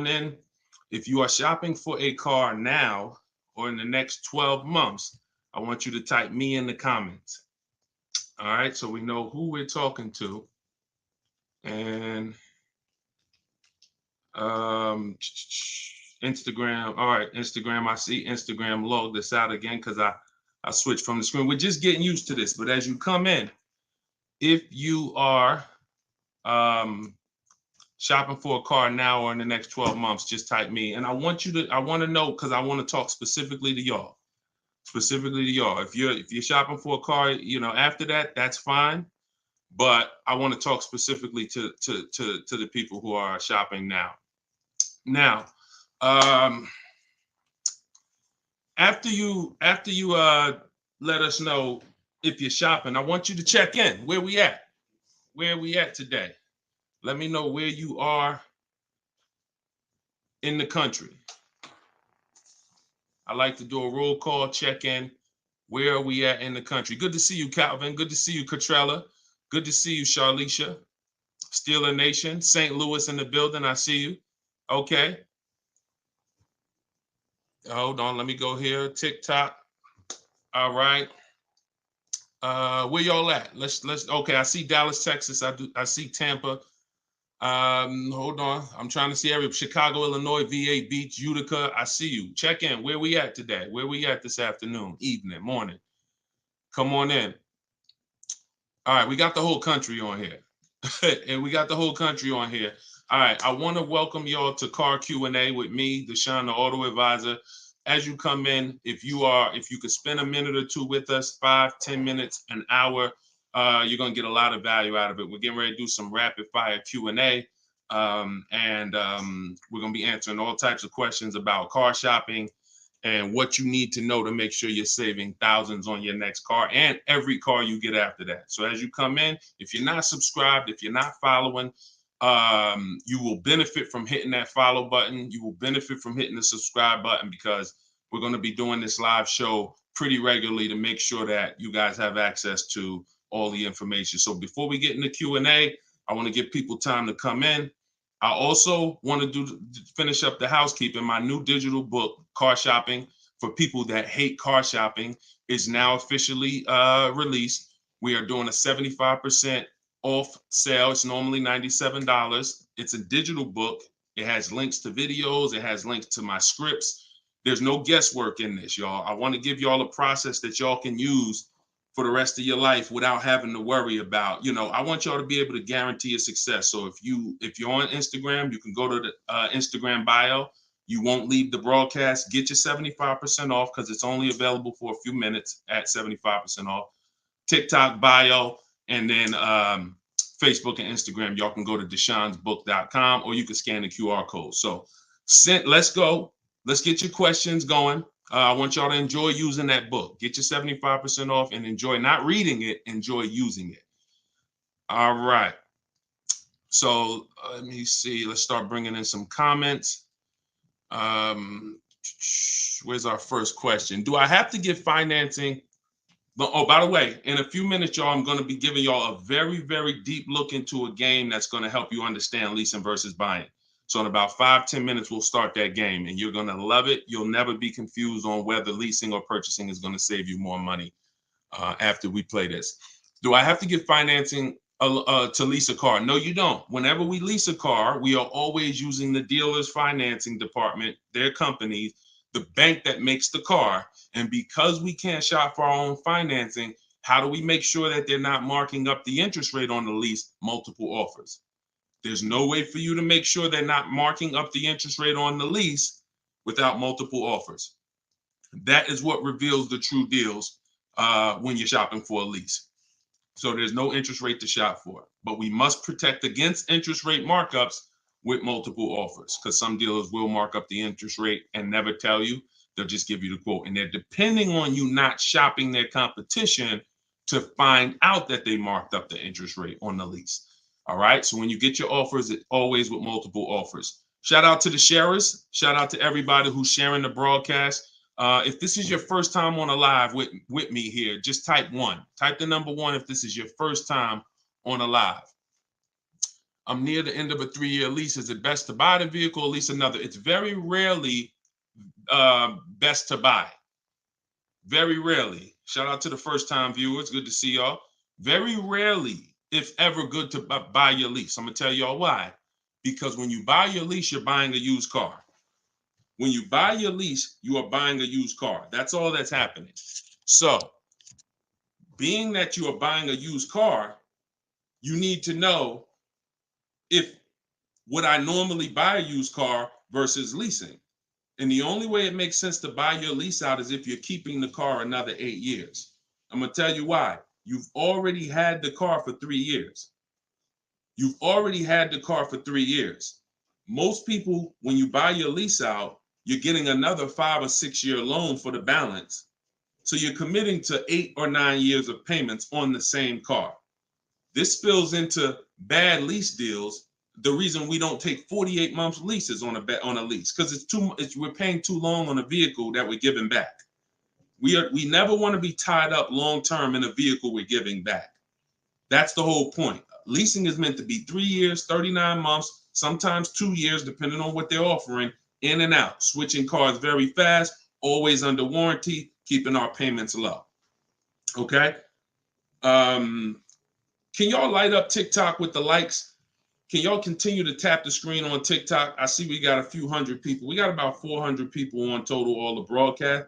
on in. If you are shopping for a car now or in the next 12 months, I want you to type me in the comments. All right, so we know who we're talking to. And Instagram. All right, Instagram. I see Instagram log this out again because I switched from the screen. We're just getting used to this. But as you come in, if you are shopping for a car now or in the next 12 months, just type me. And I want to know, because I want to talk specifically to y'all. If you're shopping for a car, after that, that's fine. But I want to talk specifically to the people who are shopping now. Now, after you let us know if you're shopping, I want you to check in. Where we at? Where are we at today? Let me know where you are in the country. I like to do a roll call, check in. Where are we at in the country? Good to see you, Calvin. Good to see you, Catrella. Good to see you, Charlicia. Steeler Nation, St. Louis in the building. I see you. Okay. Hold on. Let me go here. TikTok. All right. Where y'all at? Let's. Okay. I see Dallas, Texas. I see Tampa. Hold on. I'm trying to see every Chicago, Illinois, VA Beach, Utica. I see you. Check in. Where we at today? Where we at this afternoon, evening, morning? Come on in. All right. We got the whole country on here. And we got the whole country on here. All right, I want to welcome y'all to Car Q&A with me, Deshone the Auto Advisor. As you come in, if you could spend a minute or two with us, 5-10 minutes, an hour, you're gonna get a lot of value out of it. We're getting ready to do some rapid fire Q&A, and we're gonna be answering all types of questions about car shopping and what you need to know to make sure you're saving thousands on your next car and every car you get after that. So as you come in, if you're not subscribed, if you're not following, you will benefit from hitting that follow button. You will benefit from hitting the subscribe button, because we're going to be doing this live show pretty regularly to make sure that you guys have access to all the information. So before we get into Q&A, I want to give people time to come in. I also want to finish up the housekeeping. My new digital book, Car Shopping for People That Hate Car Shopping, is now officially released. We are doing a 75% off sale. It's normally $97. It's a digital book. It has links to videos. It has links to my scripts. There's no guesswork in this, y'all. I want to give y'all a process that y'all can use for the rest of your life without having to worry about, I want y'all to be able to guarantee your success. So if you're on Instagram, you can go to the Instagram bio. You won't leave the broadcast. Get your 75% off, because it's only available for a few minutes at 75% off. TikTok bio, and then Facebook and Instagram. Y'all can go to deshonsbook.com, or you can scan the QR code. So let's go. Let's get your questions going. I want y'all to enjoy using that book. Get your 75% off and enjoy not reading it, enjoy using it. All right. So let me see. Let's start bringing in some comments. Where's our first question? Do I have to get financing? Oh, by the way, in a few minutes, y'all, I'm going to be giving y'all a very, very deep look into a game that's going to help you understand leasing versus buying. So in about 5-10 minutes, we'll start that game, and you're going to love it. You'll never be confused on whether leasing or purchasing is going to save you more money after we play this. Do I have to get financing to lease a car? No, you don't. Whenever we lease a car, we are always using the dealer's financing department, their company, the bank that makes the car. And because we can't shop for our own financing, how do we make sure that they're not marking up the interest rate on the lease? Multiple offers. There's no way for you to make sure they're not marking up the interest rate on the lease without multiple offers. That is what reveals the true deals when you're shopping for a lease. So there's no interest rate to shop for, but we must protect against interest rate markups with multiple offers, because some dealers will mark up the interest rate and never tell you. They'll just give you the quote, and they're depending on you not shopping their competition to find out that they marked up the interest rate on the lease. All right. So when you get your offers, it's always with multiple offers. Shout out to the sharers. Shout out to everybody who's sharing the broadcast. If this is your first time on a live with me here, just type 1. Type the number 1 if this is your first time on a live. I'm near the end of a 3-year lease. Is it best to buy the vehicle or lease another? It's very rarely best to buy. Very rarely. Shout out to the first time viewers. Good to see y'all. Very rarely, if ever, good to buy your lease. I'm going to tell y'all why. Because when you buy your lease, you're buying a used car. When you buy your lease, you are buying a used car. That's all that's happening. So, being that you are buying a used car, you need to know if would I normally buy a used car versus leasing. And the only way it makes sense to buy your lease out is if you're keeping the car another 8 years. I'm going to tell you why. You've already had the car for 3 years. You've already had the car for 3 years. Most people, when you buy your lease out, you're getting another 5 or 6 year loan for the balance. So you're committing to 8 or 9 years of payments on the same car. This spills into bad lease deals. The reason we don't take 48 months leases on a lease, because we're paying too long on a vehicle that we're giving back. We never want to be tied up long term in a vehicle we're giving back. That's the whole point. Leasing is meant to be 3 years, 39 months, sometimes 2 years, depending on what they're offering, in and out, switching cars very fast, always under warranty, keeping our payments low. Okay. Can y'all light up TikTok with the likes? Can y'all continue to tap the screen on TikTok? I see we got a few hundred people. We got about 400 people on total, all the broadcast.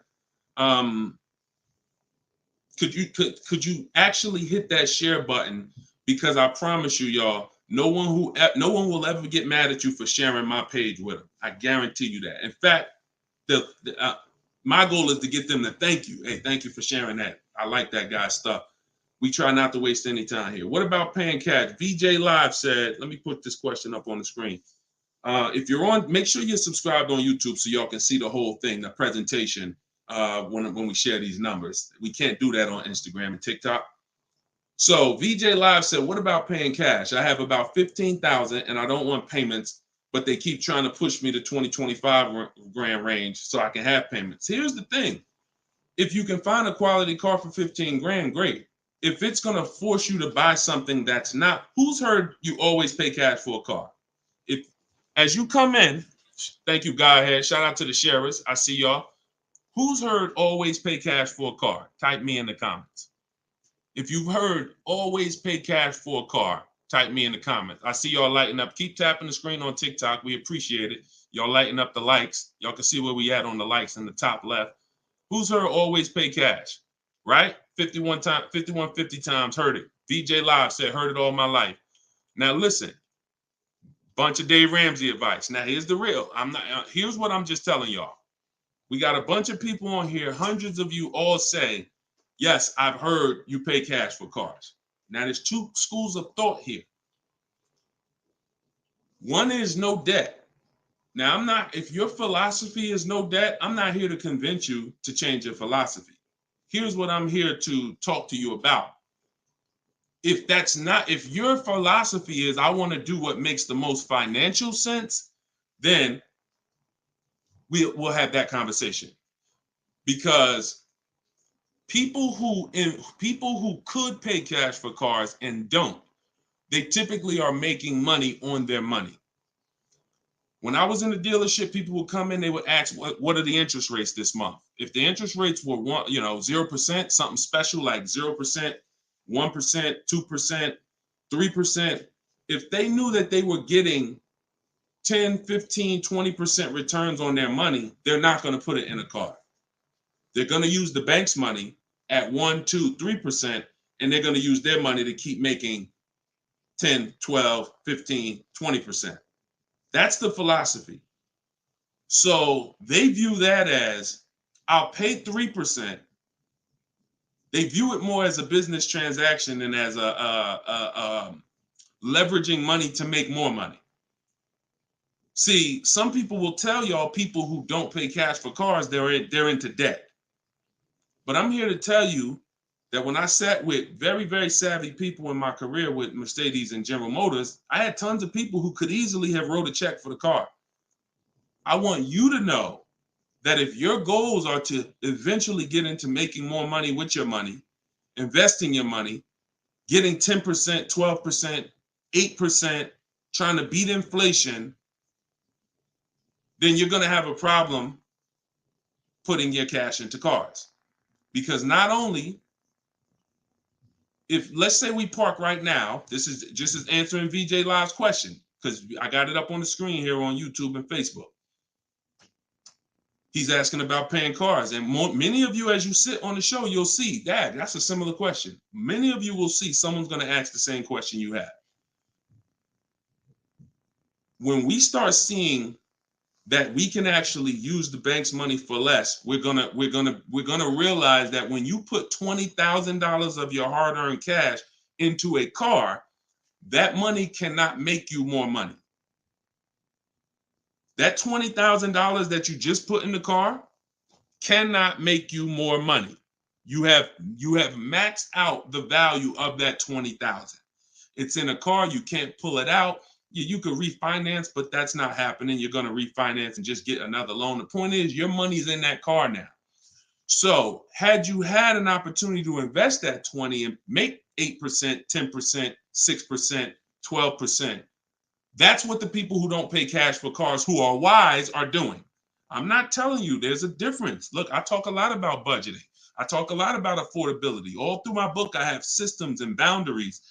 Could you actually hit that share button? Because I promise you, y'all, no one will ever get mad at you for sharing my page with them. I guarantee you that. In fact, my goal is to get them to thank you. Hey, thank you for sharing that. I like that guy's stuff. We try not to waste any time here. What about paying cash? VJ Live said, let me put this question up on the screen. If you're on, make sure you're subscribed on YouTube so y'all can see the whole thing, the presentation, when we share these numbers. We can't do that on Instagram and TikTok. So VJ Live said, what about paying cash? I have about 15,000 and I don't want payments, but they keep trying to push me to 25 grand range so I can have payments. Here's the thing. If you can find a quality car for 15 grand, great. If it's going to force you to buy something that's not, who's heard you always pay cash for a car? If, as you come in, thank you, Godhead. Shout out to the sharers. I see y'all. Who's heard always pay cash for a car? Type me in the comments. If you've heard always pay cash for a car, type me in the comments. I see y'all lighting up. Keep tapping the screen on TikTok. We appreciate it. Y'all lighting up the likes. Y'all can see where we at on the likes in the top left. Who's heard always pay cash? Right? 5150 times heard it. VJ Live said, heard it all my life. Now listen, bunch of Dave Ramsey advice. Now here's the real. Here's what I'm just telling y'all. We got a bunch of people on here, hundreds of you all say, yes, I've heard you pay cash for cars. Now there's two schools of thought here. One is no debt. Now if your philosophy is no debt, I'm not here to convince you to change your philosophy. Here's what I'm here to talk to you about. If your philosophy is I want to do what makes the most financial sense, then we'll have that conversation. Because people who could pay cash for cars and don't, they typically are making money on their money. When I was in the dealership, people would come in, they would ask, what are the interest rates this month? If the interest rates were 0%, something special like 0%, 1%, 2%, 3%, if they knew that they were getting 10, 15, 20% returns on their money, they're not going to put it in a car. They're going to use the bank's money at 1, 2, 3%, and they're going to use their money to keep making 10, 12, 15, 20%. That's the philosophy. So they view that as, I'll pay 3%. They view it more as a business transaction than as a leveraging money to make more money. See, some people will tell y'all people who don't pay cash for cars, they're into debt. But I'm here to tell you that when I sat with very, very savvy people in my career with Mercedes and General Motors, I had tons of people who could easily have wrote a check for the car. I want you to know that if your goals are to eventually get into making more money with your money, investing your money, getting 10%, 12%, 8%, trying to beat inflation, then you're going to have a problem putting your cash into cars. Because not only, if let's say we park right now, this is just as answering VJ Live's question, because I got it up on the screen here on YouTube and Facebook. He's asking about paying cars. And many of you, as you sit on the show, you'll see, Dad, that's a similar question. Many of you will see someone's going to ask the same question you have. When we start seeing that we can actually use the bank's money for less, we're gonna realize that when you put $20,000 of your hard-earned cash into a car, that money cannot make you more money. That $20,000 that you just put in the car cannot make you more money. You have maxed out the value of that $20,000. It's in a car, you can't pull it out. You could refinance, but that's not happening. You're going to refinance and just get another loan. The point is, your money's in that car now. So had you had an opportunity to invest that 20 and make 8%, 10%, 6%, 12%, that's what the people who don't pay cash for cars, who are wise, are doing. I'm not telling you there's a difference. Look, I talk a lot about budgeting. I talk a lot about affordability. All through my book, I have systems and boundaries.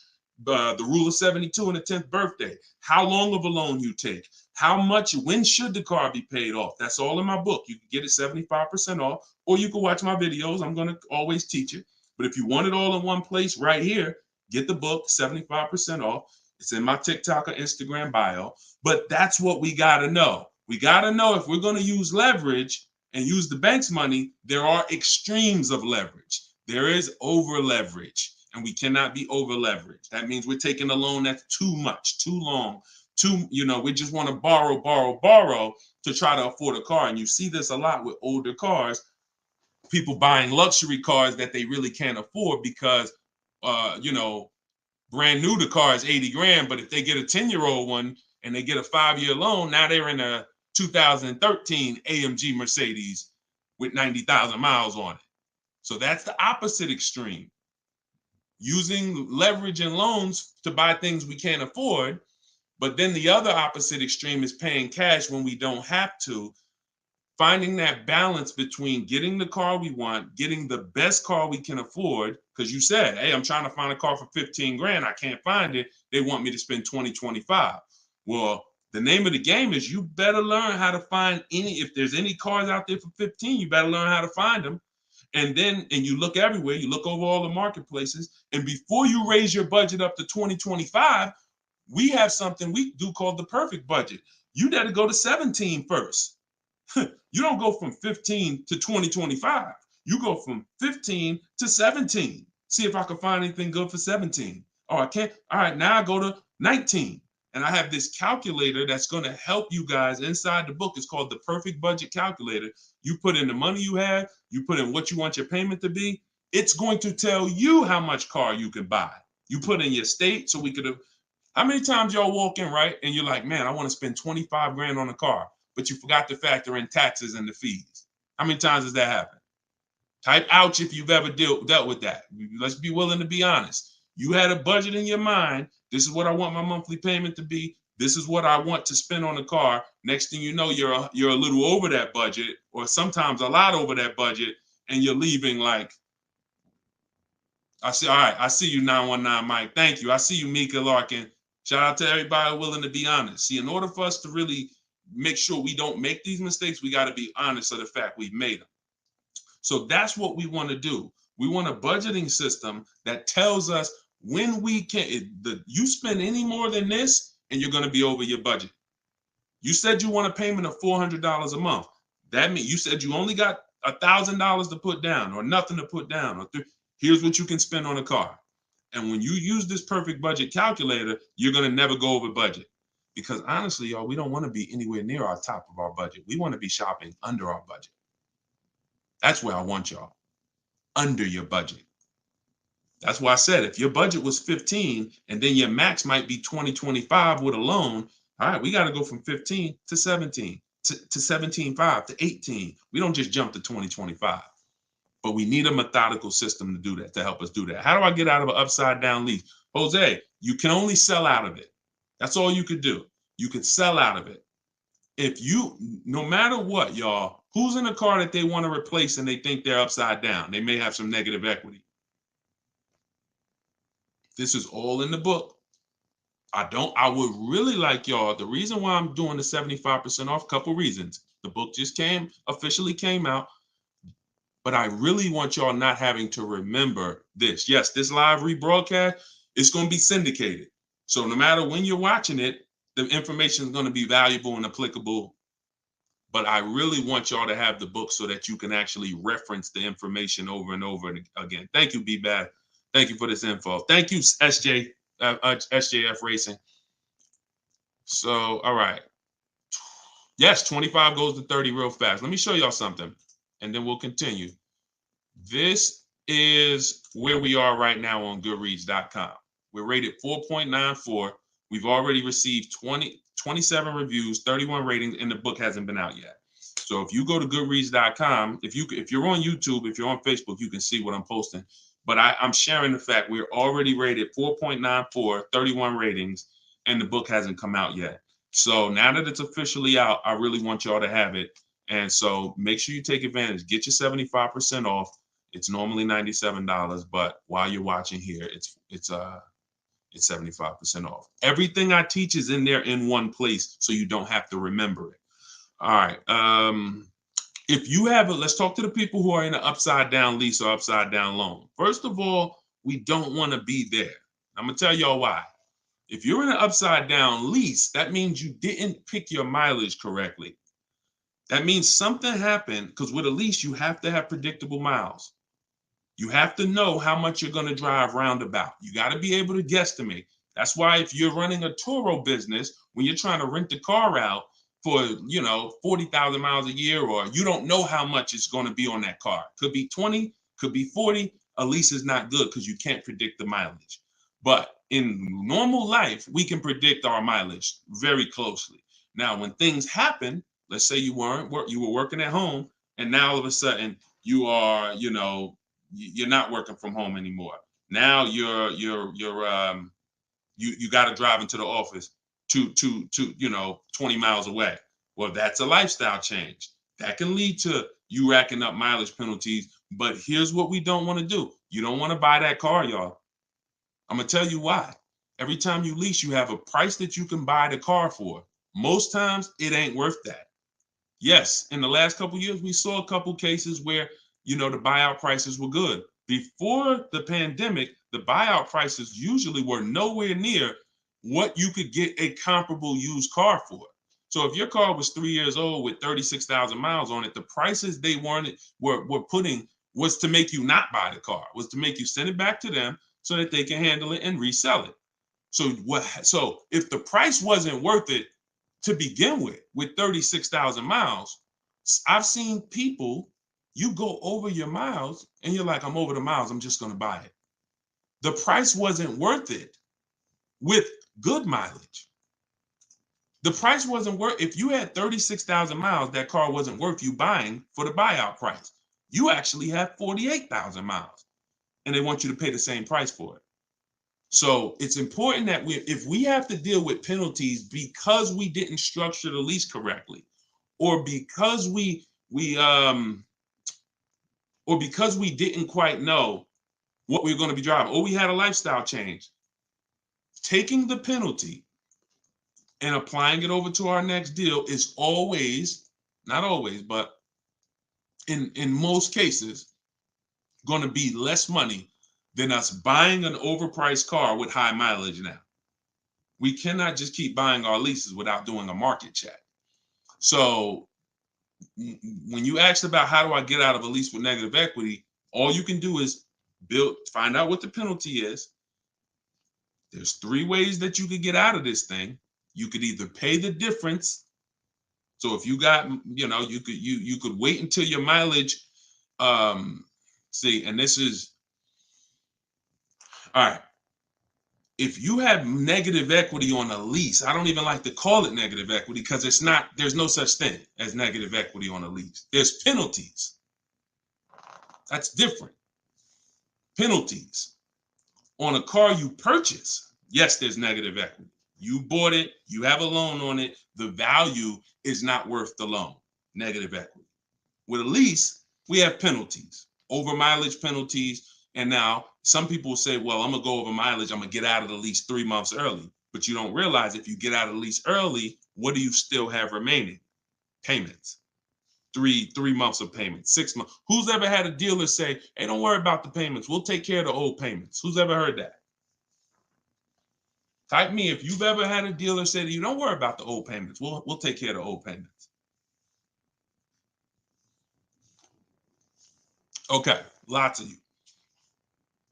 The rule of 72 and the 10th birthday, how long of a loan you take, how much, when should the car be paid off? That's all in my book. You can get it 75% off, or you can watch my videos. I'm going to always teach it. But if you want it all in one place right here, get the book, 75% off. It's in my TikTok or Instagram bio. But that's what we got to know. We got to know if we're going to use leverage and use the bank's money, there are extremes of leverage. There is over leverage. And we cannot be over leveraged. That means we're taking a loan that's too much, too long, we just want to borrow to try to afford a car. And you see this a lot with older cars, people buying luxury cars that they really can't afford because, brand new, the car is 80 grand. But if they get a 10-year-old one and they get a 5-year loan, now they're in a 2013 AMG Mercedes with 90,000 miles on it. So that's the opposite extreme. Using leverage and loans to buy things we can't afford. But then the other opposite extreme is paying cash when we don't have to. Finding that balance between getting the car we want, getting the best car we can afford. Because you said, hey, I'm trying to find a car for 15 grand. I can't find it. They want me to spend 20, 25. Well, the name of the game is you better learn how to find if there's any cars out there for 15, you better learn how to find them. And you look everywhere, you look over all the marketplaces, and before you raise your budget up to 2025, we have something we do called the perfect budget. You got to go to 17 first. You don't go from 15 to 2025. You go from 15 to 17. See if I can find anything good for 17. Oh, I can't. All right, now I go to 19. And I have this calculator that's going to help you guys inside the book. It's called the Perfect Budget Calculator. You put in the money you have, you put in what you want your payment to be. It's going to tell you how much car you can buy. You put in your state, so we could have. How many times y'all walk in, right? And you're like, man, I want to spend 25 grand on a car, but you forgot to factor in taxes and the fees. How many times does that happen? Type ouch if you've ever dealt with that. Let's be willing to be honest. You had a budget in your mind. This is what I want my monthly payment to be. This is what I want to spend on the car. Next thing you know, you're a little over that budget, or sometimes a lot over that budget, and you're leaving like, all right, I see you, 919 Mike. Thank you. I see you, Mika Larkin. Shout out to everybody willing to be honest. See, in order for us to really make sure we don't make these mistakes, we got to be honest of the fact we've made them. So that's what we want to do. We want a budgeting system that tells us when we can. You spend any more than this, and you're going to be over your budget. You said you want a payment of $400 a month. That means you said you only got $1,000 to put down, or nothing to put down. Here's what you can spend on a car. And when you use this perfect budget calculator, you're going to never go over budget. Because honestly, y'all, we don't want to be anywhere near our top of our budget. We want to be shopping under our budget. That's where I want y'all. Under your budget. That's why I said if your budget was 15 and then your max might be 20, 25 with a loan, all right, we got to go from 15 to 17, to 17.5 to 18. We don't just jump to 20, 25. But we need a methodical system to do that, to help us do that. How do I get out of an upside down lease? Jose, you can only sell out of it. That's all you could do. You could sell out of it. If you, no matter what, y'all, who's in a car that they want to replace and they think they're upside down? They may have some negative equity. This is all in the book. I would really like y'all, the reason why I'm doing the 75% off, couple reasons. The book just officially came out, but I really want y'all not having to remember this. Yes, this live rebroadcast is going to be syndicated. So no matter when you're watching it, the information is going to be valuable and applicable. But I really want y'all to have the book so that you can actually reference the information over and over again. Thank you, B-Bad. Thank you for this info. Thank you, SJF Racing. So, all right. Yes, 25 goes to 30 real fast. Let me show y'all something, and then we'll continue. This is where we are right now on Goodreads.com. We're rated 4.94. We've already received 27 reviews, 31 ratings, and the book hasn't been out yet. So if you go to Goodreads.com, if you're on YouTube, if you're on Facebook, you can see what I'm posting. But I'm sharing the fact we're already rated 4.94, 31 ratings, and the book hasn't come out yet. So now that it's officially out, I really want y'all to have it. And so make sure you take advantage. Get your 75% off. It's normally $97, but while you're watching here, it's 75% off. Everything I teach is in there in one place, so you don't have to remember it. All right. If you have let's talk to the people who are in an upside down lease or upside down loan. First of all, we don't want to be there. I'm gonna tell y'all why. If you're in an upside down lease, that means you didn't pick your mileage correctly. That means something happened, because with a lease, you have to have predictable miles. You have to know how much you're going to drive roundabout. You got to be able to guesstimate. That's why if you're running a Turo business, when you're trying to rent the car out for, 40,000 miles a year, or you don't know how much it's going to be on that car. Could be 20, could be 40. A lease is not good because you can't predict the mileage. But in normal life, we can predict our mileage very closely. Now, when things happen, let's say you were working at home, and now all of a sudden you are, you're not working from home anymore. Now you got to drive into the office to 20 miles away. Well, that's a lifestyle change. That can lead to you racking up mileage penalties. But here's what we don't want to do. You don't want to buy that car, y'all. I'm going to tell you why. Every time you lease, you have a price that you can buy the car for. Most times it ain't worth that. Yes, in the last couple of years, we saw a couple cases where, the buyout prices were good. Before the pandemic, the buyout prices usually were nowhere near what you could get a comparable used car for. So if your car was 3 years old with 36,000 miles on it, the prices they were putting was to make you not buy the car, was to make you send it back to them so that they can handle it and resell it. So if the price wasn't worth it to begin with 36,000 miles, I've seen people, you go over your miles and you're like, I'm over the miles, I'm just going to buy it. The price wasn't worth it with good mileage. The price wasn't worth, if you had 36,000 miles, that car wasn't worth you buying for the buyout price. You actually have 48,000 miles and they want you to pay the same price for it. So it's important that if we have to deal with penalties because we didn't structure the lease correctly, or because we didn't quite know what we were going to be driving, or we had a lifestyle change, taking the penalty and applying it over to our next deal is always, not always, but in most cases, going to be less money than us buying an overpriced car with high mileage now. We cannot just keep buying our leases without doing a market check. So when you asked about how do I get out of a lease with negative equity, all you can do is find out what the penalty is. There's 3 ways that you could get out of this thing. You could either pay the difference. So if you got, you could wait until your mileage, and this is, all right. If you have negative equity on a lease, I don't even like to call it negative equity because there's no such thing as negative equity on a lease. There's penalties. That's different. Penalties on a car you purchase. Yes, there's negative equity. You bought it, you have a loan on it, the value is not worth the loan, negative equity. With a lease, we have penalties, over mileage penalties. And now some people say, well, I'm gonna go over mileage, I'm gonna get out of the lease 3 months early. But you don't realize if you get out of the lease early, what do you still have remaining? Payments. Three months of payments, 6 months. Who's ever had a dealer say, hey, don't worry about the payments, we'll take care of the old payments? Who's ever heard that? Type me if you've ever had a dealer say to you, don't worry about the old payments, we'll take care of the old payments. Okay, lots of you.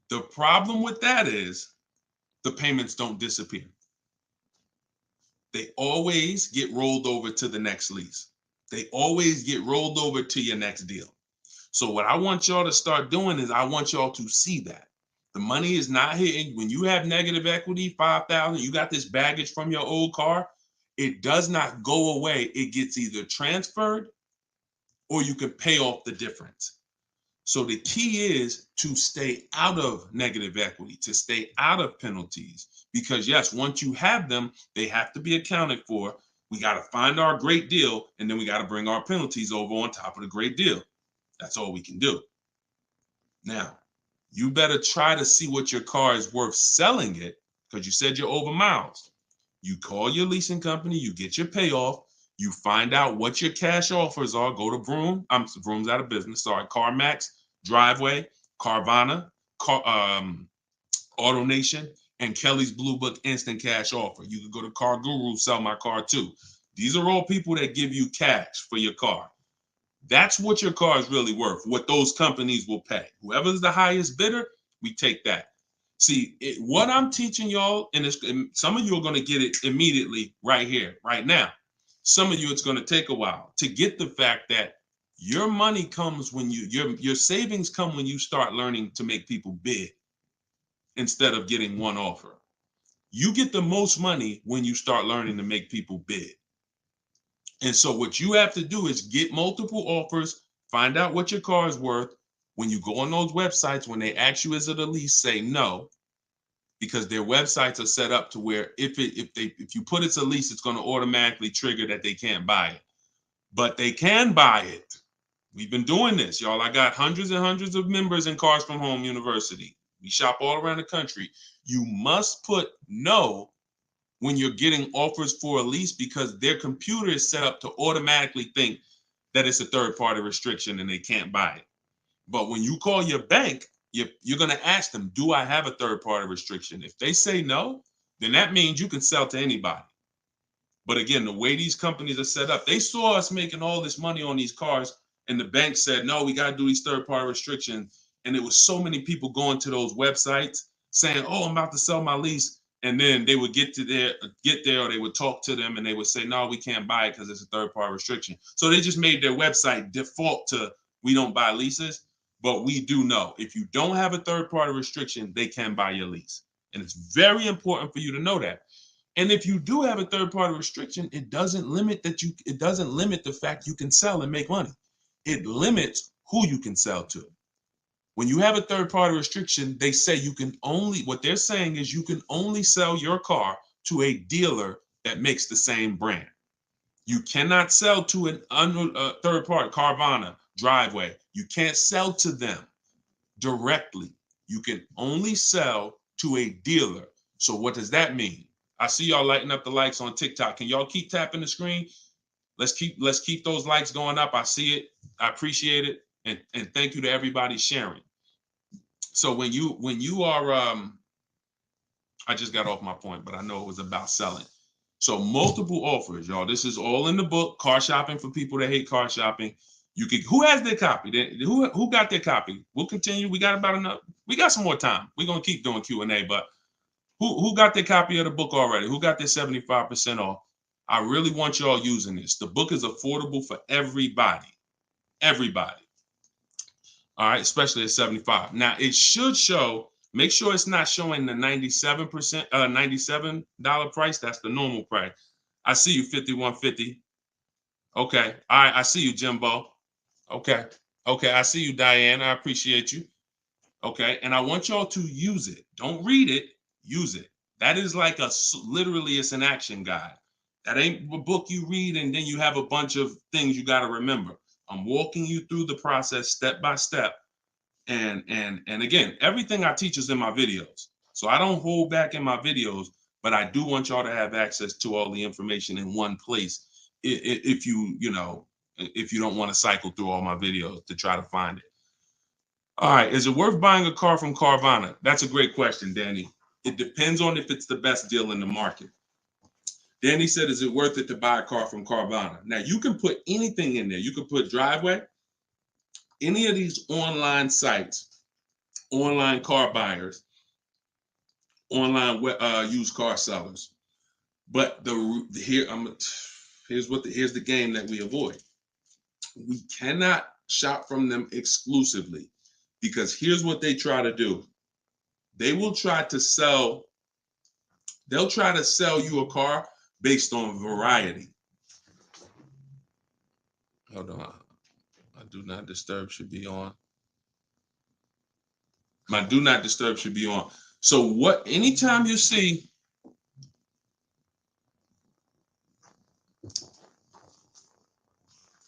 The problem with that is the payments don't disappear. They always get rolled over to the next lease. They always get rolled over to your next deal. So what I want y'all to start doing is I want y'all to see that the money is not hitting. When you have negative equity, 5,000, you got this baggage from your old car, it does not go away. It gets either transferred or you can pay off the difference. So the key is to stay out of negative equity, to stay out of penalties, because yes, once you have them, they have to be accounted for. We got to find our great deal, and then we got to bring our penalties over on top of the great deal. That's all we can do. Now, you better try to see what your car is worth selling it, because you said you're over miles. You call your leasing company, you get your payoff, you find out what your cash offers are. Go to Vroom. Vroom's out of business. Sorry, CarMax, Driveway, Carvana, AutoNation, and Kelly's Blue Book Instant Cash Offer. You can go to Car Guru, Sell My Car Too. These are all people that give you cash for your car. That's what your car is really worth, what those companies will pay. Whoever's the highest bidder, we take that. See, what I'm teaching y'all, and some of you are going to get it immediately right here, right now. Some of you, it's going to take a while to get the fact that your money comes when your savings come when you start learning to make people bid instead of getting one offer. You get the most money when you start learning to make people bid. And so what you have to do is get multiple offers, find out what your car is worth. When you go on those websites, when they ask you is it a lease, say no, because their websites are set up to where if you put it's a lease, it's going to automatically trigger that they can't buy it. But they can buy it. We've been doing this, y'all. I got hundreds and hundreds of members in Cars from Home University. We shop all around the country. You must put no when you're getting offers for a lease, because their computer is set up to automatically think that it's a third-party restriction and they can't buy it. But when you call your bank, you're going to ask them, do I have a third-party restriction? If they say no, then that means you can sell to anybody. But again, the way these companies are set up, they saw us making all this money on these cars, and the bank said, no, we got to do these third-party restrictions. And there was so many people going to those websites saying, oh, I'm about to sell my lease. And then they would get there, or they would talk to them and they would say, no, we can't buy it because it's a third-party restriction. So they just made their website default to, we don't buy leases, but we do know if you don't have a third-party restriction, they can buy your lease. And it's very important for you to know that. And if you do have a third-party restriction, it doesn't limit the fact you can sell and make money. It limits who you can sell to. When you have a third-party restriction, they say what they're saying is you can only sell your car to a dealer that makes the same brand. You cannot sell to a third party, Carvana, Driveway. You can't sell to them directly. You can only sell to a dealer. So what does that mean? I see y'all lighting up the likes on TikTok. Can y'all keep tapping the screen? Let's keep those likes going up. I see it. I appreciate it. And thank you to everybody sharing. So when you are, I just got off my point, but I know it was about selling. So multiple offers, y'all. This is all in the book, Car Shopping for People That Hate Car Shopping. Who has their copy? Who got their copy? We'll continue. We got some more time. We're gonna keep doing Q&A, but who got their copy of the book already? Who got their 75% off? I really want y'all using this. The book is affordable for everybody. Everybody. All right, especially at 75. Now it should show, make sure it's not showing the $97 price. That's the normal price. I see you, 5150. Okay. All right, I see you, Jimbo. Okay. Okay, I see you, Diane. I appreciate you. Okay, and I want y'all to use it. Don't read it, use it. That is like literally it's an action guide. That ain't a book you read and then you have a bunch of things you got to remember. I'm walking you through the process step by step. And again, everything I teach is in my videos. So I don't hold back in my videos, but I do want y'all to have access to all the information in one place. If if you don't want to cycle through all my videos to try to find it. All right, is it worth buying a car from Carvana? That's a great question, Danny. It depends on if it's the best deal in the market. Danny said, is it worth it to buy a car from Carvana? Now, you can put anything in there. You can put Driveway, any of these online sites, online car buyers, online used car sellers. But here's the game that we avoid. We cannot shop from them exclusively because here's what they try to do. They'll try to sell you a car based on variety. Hold on. My do not disturb should be on. My do not disturb should be on. So anytime you see,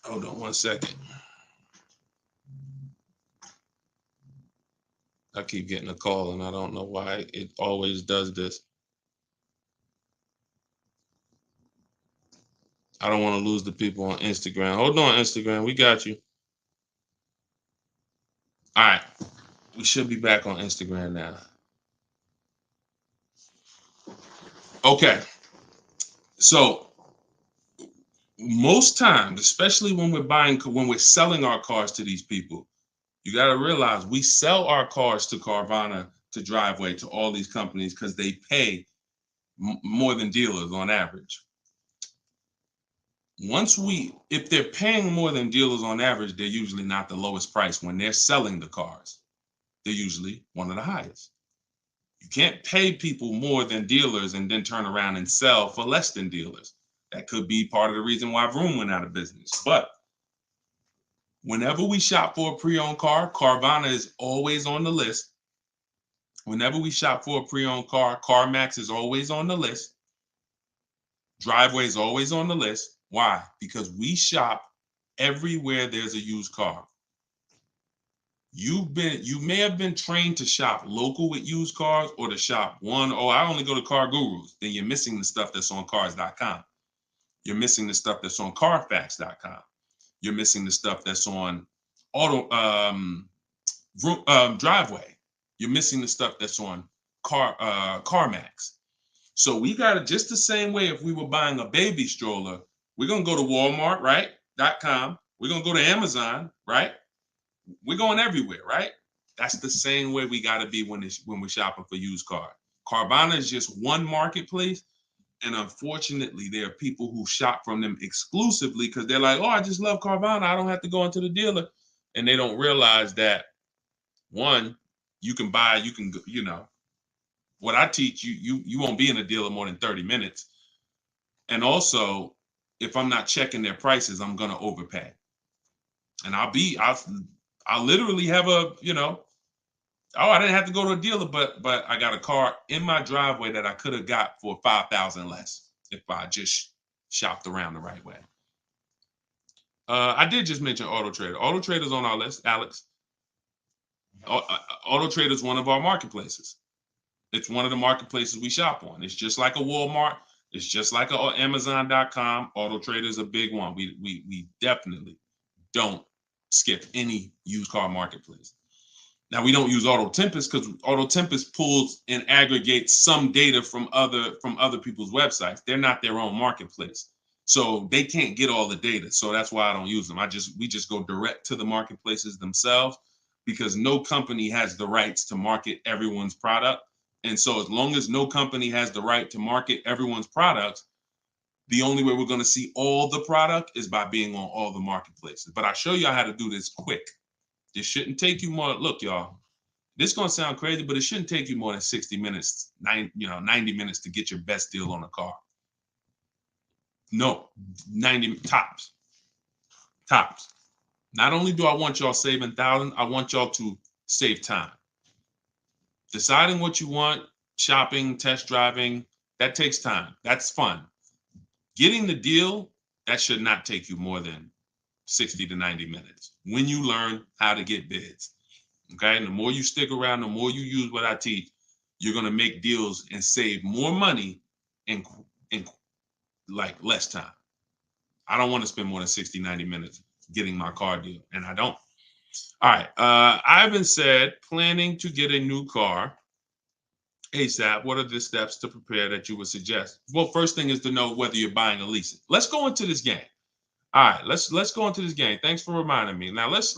hold on one second. I keep getting a call and I don't know why it always does this. I don't want to lose the people on Instagram. Hold on, Instagram. We got you. All right. We should be back on Instagram now. Okay. So most times, especially when we're selling our cars to these people, you got to realize we sell our cars to Carvana, to Driveway, to all these companies because they pay more than dealers on average. If they're paying more than dealers on average, they're usually not the lowest price. When they're selling the cars, they're usually one of the highest. You can't pay people more than dealers and then turn around and sell for less than dealers. That could be part of the reason why Vroom went out of business. But whenever we shop for a pre-owned car, Carvana is always on the list. Whenever we shop for a pre-owned car, CarMax is always on the list. Driveway is always on the list. Why? Because we shop everywhere there's a used car. You may have been trained to shop local with used cars or to shop I only go to Car Gurus. Then you're missing the stuff that's on cars.com. You're missing the stuff that's on carfax.com. You're missing the stuff that's on Driveway. You're missing the stuff that's on CarMax. So we got it just the same way. If we were buying a baby stroller, we're going to go to Walmart, right? .com. We're going to go to Amazon, right? We're going everywhere, right? That's the same way we got to be when we're shopping for used cars. Carvana is just one marketplace. And unfortunately, there are people who shop from them exclusively because they're like, oh, I just love Carvana. I don't have to go into the dealer. And they don't realize that, one, what I teach you won't be in a dealer more than 30 minutes. And also, if I'm not checking their prices, I'm going to overpay. And I'll literally have I didn't have to go to a dealer, but I got a car in my driveway that I could have got for $5,000 less if I just shopped around the right way. I did just mention Auto Trader. Auto Trader's on our list, Alex. Auto Trader is one of our marketplaces. It's one of the marketplaces we shop on. It's just like a Walmart. It's just like a Amazon.com. Auto Trader is a big one. We definitely don't skip any used car marketplace. Now, we don't use Auto Tempest because Auto Tempest pulls and aggregates some data from other people's websites. They're not their own marketplace, so they can't get all the data. So that's why I don't use them. We just go direct to the marketplaces themselves because no company has the rights to market everyone's product. And so as long as no company has the right to market everyone's products, the only way we're going to see all the product is by being on all the marketplaces. But I'll show you how to do this quick. This shouldn't take you more. Look, y'all, this is going to sound crazy, but it shouldn't take you more than 60 minutes, 90 minutes to get your best deal on a car. No, 90 tops. Tops. Not only do I want y'all saving thousands, I want y'all to save time. Deciding what you want, shopping, test driving, that takes time. That's fun. Getting the deal, that should not take you more than 60 to 90 minutes when you learn how to get bids. Okay. And the more you stick around, the more you use what I teach, you're going to make deals and save more money in like less time. I don't want to spend more than 60, 90 minutes getting my car deal, and I don't. All right. Ivan said, planning to get a new car ASAP. What are the steps to prepare that you would suggest? Well, first thing is to know whether you're buying or leasing. Let's go into this game. All right, let's go into this game. Thanks for reminding me. Now let's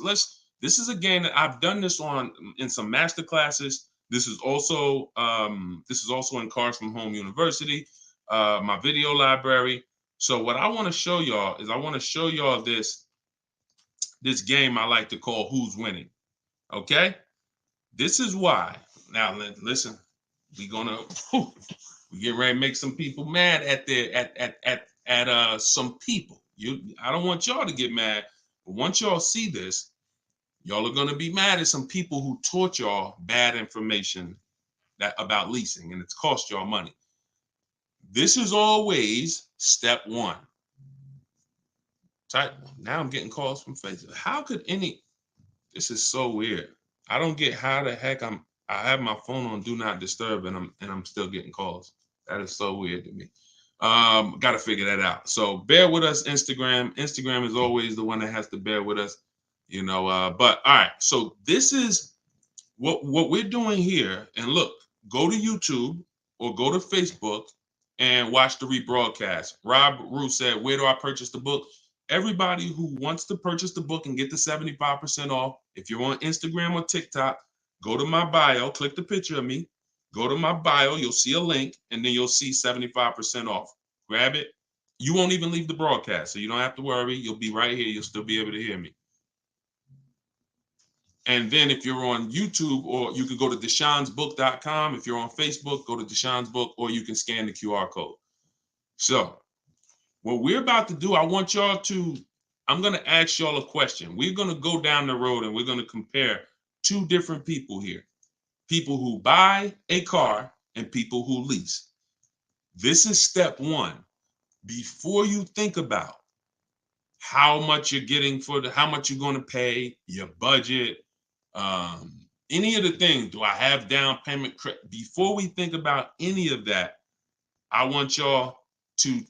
this is a game that I've done this on in some master classes. This is also in Cars from Home University, my video library. So what I want to show y'all is I want to show y'all this game I like to call Who's Winning. Okay? This is why. Now listen, we get ready to make some people mad at some people. I don't want y'all to get mad, but once y'all see this, y'all are gonna be mad at some people who taught y'all bad information about leasing, and it's cost y'all money. This is always step one. Now I'm getting calls from Facebook. How could this is so weird. I don't get how the heck I have my phone on do not disturb and I'm still getting calls. That is so weird to me. Got to figure that out. So bear with us, Instagram. Instagram is always the one that has to bear with us, you know. But all right, so this is what we're doing here. And look, go to YouTube or go to Facebook and watch the rebroadcast. Rob Rue said, "Where do I purchase the book?" Everybody who wants to purchase the book and get the 75% off, if you're on Instagram or TikTok, go to my bio, click the picture of me, go to my bio, you'll see a link, and then you'll see 75% off. Grab it. You won't even leave the broadcast, so you don't have to worry. You'll be right here. You'll still be able to hear me. And then if you're on YouTube, or you can go to deshonsbook.com. If you're on Facebook, go to Deshon's Book, or you can scan the QR code. So what we're about to do, I'm going to ask y'all a question. We're going to go down the road and we're going to compare two different people here. People who buy a car and people who lease. This is step one. Before you think about how much you're getting how much you're going to pay, your budget, any of the things, do I have down payment? Before we think about any of that, I want y'all to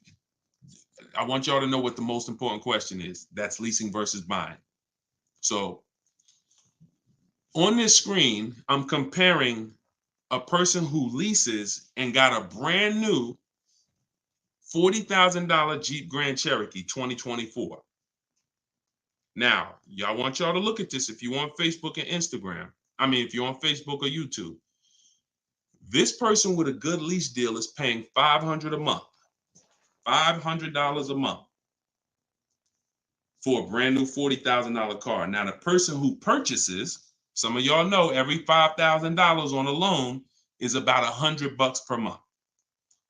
know what the most important question is. That's leasing versus buying. So on this screen, I'm comparing a person who leases and got a brand new $40,000 Jeep Grand Cherokee 2024. Now, I want y'all to look at this if you're on Facebook and Instagram. If you're on Facebook or YouTube. This person with a good lease deal is paying $500 a month. $500 a month for a brand new $40,000 car. Now, the person who purchases, some of y'all know every $5,000 on a loan is about $100 per month.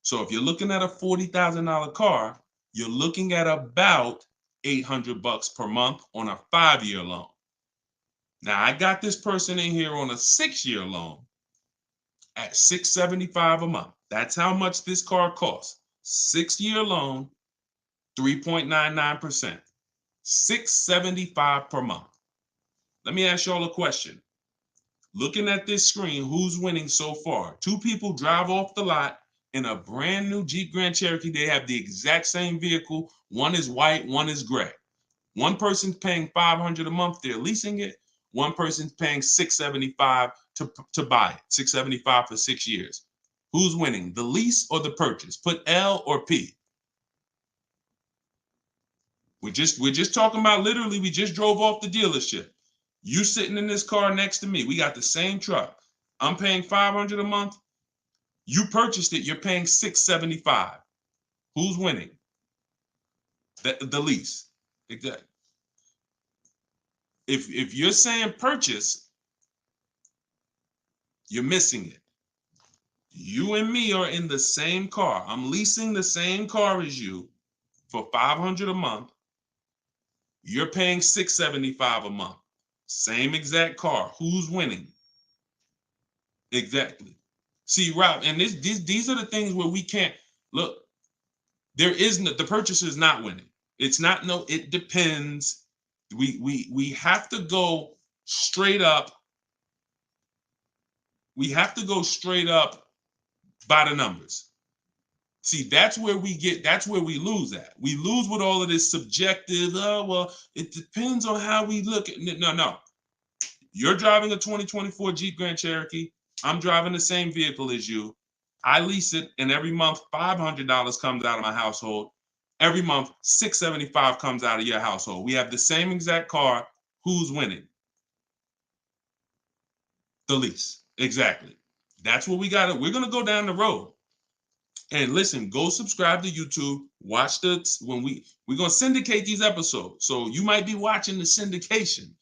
So if you're looking at a $40,000 car, you're looking at about $800 per month on a 5-year loan. Now, I got this person in here on a 6-year loan at $675 a month. That's how much this car costs. 6-year loan, 3.99%. $675 per month. Let me ask y'all a question. Looking at this screen, who's winning so far? Two people drive off the lot in a brand new Jeep Grand Cherokee. They have the exact same vehicle. One is white, one is gray. One person's paying $500 a month. They're leasing it. One person's paying $675 to buy it. $675 for 6 years. Who's winning, the lease or the purchase? Put L or P. We're just talking about, literally, we just drove off the dealership. You sitting in this car next to me. We got the same truck. I'm paying $500 a month. You purchased it. You're paying $675. Who's winning? The lease. Exactly. If you're saying purchase, you're missing it. You and me are in the same car. I'm leasing the same car as you for $500 a month. You're paying $675 a month. Same exact car. Who's winning? Exactly. See, Rob, and these are the things where we can't look. There is no, the purchaser is not winning. It's not no. It depends. We have to go straight up. We have to go straight up by the numbers. See, that's where we lose at. We lose with all of this subjective, oh, well, it depends on how we look at it. No. You're driving a 2024 Jeep Grand Cherokee. I'm driving the same vehicle as you. I lease it, and every month $500 comes out of my household. Every month $675 comes out of your household. We have the same exact car. Who's winning? The lease. Exactly. That's what we got. We're gonna go down the road. And listen, go subscribe to YouTube. Watch we're gonna syndicate these episodes. So you might be watching the syndication.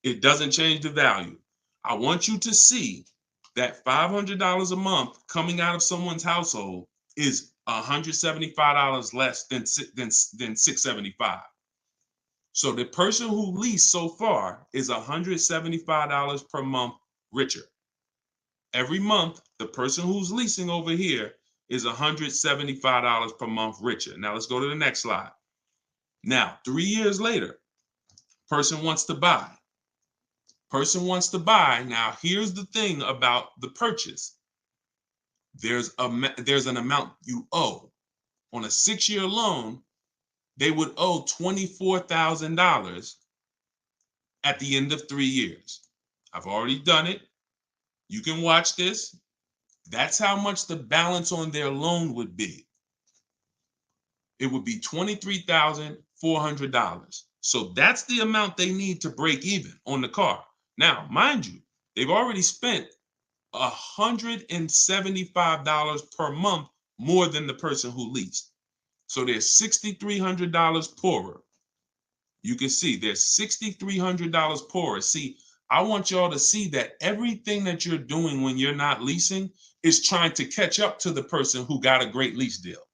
It doesn't change the value. I want you to see that $500 a month coming out of someone's household is $175 less than $675. So the person who leased so far is $175 per month richer. Every month, the person who's leasing over here is $175 per month richer. Now let's go to the next slide. Now, 3 years later, person wants to buy. Person wants to buy. Now, here's the thing about the purchase. There's an amount you owe. On a 6-year loan, they would owe $24,000 at the end of 3 years. I've already done it. You can watch this. That's how much the balance on their loan would be. It would be $23,400. So that's the amount they need to break even on the car. Now, mind you, they've already spent $175 per month more than the person who leased. So they're $6,300 poorer. You can see they're $6,300 poorer. See, I want y'all to see that everything that you're doing when you're not leasing is trying to catch up to the person who got a great lease deal.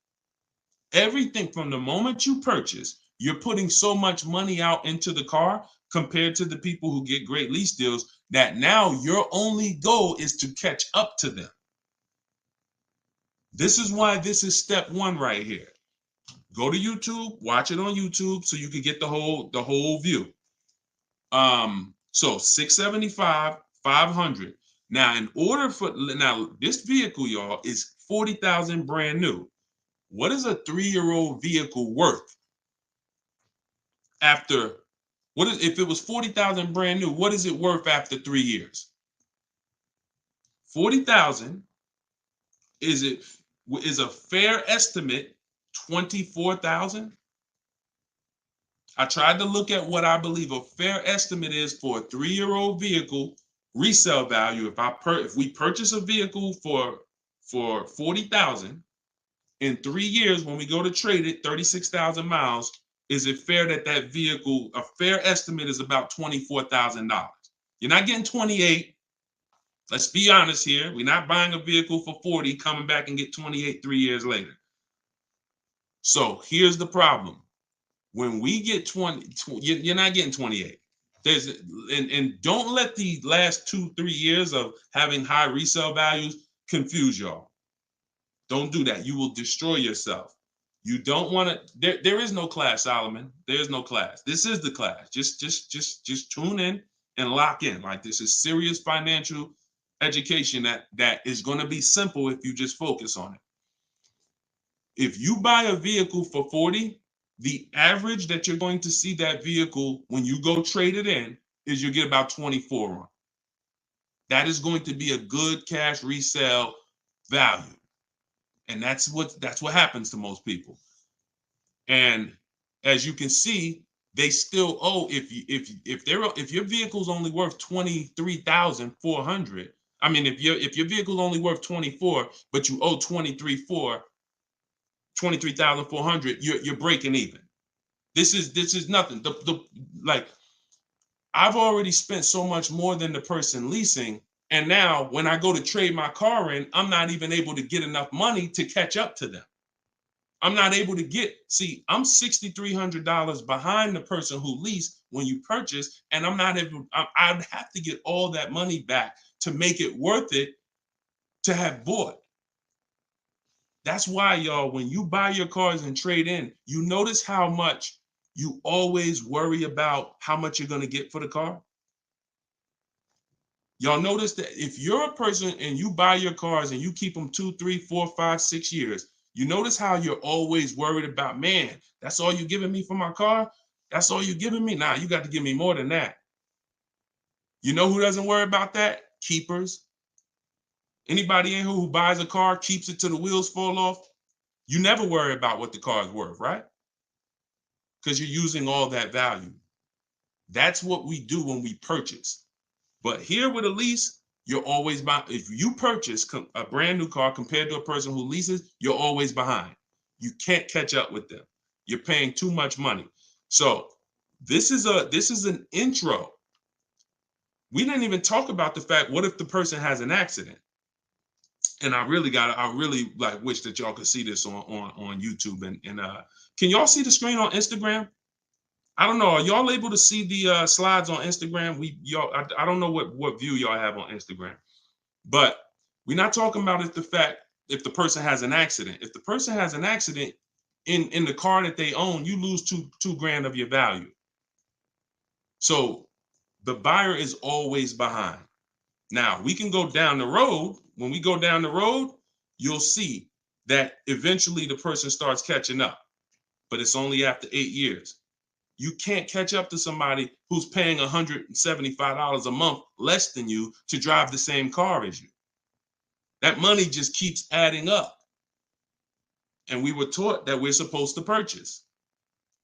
Everything from the moment you purchase, you're putting so much money out into the car compared to the people who get great lease deals that now your only goal is to catch up to them. This is why this is step one right here. Go to YouTube, watch it on YouTube so you can get the whole view. So 675, 500. Now, this vehicle, y'all, is 40,000 brand new. What is a 3-year-old vehicle worth? If it was 40,000 brand new, what is it worth after 3 years? 40,000 is a fair estimate 24,000. I tried to look at what I believe a fair estimate is for a 3-year-old vehicle resale value. If we purchase a vehicle for 40,000 in 3 years, when we go to trade it, 36,000 miles, is it fair that vehicle, a fair estimate is about $24,000? You're not getting 28. Let's be honest here. We're not buying a vehicle for 40, coming back and get 28 3 years later. So here's the problem. When we get 20, you're not getting 28. And don't let the last 2-3 years of having high resale values confuse y'all. Don't do that. You will destroy yourself. You don't want to. There is no class, Solomon. There is no class. This is the class. Just tune in and lock in. Like, this is serious financial education that is going to be simple if you just focus on it. If you buy a vehicle for 40, the average that you're going to see that vehicle when you go trade it in is you get about 24 on. That is going to be a good cash resale value. And that's what happens to most people. And as you can see, they still owe, if your vehicle's only worth 23,400. I mean, if your vehicle's only worth 24, but you owe 23,400, you're breaking even. This is nothing. Like, I've already spent so much more than the person leasing. And now when I go to trade my car in, I'm not even able to get enough money to catch up to them. I'm not able to I'm $6,300 behind the person who leased when you purchase, and I'd have to get all that money back to make it worth it to have bought. That's why, y'all, when you buy your cars and trade in, you notice how much you always worry about how much you're going to get for the car. Y'all notice that if you're a person and you buy your cars and you keep them 2, 3, 4, 5, 6 years, you notice how you're always worried about, man, that's all you're giving me for my car? That's all you're giving me? Nah, you got to give me more than that. You know who doesn't worry about that? Keepers. Anybody in here who buys a car, keeps it till the wheels fall off, you never worry about what the car is worth, right? Because you're using all that value. That's what we do when we purchase. But here with a lease, you're always behind. If you purchase a brand new car compared to a person who leases, you're always behind. You can't catch up with them. You're paying too much money. So this is an intro. We didn't even talk about the fact, what if the person has an accident? And I really like wish that y'all could see this on YouTube. And can y'all see the screen on Instagram? I don't know. Are y'all able to see the slides on Instagram? I don't know what view y'all have on Instagram, but we're not talking about if the person has an accident. If the person has an accident in the car that they own, you lose two grand of your value. So the buyer is always behind. Now we can go down the road. When we go down the road, you'll see that eventually the person starts catching up, but it's only after 8 years. You can't catch up to somebody who's paying $175 a month less than you to drive the same car as you. That money just keeps adding up. And we were taught that we're supposed to purchase,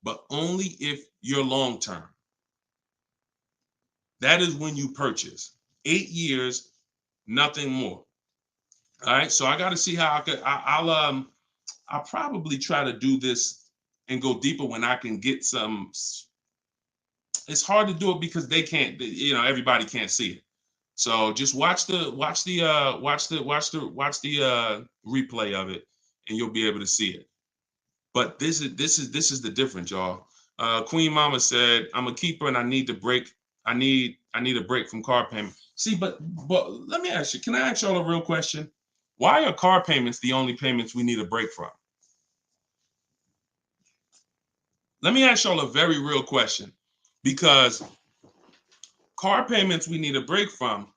but only if you're long term. That is when you purchase. 8 years, nothing more. All right, so I got to see how I'll probably try to do this and go deeper when I can get some. It's hard to do it because they can't, everybody can't see it. So just watch the replay of it, and you'll be able to see it. But this is the difference, y'all. Queen Mama said, "I'm a keeper and I need to break. I need a break from car payment." See, but let me ask you. Can I ask y'all a real question? Why are car payments the only payments we need a break from? Let me ask y'all a very real question, because car payments we need a break from,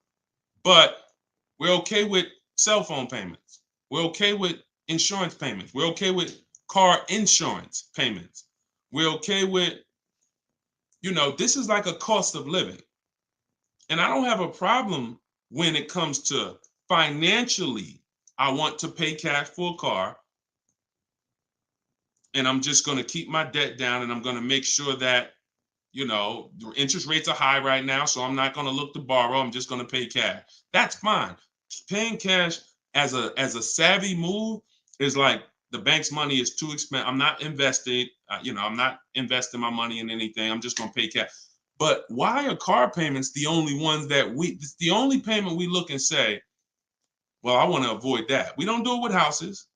but we're okay with cell phone payments. We're okay with insurance payments. We're okay with car insurance payments. We're okay with, this is like a cost of living. And I don't have a problem when it comes to financially, I want to pay cash for a car, and I'm just going to keep my debt down, and I'm going to make sure that, the interest rates are high right now, so I'm not going to look to borrow. I'm just going to pay cash. That's fine. Paying cash as a savvy move is like, the bank's money is too expensive. I'm not investing. I'm not investing my money in anything. I'm just going to pay cash. But why are car payments the only ones it's the only payment we look and say, well, I want to avoid that. We don't do it with houses.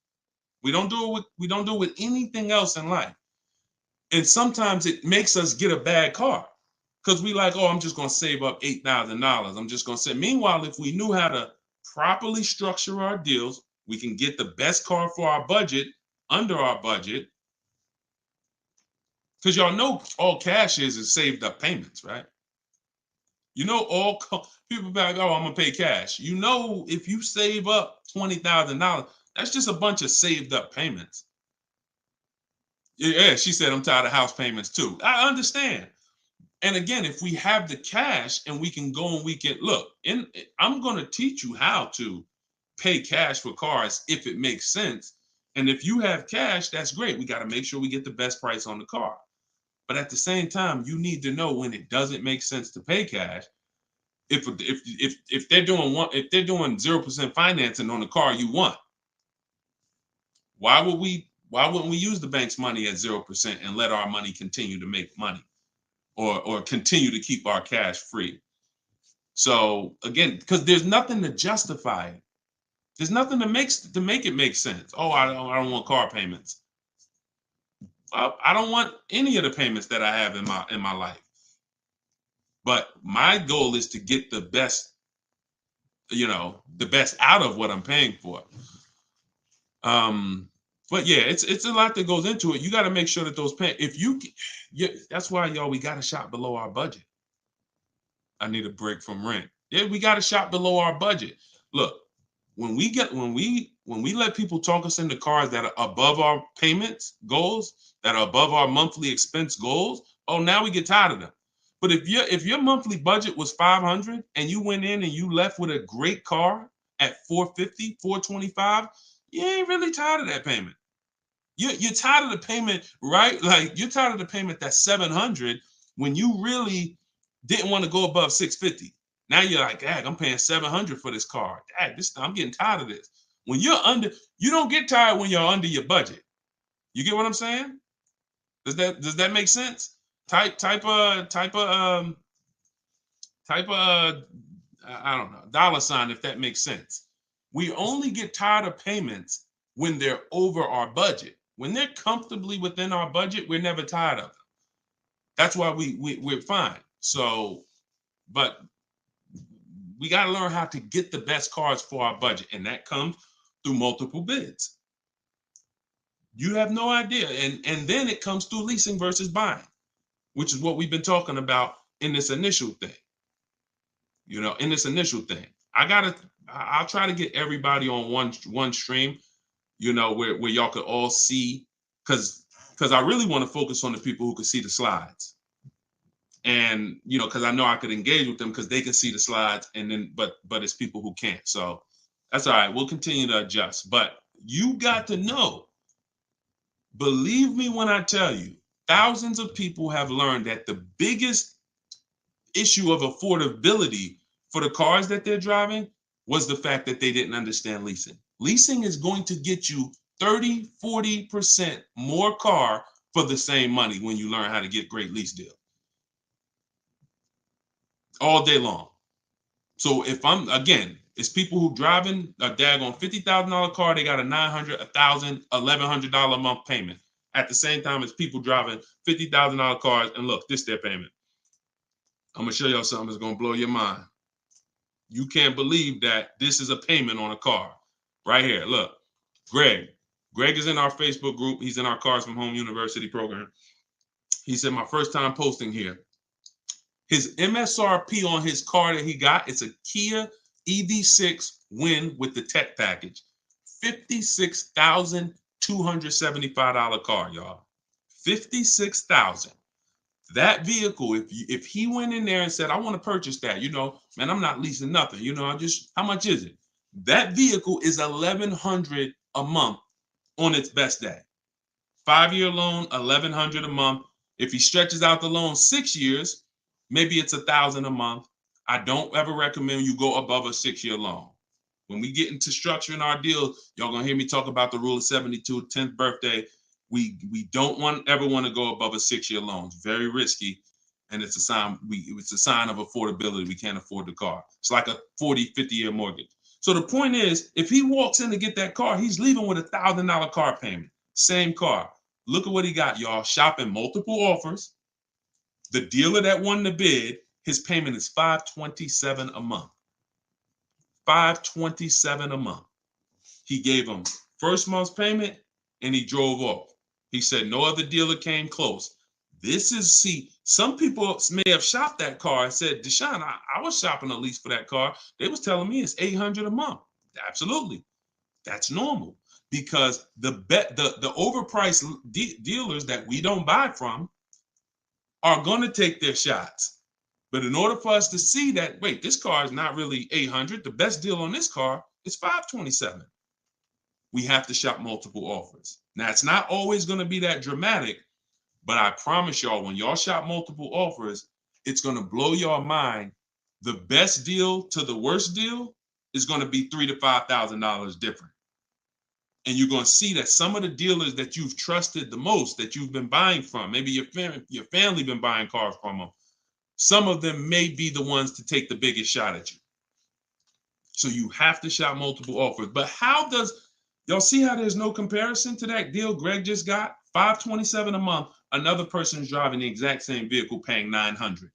We don't do it with anything else in life. And sometimes it makes us get a bad car because we like, oh, I'm just going to save up $8,000. I'm just going to say. Meanwhile, if we knew how to properly structure our deals, we can get the best car for our budget, under our budget. Because y'all know all cash is saved up payments, right? All people be like, oh, I'm going to pay cash. If you save up $20,000, that's just a bunch of saved up payments. Yeah, she said, I'm tired of house payments too. I understand. And again, if we have the cash and we can go and we can look, I'm going to teach you how to pay cash for cars if it makes sense. And if you have cash, that's great. We got to make sure we get the best price on the car. But at the same time, you need to know when it doesn't make sense to pay cash. If they're doing 0% financing on the car you want, why wouldn't we use the bank's money at 0% and let our money continue to make money, or continue to keep our cash free? So again, because there's nothing to justify it. There's nothing to make it make sense. Oh, I don't want car payments. I don't want any of the payments that I have in my life. But my goal is to get the best the best out of what I'm paying for. But yeah, it's a lot that goes into it. You got to make sure that those that's why, y'all, we got to shop below our budget. I need a break from rent. Yeah, we got to shop below our budget. Look, when we let people talk us into cars that are above our payments goals, that are above our monthly expense goals, oh, now we get tired of them. But if your monthly budget was 500 and you went in and you left with a great car at 450, 425, you ain't really tired of that payment. You're tired of the payment, right? Like, you're tired of the payment that's 700 when you really didn't want to go above 650. Now you're like, dang, I'm paying 700 for this car. Dang, I'm getting tired of this. When you're under, you don't get tired when you're under your budget. You get what I'm saying? Does that make sense? Type I don't know, $, if that makes sense. We only get tired of payments when they're over our budget. When they're comfortably within our budget, we're never tired of them. That's why we're fine. So, but we got to learn how to get the best cars for our budget, and that comes through multiple bids. You have no idea. And then it comes through leasing versus buying, which is what we've been talking about in this initial thing. In this initial thing. I'll try to get everybody on one stream, where y'all could all see, because I really want to focus on the people who can see the slides. And because I know I could engage with them because they can see the slides, and then but it's people who can't. So that's all right. We'll continue to adjust. But you got to know, believe me when I tell you, thousands of people have learned that the biggest issue of affordability for the cars that they're driving was the fact that they didn't understand leasing. Leasing is going to get you 30, 40% more car for the same money when you learn how to get great lease deals. All day long. So if it's people who driving a daggone $50,000 car, they got a $900, $1,000, $1,100 a month payment. At the same time as people driving $50,000 cars, and look, this is their payment. I'm gonna show y'all something that's gonna blow your mind. You can't believe that this is a payment on a car. Right here, look. Greg is in our Facebook group. He's in our Cars from Home University program. He said, my first time posting here. His MSRP on his car that he got, it's a Kia EV6 Win with the tech package. $56,275 car, y'all. $56,000. That vehicle, if he went in there and said, I want to purchase that, man, I'm not leasing nothing. How much is it? That vehicle is $1,100 a month on its best day. 5-year loan, $1,100 a month. If he stretches out the loan 6 years, maybe it's $1,000 a month. I don't ever recommend you go above a 6-year loan. When we get into structuring our deal, y'all gonna hear me talk about the rule of 72, 10th birthday. We don't ever want to go above a 6-year loan. It's very risky, and it's a sign of affordability. We can't afford the car. It's like a 40, 50-year mortgage. So the point is, if he walks in to get that car, he's leaving with a $1,000 car payment. Same car. Look at what he got, y'all. Shopping multiple offers. The dealer that won the bid, his payment is $527 a month. $527 a month. He gave him first month's payment, and he drove off. He said no other dealer came close. Some people may have shopped that car and said, Deshone, I was shopping a lease for that car. They was telling me it's $800 a month. Absolutely. That's normal, because the overpriced dealers that we don't buy from are going to take their shots. But in order for us to see that, wait, this car is not really $800. The best deal on this car is $527. We have to shop multiple offers. Now, it's not always going to be that dramatic, but I promise y'all, when y'all shop multiple offers, it's going to blow your mind. The best deal to the worst deal is going to be $3,000 to $5,000 different. And you're going to see that some of the dealers that you've trusted the most, that you've been buying from, maybe your family been buying cars from them, some of them may be the ones to take the biggest shot at you. So you have to shop multiple offers. But y'all see how there's no comparison to that deal Greg just got? $527 a month. Another person is driving the exact same vehicle paying $900.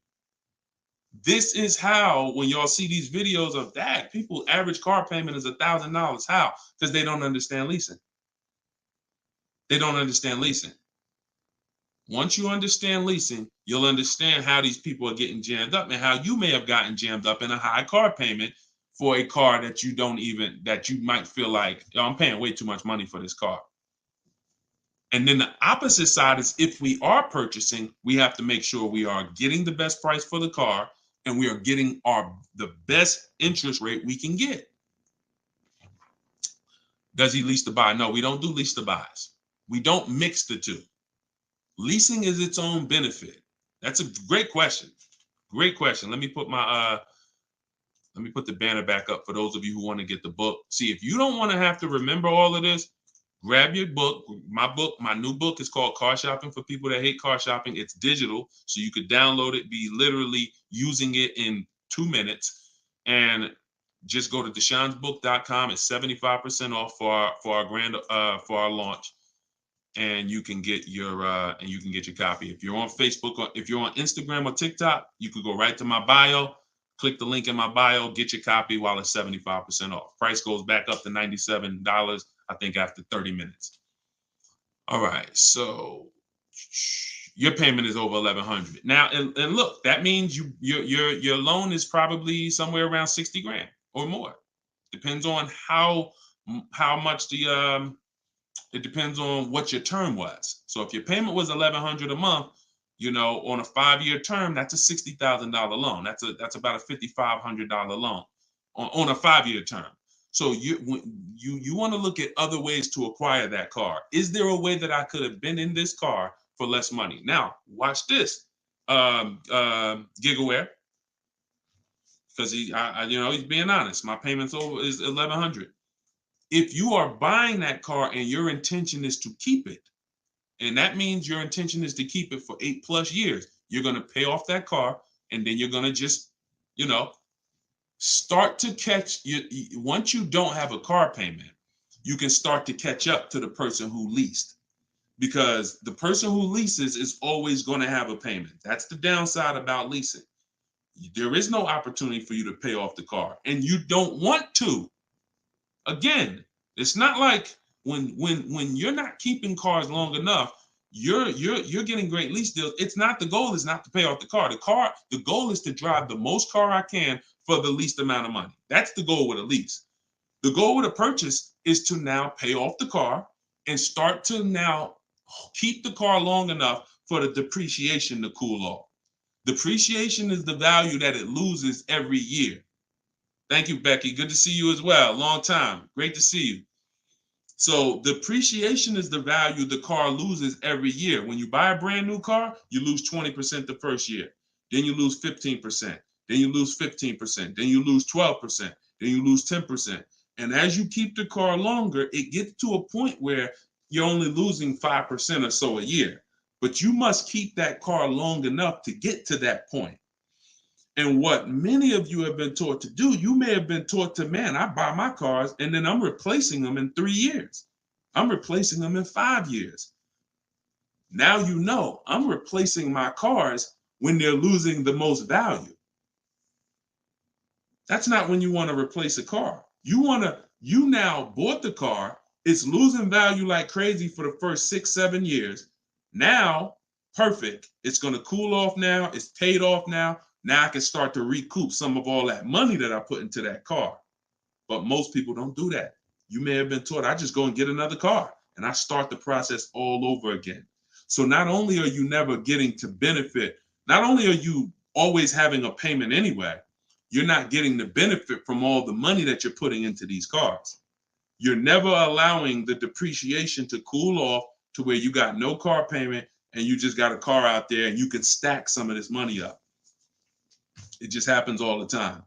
This is how, when y'all see these videos of that, people average car payment is $1,000. How? Because they don't understand leasing. They don't understand leasing. Once you understand leasing, you'll understand how these people are getting jammed up and how you may have gotten jammed up in a high car payment for a car that you might feel like, oh, I'm paying way too much money for this car. And then the opposite side is, if we are purchasing, we have to make sure we are getting the best price for the car and we are getting the best interest rate we can get. Does he lease to buy? No, we don't do lease to buys. We don't mix the two. Leasing is its own benefit. That's a great question. Great question. Let me put the banner back up for those of you who want to get the book. See, if you don't want to have to remember all of this, grab your book. My new book is called Car Shopping for People That Hate Car Shopping. It's digital, so you could download it, be literally using it in 2 minutes, and just go to deshonsbook.com. It's 75% off for our launch, and you can get your copy. If you're on Facebook or if you're on Instagram or TikTok, you could go right to my bio. Click the link in my bio, get your copy while it's 75% off. Price goes back up to $97, I think, after 30 minutes. All right, so your payment is over $1,100 now, and look, that means your loan is probably somewhere around 60 grand or more. Depends on how much it depends on what your term was. So if your payment was $1,100 a month, on a 5-year term, that's a $60,000 loan. That's about a $5,500 loan on a 5-year term. So you want to look at other ways to acquire that car. Is there a way that I could have been in this car for less money? Now, watch this, Gigaware, because he's being honest. My payments is $1,100. If you are buying that car and your intention is to keep it, and that means your intention is to keep it for 8+ years, you're going to pay off that car, and then you're going to just, start to catch once you don't have a car payment, you can start to catch up to the person who leased, because the person who leases is always going to have a payment. That's the downside about leasing. There is no opportunity for you to pay off the car, and you don't want to. Again, it's not like when you're not keeping cars long enough, you're getting great lease deals. The goal is not to pay off the car. The goal is to drive the most car I can for the least amount of money. That's the goal with a lease. The goal with a purchase is to now pay off the car and start to now keep the car long enough for the depreciation to cool off. Depreciation is the value that it loses every year. Thank you, Becky. Good to see you as well. Long time. Great to see you. So depreciation is the value the car loses every year. When you buy a brand new car, you lose 20% the first year. Then you lose 15%. Then you lose 15%. Then you lose 12%. Then you lose 10%. And as you keep the car longer, it gets to a point where you're only losing 5% or so a year. But you must keep that car long enough to get to that point. And what many of you have been taught to do, you may have been taught to, man, I buy my cars and then I'm replacing them in 3 years. I'm replacing them in 5 years. Now I'm replacing my cars when they're losing the most value. That's not when you want to replace a car. You now bought the car, it's losing value like crazy for the first 6-7 years. Now, perfect. It's going to cool off now. It's paid off now. Now I can start to recoup some of all that money that I put into that car. But most people don't do that. You may have been taught, I just go and get another car and I start the process all over again. So not only are you never getting to benefit, not only are you always having a payment anyway, you're not getting the benefit from all the money that you're putting into these cars. You're never allowing the depreciation to cool off to where you got no car payment and you just got a car out there and you can stack some of this money up. It just happens all the time.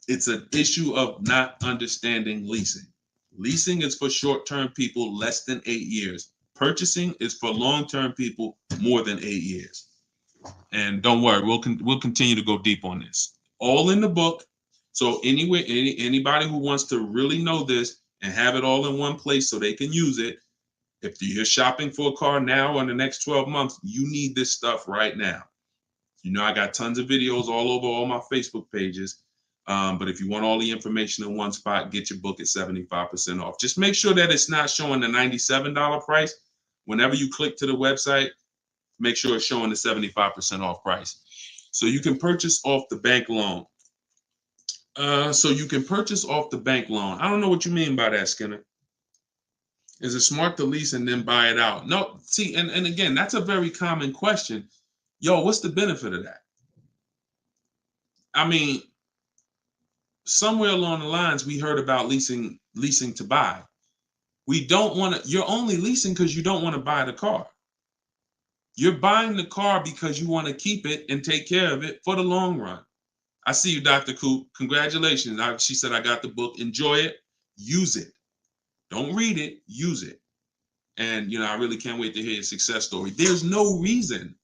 It's an issue of not understanding leasing. Leasing is for short-term people less than 8 years. Purchasing is for long-term people more than 8 years. And don't worry, we'll continue to go deep on this. All in the book. So anyway, anybody who wants to really know this and have it all in one place so they can use it, if you're shopping for a car now or in the next 12 months, you need this stuff right now. You know, I got tons of videos all over all my Facebook pages. But if you want all the information in one spot, get your book at 75% off. Just make sure that it's not showing the $97 price. Whenever you click to the website, make sure it's showing the 75% off price. So you can purchase off the bank loan. I don't know what you mean by that, Skinner. Is it smart to lease and then buy it out? No, see, and again, that's a very common question. Yo, what's the benefit of that? I mean, somewhere along the lines, we heard about leasing to buy. We don't want to, you're only leasing because you don't want to buy the car. You're buying the car because you want to keep it and take care of it for the long run. I see you, Dr. Coop. Congratulations. She said, I got the book. Enjoy it. Use it. Don't read it. Use it. And, I really can't wait to hear your success story. There's no reason.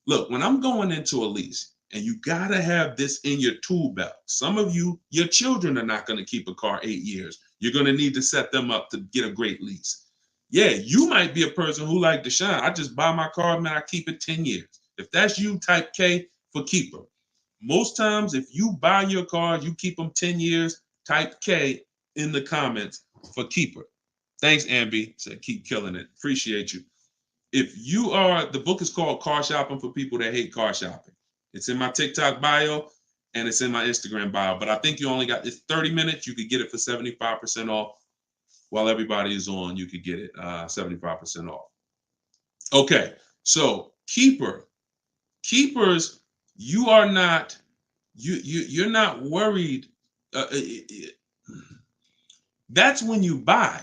Look, when I'm going into a lease, and you got to have this in your tool belt. Some of you, your children are not going to keep a car 8 years. You're going to need to set them up to get a great lease. Yeah, you might be a person who like Deshone. I just buy my car, man, I keep it 10 years. If that's you, type K for keeper. Most times, if you buy your car, you keep them 10 years, type K in the comments for keeper. Thanks, Ambi. Said keep killing it. Appreciate you. If you are, the book is called Car Shopping for People That Hate Car Shopping. It's in my TikTok bio and it's in my Instagram bio. But I think you only got, it's 30 minutes. You could get it for 75% off. While everybody is on, you could get it 75% off. Okay, so keepers, you are not, you're not worried. That's when you buy.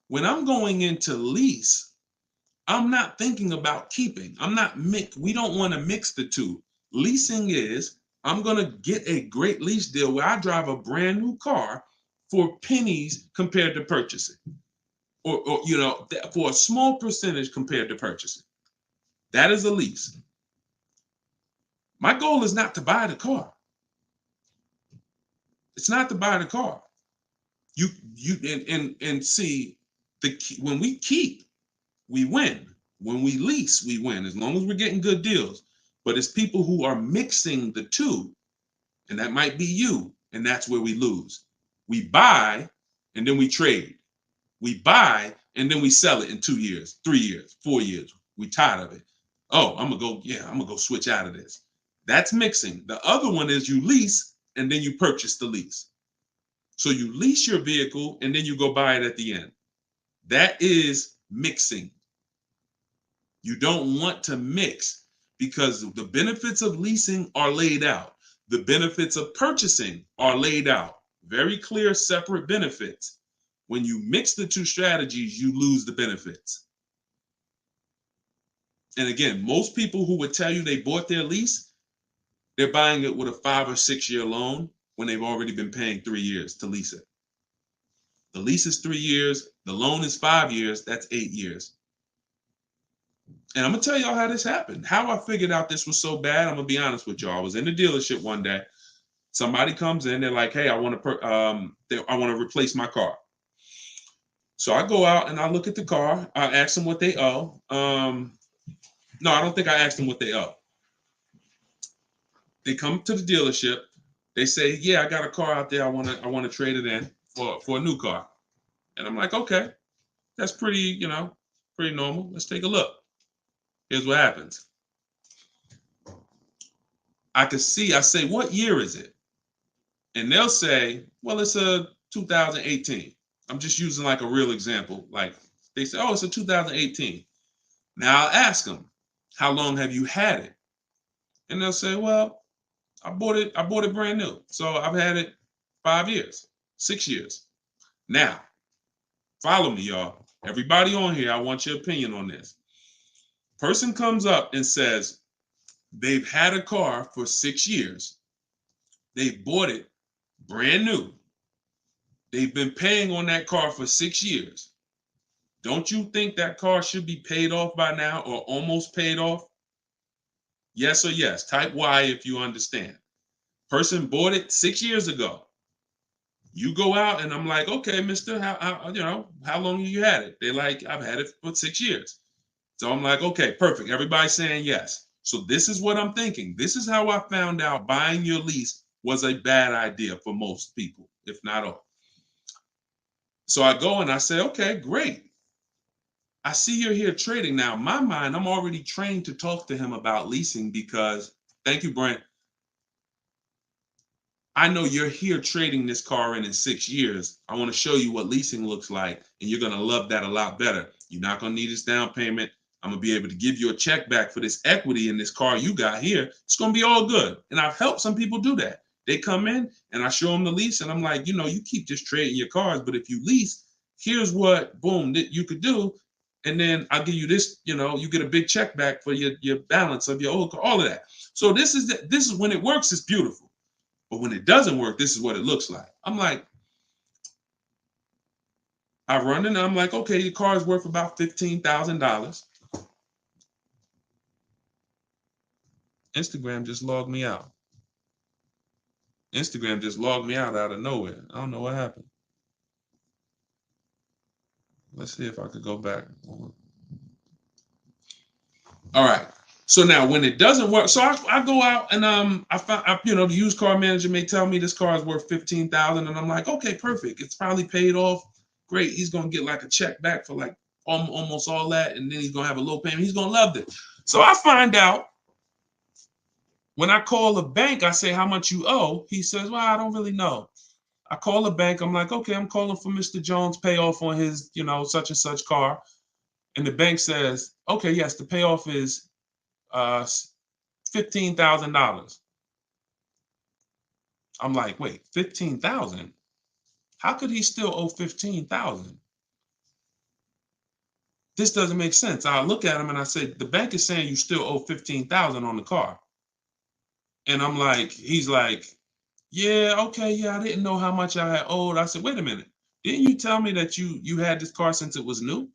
When I'm going into lease, I'm not thinking about keeping. We don't want to mix the two. Leasing is, I'm going to get a great lease deal where I drive a brand new car for pennies compared to purchasing. Or for a small percentage compared to purchasing. That is a lease. My goal is not to buy the car. It's not to buy the car. You see, when we keep, we win. When we lease, we win, as long as we're getting good deals. But it's people who are mixing the two, and that might be you, and that's where we lose. We buy, and then we trade. We buy, and then we sell it in 2 years, 3 years, 4 years. We tired of it. Oh, I'm gonna go switch out of this. That's mixing. The other one is you lease, and then you purchase the lease. So you lease your vehicle, and then you go buy it at the end. That is mixing. You don't want to mix because the benefits of leasing are laid out. The benefits of purchasing are laid out. Very clear, separate benefits. When you mix the two strategies, you lose the benefits. And again, most people who would tell you they bought their lease, they're buying it with a 5 or 6 year loan when they've already been paying 3 years to lease it. The lease is 3 years. The loan is 5 years. That's 8 years. And I'm going to tell y'all how this happened. How I figured out this was so bad, I'm going to be honest with y'all. I was in the dealership one day. Somebody comes in. They're like, hey, I want to replace my car. So I go out and I look at the car. I ask them what they owe. No, I don't think I asked them what they owe. They come to the dealership. They say, yeah, I got a car out there. I want to trade it in for a new car. And I'm like, okay, that's pretty normal. Let's take a look. Here's what happens. I say, what year is it? And they'll say, well, it's a 2018. I'm just using like a real example. Like they say, oh, it's a 2018. Now I'll ask them, how long have you had it? And they'll say, well, I bought it brand new. So I've had it 5 years, 6 years. Now, follow me, y'all. Everybody on here, I want your opinion on this. Person comes up and says they've had a car for 6 years. They bought it brand new. They've been paying on that car for 6 years. Don't you think that car should be paid off by now or almost paid off? Yes or yes. Type Y if you understand. Person bought it 6 years ago. You go out and I'm like, okay, mister, how long have you had it? They're like, I've had it for 6 years. So I'm like, okay, perfect. Everybody's saying yes. So this is what I'm thinking. This is how I found out buying your lease was a bad idea for most people, if not all. So I go and I say, okay, great. I see you're here trading. Now, in my mind, I'm already trained to talk to him about leasing because, thank you, Brent. I know you're here trading this car in 6 years. I want to show you what leasing looks like, and you're going to love that a lot better. You're not going to need this down payment. I'm going to be able to give you a check back for this equity in this car you got here. It's going to be all good. And I've helped some people do that. They come in and I show them the lease, and I'm like, you know, you keep just trading your cars, but if you lease, here's what, boom, that you could do. And then I'll give you this, you know, you get a big check back for your balance of your old car, all of that. So this is when it works, it's beautiful. But when it doesn't work, this is what it looks like. I'm like, I run in and I'm like, okay, your car is worth about $15,000. Instagram just logged me out. Instagram just logged me out of nowhere. I don't know what happened. Let's see if I could go back. All right. So now when it doesn't work, so I go out and I find, you know, the used car manager may tell me this car is worth 15,000, and I'm like, okay, perfect. It's probably paid off. Great. He's gonna get like a check back for like almost all that, and then he's gonna have a low payment. He's gonna love it. So I find out when I call the bank, I say how much you owe. He says, well, I don't really know. I call the bank. I'm like, okay, I'm calling for Mr. Jones' payoff on his, you know, such and such car. And the bank says, okay, yes, the payoff is $15,000. I'm like, wait, 15,000? How could he still owe 15,000? This doesn't make sense. I look at him and I say, the bank is saying you still owe 15,000 on the car. And I'm like, he's like, yeah, okay, yeah, I didn't know how much I had owed. I said, wait a minute. Didn't you tell me that you had this car since it was new?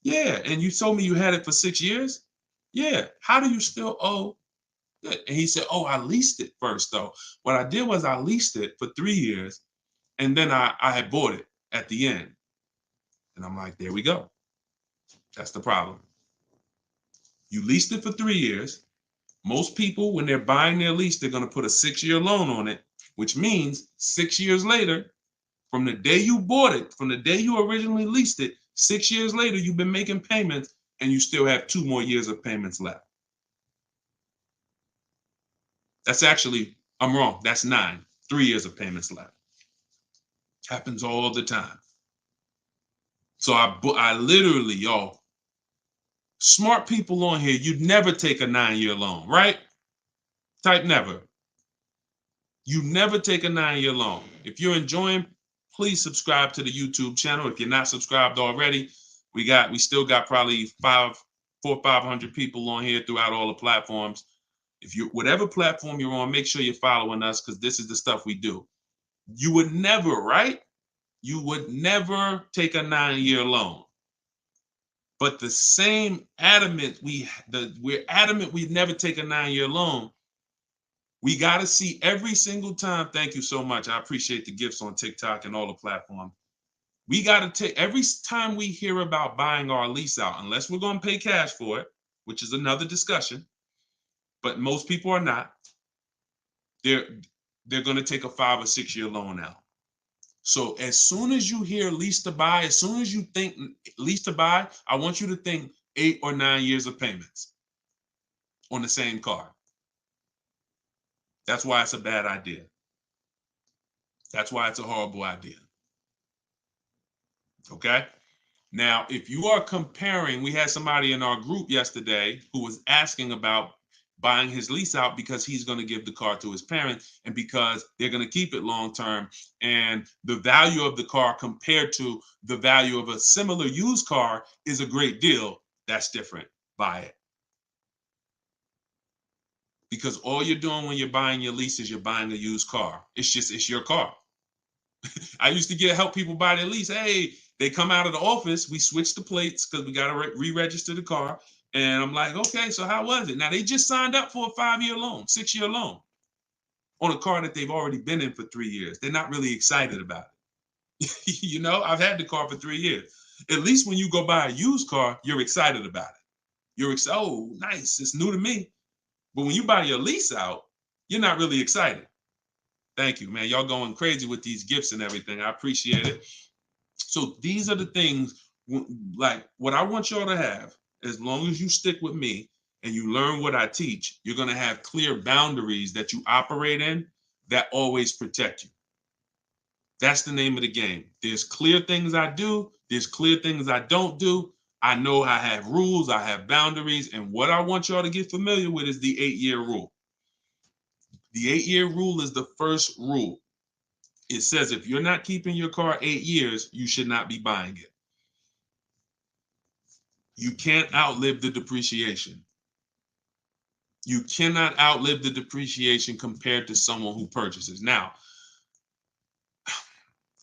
Yeah, and you told me you had it for 6 years? Yeah. How do you still owe? And he said, oh, I leased it first, though. What I did was I leased it for 3 years, and then I had bought it at the end. And I'm like, there we go. That's the problem. You leased it for 3 years. Most people, when they're buying their lease, they're going to put a 6-year loan on it, which means 6 years later, from the day you bought it, from the day you originally leased it, 6 years later, you've been making payments and you still have 2 more years of payments left. That's actually, I'm wrong. That's 9, 3 years of payments left. Happens all the time. So I literally, y'all, smart people on here, you'd never take a 9-year loan, right? Type never. You never take a 9-year loan. If you're enjoying, please subscribe to the YouTube channel. If you're not subscribed already, we still got probably 400 or 500 people on here throughout all the platforms. If you, whatever platform you're on, make sure you're following us, because this is the stuff we do. You would never, right? You would never take a 9-year loan. But the same adamant we're adamant we'd never take a 9-year loan. We got to see every single time. Thank you so much. I appreciate the gifts on TikTok and all the platforms. We got to take every time we hear about buying our lease out, unless we're going to pay cash for it, which is another discussion. But most people are not. They're going to take a 5 or 6 year loan out. So as soon as you hear lease to buy, as soon as you think lease to buy, I want you to think 8 or 9 years of payments on the same car. That's why it's a bad idea. That's why it's a horrible idea. Okay. Now, if you are comparing, we had somebody in our group yesterday who was asking about buying his lease out because he's going to give the car to his parents and because they're going to keep it long term. And the value of the car compared to the value of a similar used car is a great deal. That's different. Buy it. Because all you're doing when you're buying your lease is you're buying a used car. It's your car. I used to help people buy their lease. Hey, they come out of the office. We switch the plates because we got to re-register the car. And I'm like, okay, so how was it? Now, they just signed up for a 5-year loan, 6-year loan on a car that they've already been in for 3 years. They're not really excited about it. You know, I've had the car for 3 years. At least when you go buy a used car, you're excited about it. You're excited. Oh, nice. It's new to me. But when you buy your lease out, you're not really excited. Thank you, man. Y'all going crazy with these gifts and everything. I appreciate it. So these are the things, like what I want y'all to have, as long as you stick with me and you learn what I teach, you're going to have clear boundaries that you operate in that always protect you. That's the name of the game. There's clear things I do. There's clear things I don't do. I know I have rules. I have boundaries. And what I want y'all to get familiar with is the 8-year rule. The 8-year rule is the first rule. It says if you're not keeping your car 8 years, you should not be buying it. You can't outlive the depreciation. You cannot outlive the depreciation compared to someone who purchases. Now,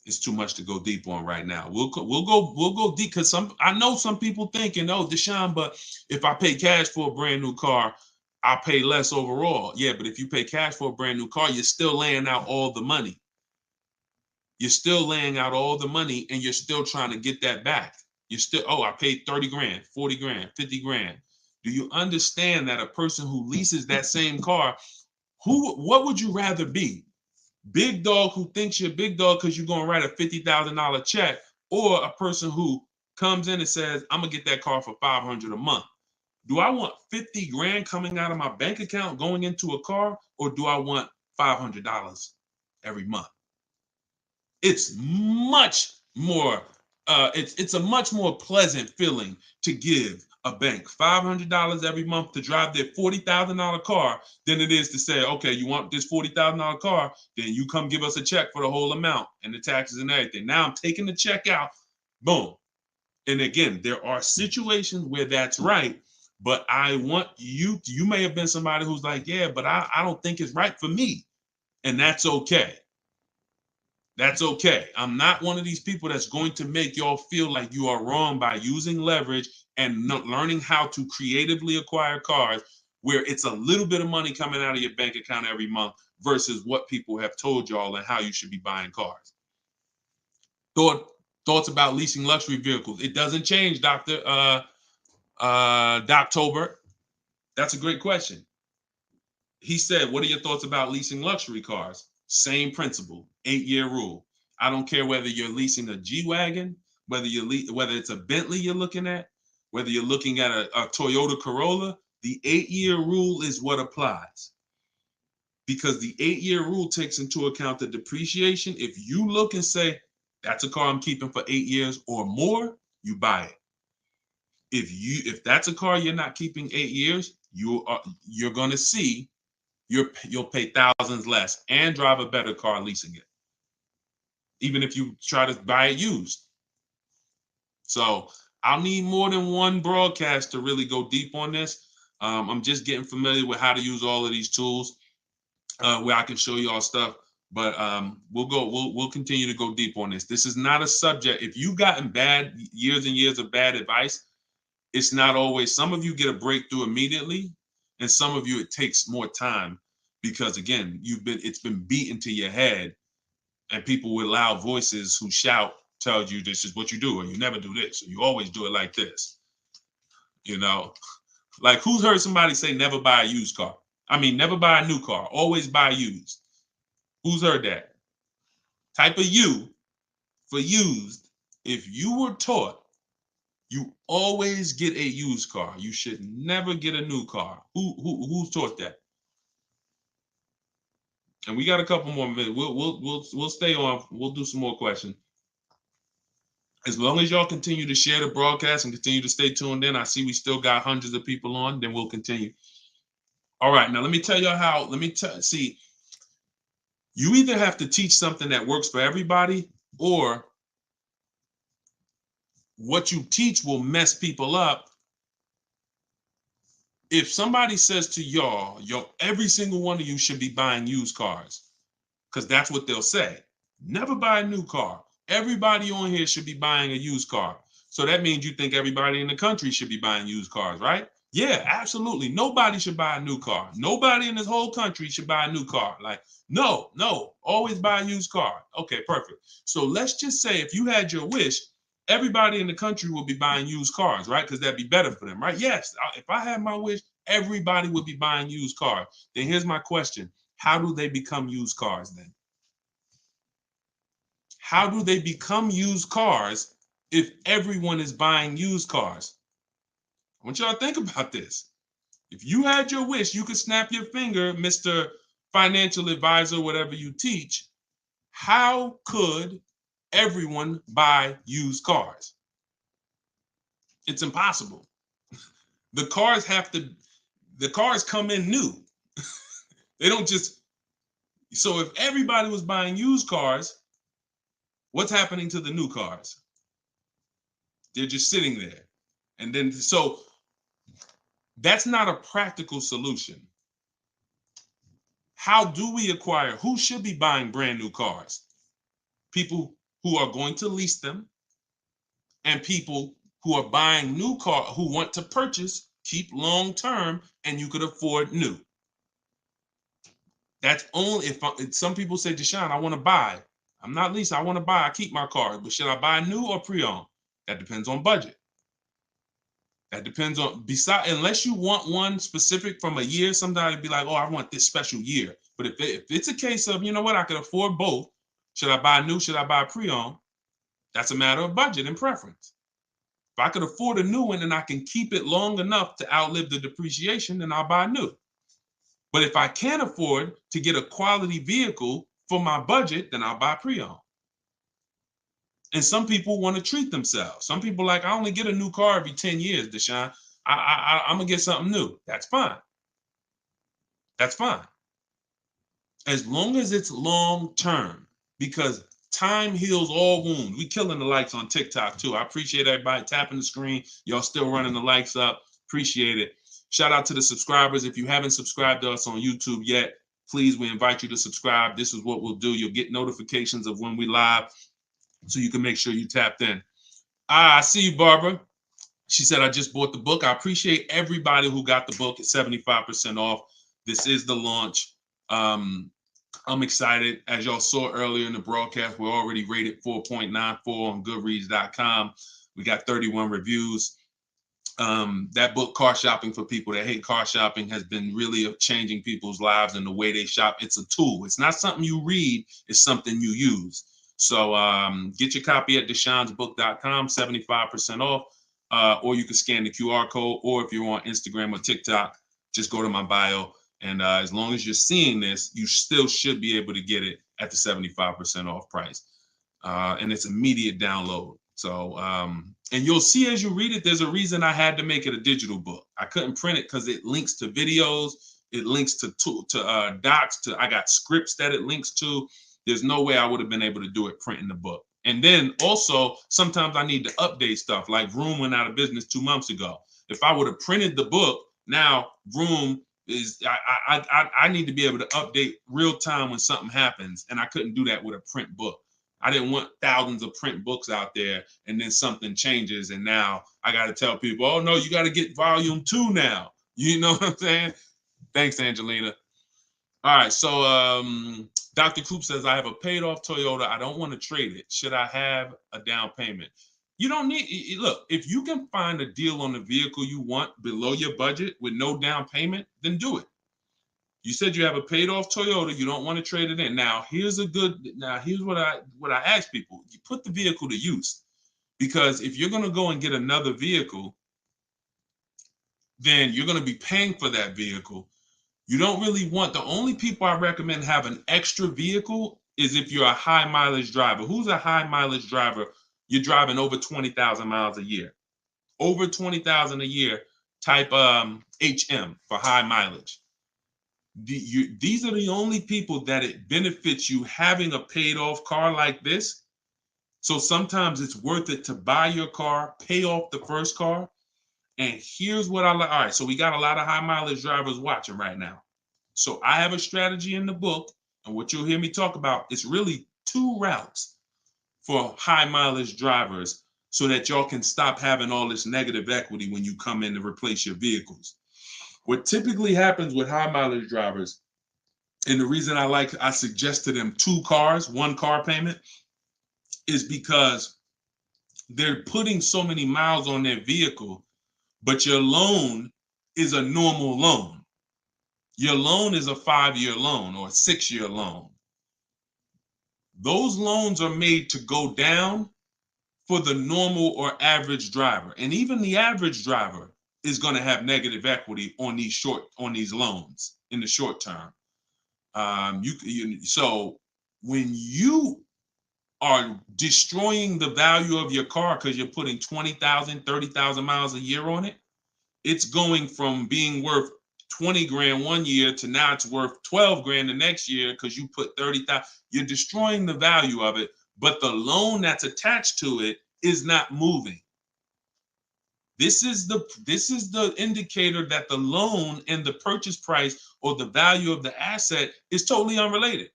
it's too much to go deep on right now. We'll go deep because I know some people thinking, oh, Deshone, but if I pay cash for a brand new car, I'll pay less overall. Yeah, but if you pay cash for a brand new car, you're still laying out all the money. You're still laying out all the money and you're still trying to get that back. You're still, oh, I paid 30 grand, 40 grand, 50 grand. Do you understand that a person who leases that same car, what would you rather be? Big dog who thinks you're big dog because you're going to write a $50,000 check, or a person who comes in and says, I'm going to get that car for $500 a month. Do I want 50 grand coming out of my bank account going into a car, or do I want $500 every month? It's much more, it's a much more pleasant feeling to give a bank $500 every month to drive their $40,000 car than it is to say, okay, you want this $40,000 car, then you come give us a check for the whole amount and the taxes and everything. Now I'm taking the check out, boom. And again, there are situations where that's right, but I want you may have been somebody who's like, yeah, but I don't think it's right for me. And that's okay. That's okay. I'm not one of these people that's going to make y'all feel like you are wrong by using leverage and learning how to creatively acquire cars where it's a little bit of money coming out of your bank account every month versus what people have told y'all and how you should be buying cars. Thoughts about leasing luxury vehicles. It doesn't change, Dr. Doctober. That's a great question. He said, what are your thoughts about leasing luxury cars? Same principle, 8-year rule. I don't care whether you're leasing a G-Wagon, whether it's a Bentley you're looking at, whether you're looking at a Toyota Corolla, the 8-year rule is what applies. Because the 8-year rule takes into account the depreciation. If you look and say, that's a car I'm keeping for 8 years or more, you buy it. If that's a car you're not keeping 8 years, you're going to see you'll pay thousands less and drive a better car leasing it, even if you try to buy it used. So I'll need more than one broadcast to really go deep on this. I'm just getting familiar with how to use all of these tools where I can show you all stuff. But we'll continue to go deep on this. This is not a subject. If you've gotten years and years of bad advice, it's not always. Some of you get a breakthrough immediately, and some of you it takes more time because again, it's been beaten to your head, and people with loud voices who shout tell you this is what you do, or you never do this, or you always do it like this. You know, like who's heard somebody say never buy a used car? I mean, never buy a new car, always buy used. Who's heard that? Type of U for used. If you were taught you always get a used car, you should never get a new car. Who's taught that? And we got a couple more minutes. We'll stay on. We'll do some more questions. As long as y'all continue to share the broadcast and continue to stay tuned in, I see we still got hundreds of people on. Then we'll continue. All right, now let me tell y'all how. See. You either have to teach something that works for everybody, or what you teach will mess people up. If somebody says to y'all, every single one of you should be buying used cars, because that's what they'll say. Never buy a new car. Everybody on here should be buying a used car. So that means you think everybody in the country should be buying used cars, right? Yeah, absolutely. Nobody should buy a new car. Nobody in this whole country should buy a new car. Like, no, always buy a used car. Okay, perfect. So let's just say if you had your wish, everybody in the country will be buying used cars, right? Because that'd be better for them, right? Yes, if I had my wish, everybody would be buying used cars. Then here's my question. How do they become used cars then? How do they become used cars if everyone is buying used cars? I want y'all to think about this. If you had your wish, you could snap your finger, Mr. Financial Advisor, whatever you teach. How could everyone buy used cars? It's impossible. The cars come in new. They don't just, so if everybody was buying used cars, what's happening to the new cars? They're just sitting there. And then, so that's not a practical solution. How do we acquire? Who should be buying brand new cars? People who are going to lease them, and people who are buying new cars, who want to purchase, keep long term, and you could afford new. That's only if some people say, Deshone, I want to buy. I'm not leasing, I want to buy. I keep my car, but should I buy new or pre-owned? That depends on budget. That depends on, unless you want one specific from a year, sometimes it'd be like, oh, I want this special year. But if it's a case of, you know what, I could afford both. Should I buy new? Should I buy pre-owned? That's a matter of budget and preference. If I could afford a new one and I can keep it long enough to outlive the depreciation, then I'll buy new. But if I can't afford to get a quality vehicle for my budget, then I'll buy pre-owned. And some people want to treat themselves. Some people like, I only get a new car every 10 years, Deshone. I'm going to get something new. That's fine. That's fine. As long as it's long term, because time heals all wounds. We killing the likes on TikTok too. I appreciate everybody tapping the screen. Y'all still running the likes up. Appreciate it. Shout out to the subscribers. If you haven't subscribed to us on YouTube yet, please, we invite you to subscribe. This is what we'll do. You'll get notifications of when we live, so you can make sure you tapped in. I see you, Barbara. She said, I just bought the book. I appreciate everybody who got the book at 75% off. This is the launch. I'm excited. As y'all saw earlier in the broadcast, we're already rated 4.94 on Goodreads.com. We got 31 reviews. That book, Car Shopping for People That Hate Car Shopping, has been really changing people's lives and the way they shop. It's a tool. It's not something you read. It's something you use. So get your copy at deshonesbook.com, 75% off, or you can scan the QR code, or if you're on Instagram or TikTok, just go to my bio. And as long as you're seeing this, you still should be able to get it at the 75% off price. And it's immediate download. So, and you'll see as you read it, there's a reason I had to make it a digital book. I couldn't print it because it links to videos, it links to docs, I got scripts that it links to. There's no way I would have been able to do it printing the book. And then also, sometimes I need to update stuff, like Vroom went out of business 2 months ago. If I would have printed the book, now Vroom is, I need to be able to update real time when something happens, and I couldn't do that with a print book. I didn't want thousands of print books out there, and then something changes, and now I got to tell people, oh no, you got to get volume 2 now. You know what I'm saying? Thanks, Angelina. All right, so Dr. Coop says, I have a paid off Toyota. I don't want to trade it. Should I have a down payment? You don't need, look, if you can find a deal on the vehicle you want below your budget with no down payment, then do it. You said you have a paid off Toyota. You don't want to trade it in. Now, here's what I ask people. You put the vehicle to use, because if you're going to go and get another vehicle, then you're going to be paying for that vehicle. You don't really want, the only people I recommend have an extra vehicle is if you're a high mileage driver. Who's a high mileage driver? You're driving over 20,000 miles a year. Over 20,000 a year, type HM for high mileage. These are the only people that it benefits you having a paid off car like this. So sometimes it's worth it to buy your car, pay off the first car. And here's what I like. All right, so we got a lot of high mileage drivers watching right now. So I have a strategy in the book, and what you'll hear me talk about is really 2 routes for high mileage drivers, so that y'all can stop having all this negative equity when you come in to replace your vehicles. What typically happens with high mileage drivers, and the reason I suggest to them 2 cars, 1 car payment, is because they're putting so many miles on their vehicle, but your loan is a normal loan. Your loan is a 5-year loan or a 6-year loan. Those loans are made to go down for the normal or average driver. And even the average driver is going to have negative equity on these loans in the short term. So when you are destroying the value of your car because you're putting 20,000, 30,000 miles a year on it, it's going from being worth 20 grand one year to now it's worth 12 grand the next year because you put 30,000. You're destroying the value of it, but the loan that's attached to it is not moving. This is the indicator that the loan and the purchase price or the value of the asset is totally unrelated.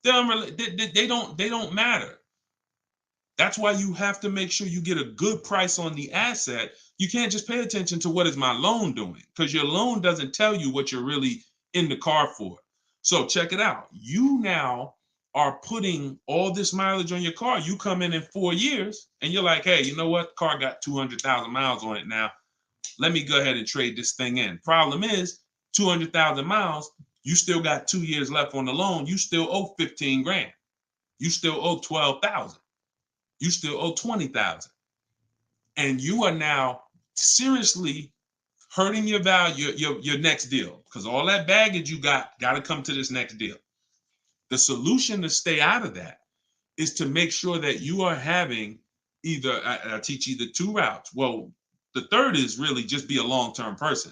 They're unrelated. They don't matter. That's why you have to make sure you get a good price on the asset. You can't just pay attention to what is my loan doing, because your loan doesn't tell you what you're really in the car for. So check it out. You now are putting all this mileage on your car. You come in 4 years and you're like, hey, you know what? Car got 200,000 miles on it now. Let me go ahead and trade this thing in. Problem is 200,000 miles, you still got 2 years left on the loan. You still owe 15 grand. You still owe 12,000. You still owe 20,000. And you are now seriously hurting your value, your next deal, because all that baggage you got to come to this next deal. The solution to stay out of that is to make sure that you are having either, I teach either 2 routes. Well, the third is really just be a long-term person.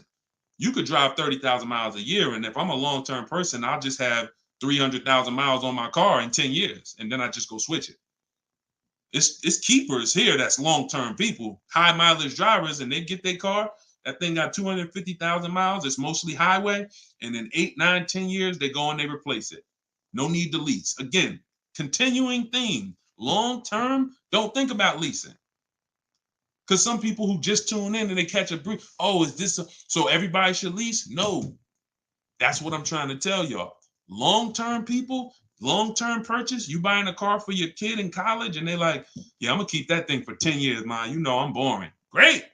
You could drive 30,000 miles a year. And if I'm a long-term person, I'll just have 300,000 miles on my car in 10 years. And then I just go switch it. It's keepers here that's long-term people, high mileage drivers, and they get their car. That thing got 250,000 miles. It's mostly highway. And in 8, 9, 10 years, they go and they replace it. No need to lease. Again, continuing theme. Long-term, don't think about leasing. Because some people who just tune in and they catch a brief, oh, is this so everybody should lease? No. That's what I'm trying to tell y'all. Long-term people, long-term purchase, you buying a car for your kid in college and they're like, yeah, I'm going to keep that thing for 10 years, man. You know I'm boring. Great.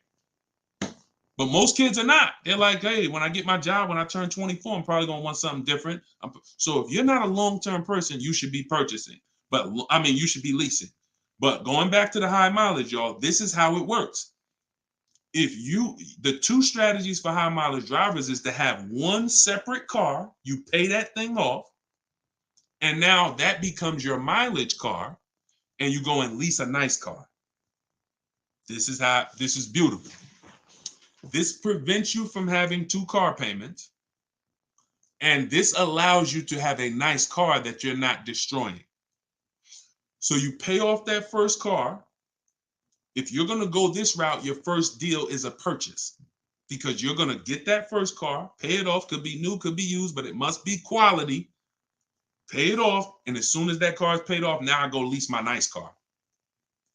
But most kids are not. They're like, hey, when I get my job, when I turn 24, I'm probably going to want something different. So if you're not a long-term person, you should be purchasing. But I mean, you should be leasing. But going back to the high mileage, y'all, this is how it works. The 2 strategies for high mileage drivers is to have one separate car. You pay that thing off. And now that becomes your mileage car. And you go and lease a nice car. This is beautiful. This prevents you from having 2 car payments. And this allows you to have a nice car that you're not destroying. So you pay off that first car. If you're going to go this route, your first deal is a purchase, because you're going to get that first car, pay it off, could be new, could be used, but it must be quality. Pay it off. And as soon as that car is paid off, now I go lease my nice car.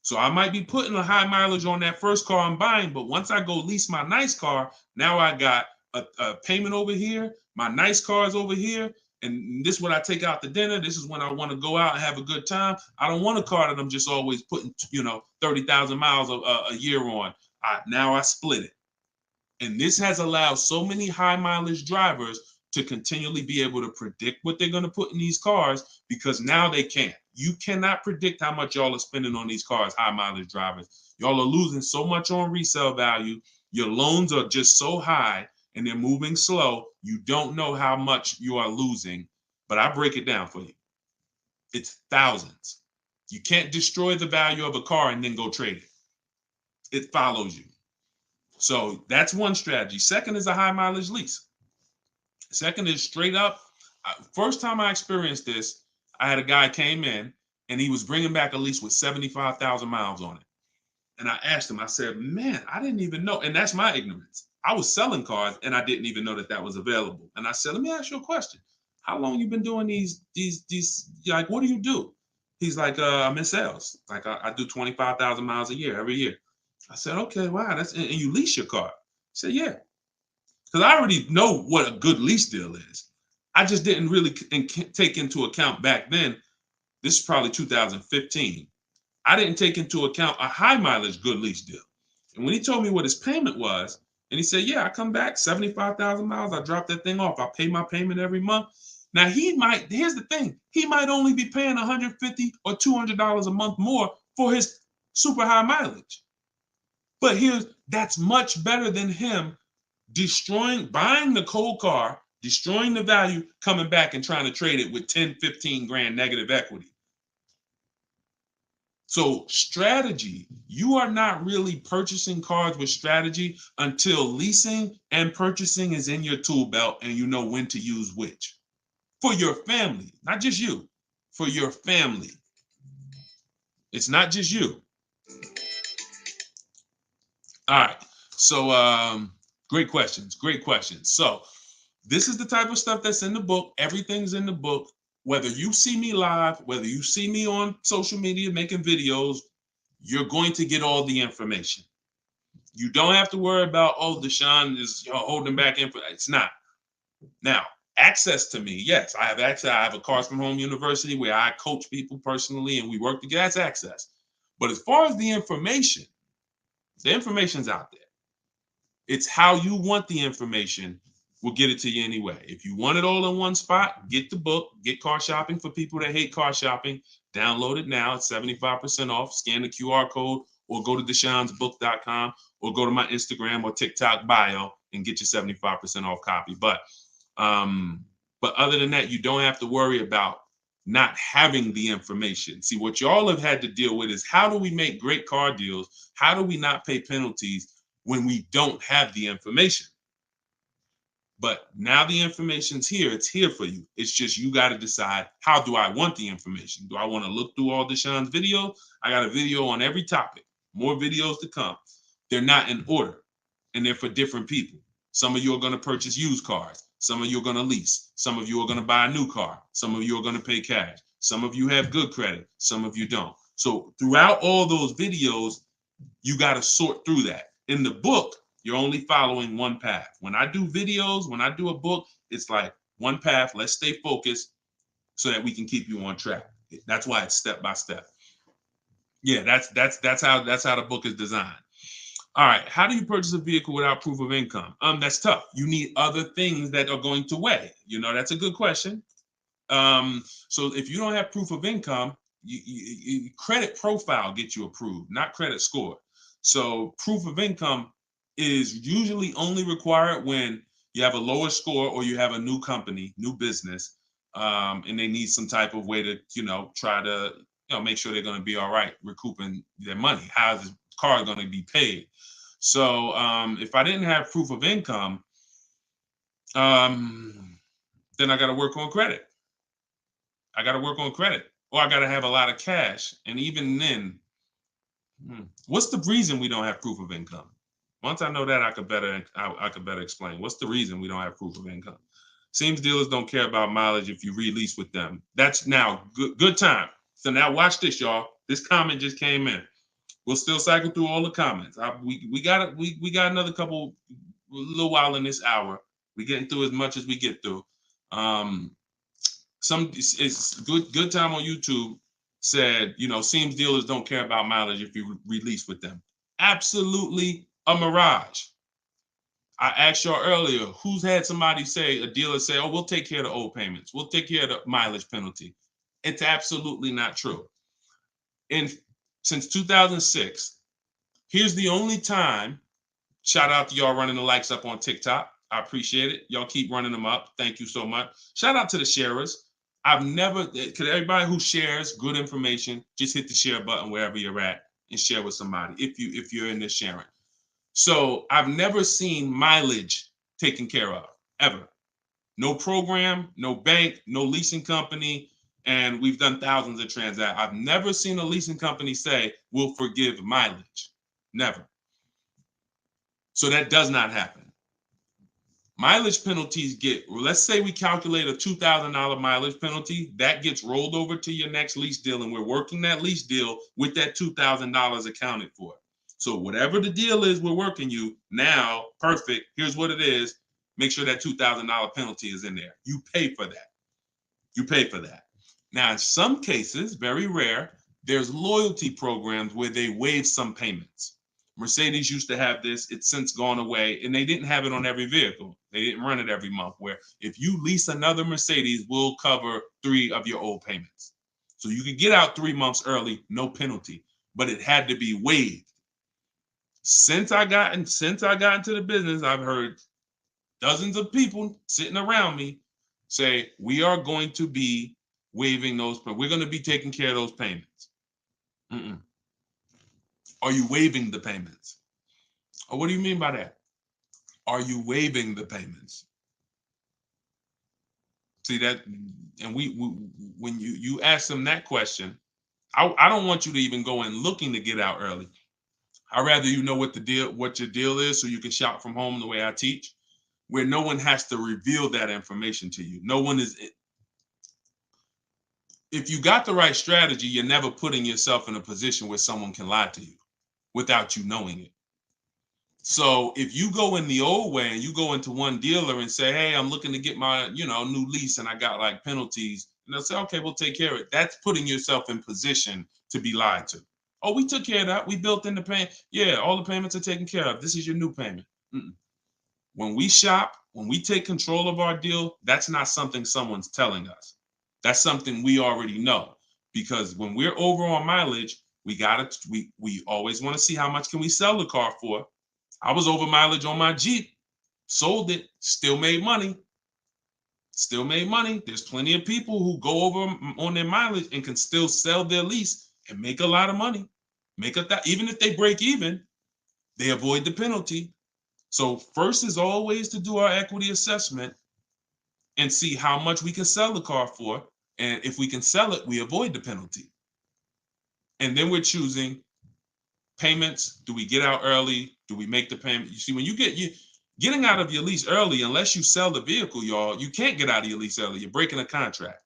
So I might be putting a high mileage on that first car I'm buying, but once I go lease my nice car, now I got a payment over here. My nice car is over here. And this is when I take out to dinner. This is when I want to go out and have a good time. I don't want a car that I'm just always putting, 30,000 miles a year on. Now I split it. And this has allowed so many high mileage drivers to continually be able to predict what they're going to put in these cars, because now they can't. You cannot predict how much y'all are spending on these cars, high mileage drivers. Y'all are losing so much on resale value. Your loans are just so high and they're moving slow. You don't know how much you are losing, but I break it down for you. It's thousands. You can't destroy the value of a car and then go trade it. It follows you. So that's one strategy. Second is a high mileage lease. Second is straight up. First time I experienced this, I had a guy came in and he was bringing back a lease with 75,000 miles on it. And I asked him, I said, man, I didn't even know. And that's my ignorance. I was selling cars and I didn't even know that was available. And I said, let me ask you a question. How long you been doing these, like, what do you do? He's like, I'm in sales. Like I do 25,000 miles a year, every year. I said, okay, wow. And you lease your car? He said, yeah. Because I already know what a good lease deal is. I just didn't really take into account back then. This is probably 2015. I didn't take into account a high mileage good lease deal. And when he told me what his payment was, And he said, yeah, I come back 75,000 miles. I drop that thing off. I pay my payment every month. Now here's the thing. He might only be paying $150 or $200 a month more for his super high mileage. But that's much better than him buying the cold car, destroying the value, coming back and trying to trade it with 10, 15 grand negative equity. So strategy, you are not really purchasing cars with strategy until leasing and purchasing is in your tool belt and you know when to use which. For your family, not just you, for your family. It's not just you. All right. So great questions. So this is the type of stuff that's in the book. Everything's in the book. Whether you see me live, whether you see me on social media making videos, you're going to get all the information. You don't have to worry about, oh, Deshone is holding back info. It's not. Now, access to me, yes, I have access. I have a Cars from Home University where I coach people personally and we work together. That's access. But as far as the information's out there. It's how you want the information. We'll get it to you anyway. If you want it all in one spot, get the book, get Car Shopping for people that hate car shopping. Download it now. It's 75% off. Scan the QR code or go to deshonesbook.com or go to my Instagram or TikTok bio and get your 75% off copy. But other than that, you don't have to worry about not having the information. See, what y'all have had to deal with is how do we make great car deals? How do we not pay penalties when we don't have the information? But now the information's here. It's here for you. It's just you got to decide, how do I want the information? Do I want to look through all Deshone's videos? I got a video on every topic. More videos to come. They're not in order, and they're for different people. Some of you are going to purchase used cars. Some of you are going to lease. Some of you are going to buy a new car. Some of you are going to pay cash. Some of you have good credit. Some of you don't. So throughout all those videos, you got to sort through that. In the book, you're only following one path. When I do videos, when I do a book, it's like one path. Let's stay focused so that we can keep you on track. That's why it's step by step. Yeah, that's how the book is designed. All right, how do you purchase a vehicle without proof of income? That's tough. You need other things that are going to weigh. That's a good question. So if you don't have proof of income, credit profile gets you approved, not credit score. So proof of income is usually only required when you have a lower score or you have a new company, new business, and they need some type of way to, try to, make sure they're going to be all right recouping their money. How is the car going to be paid? So if I didn't have proof of income, then I got to work on credit. Or I got to have a lot of cash. And even then, what's the reason we don't have proof of income? Once I know that, I could better explain. What's the reason we don't have proof of income? Seems dealers don't care about mileage if you release with them. That's now good time. So now watch this, y'all. This comment just came in. We'll still cycle through all the comments. We got another little while in this hour. We're getting through as much as we get through. It's good time on YouTube said, seems dealers don't care about mileage if you release with them. Absolutely a mirage. I asked y'all earlier, who's had somebody a dealer say, oh, we'll take care of the old payments. We'll take care of the mileage penalty. It's absolutely not true. Since 2006, here's the only time, shout out to y'all running the likes up on TikTok. I appreciate it. Y'all keep running them up. Thank you so much. Shout out to the sharers. Everybody who shares good information, just hit the share button wherever you're at and share with somebody if you're in this sharing. So I've never seen mileage taken care of, ever. No program, no bank, no leasing company, and we've done thousands of transactions. I've never seen a leasing company say, we'll forgive mileage. Never. So that does not happen. Mileage penalties let's say we calculate a $2,000 mileage penalty, that gets rolled over to your next lease deal, and we're working that lease deal with that $2,000 accounted for. So whatever the deal is we're working you now, perfect, here's what it is. Make sure that $2,000 penalty is in there. You pay for that. Now, in some cases, very rare, there's loyalty programs where they waive some payments. Mercedes used to have this. It's since gone away, and they didn't have it on every vehicle. They didn't run it every month, where if you lease another Mercedes, we'll cover 3 of your old payments. So you could get out 3 months early, no penalty, but it had to be waived. Since I got into the business, I've heard dozens of people sitting around me say, we are going to be waiving those, but we're going to be taking care of those payments. Mm-mm. Are you waiving the payments? Oh, what do you mean by that? Are you waiving the payments? See that, and we when you ask them that question, I don't want you to even go in looking to get out early. I'd rather you know what your deal is, so you can shop from home the way I teach, where no one has to reveal that information to you. No one is. If you got the right strategy, you're never putting yourself in a position where someone can lie to you without you knowing it. So if you go in the old way and you go into one dealer and say, hey, I'm looking to get my, new lease and I got like penalties, and they'll say, okay, we'll take care of it. That's putting yourself in position to be lied to. Oh, we took care of that. We built in the payment. Yeah, all the payments are taken care of. This is your new payment. Mm-mm. When we shop, when we take control of our deal, that's not something someone's telling us. That's something we already know. Because when we're over on mileage, we always want to see how much can we sell the car for. I was over mileage on my Jeep, sold it, still made money. Still made money. There's plenty of people who go over on their mileage and can still sell their lease and make a lot of money. Even if they break even, they avoid the penalty. So first is always to do our equity assessment and see how much we can sell the car for. And if we can sell it, we avoid the penalty. And then we're choosing payments. Do we get out early? Do we make the payment? You see, when getting out of your lease early, unless you sell the vehicle, y'all, you can't get out of your lease early. You're breaking a contract.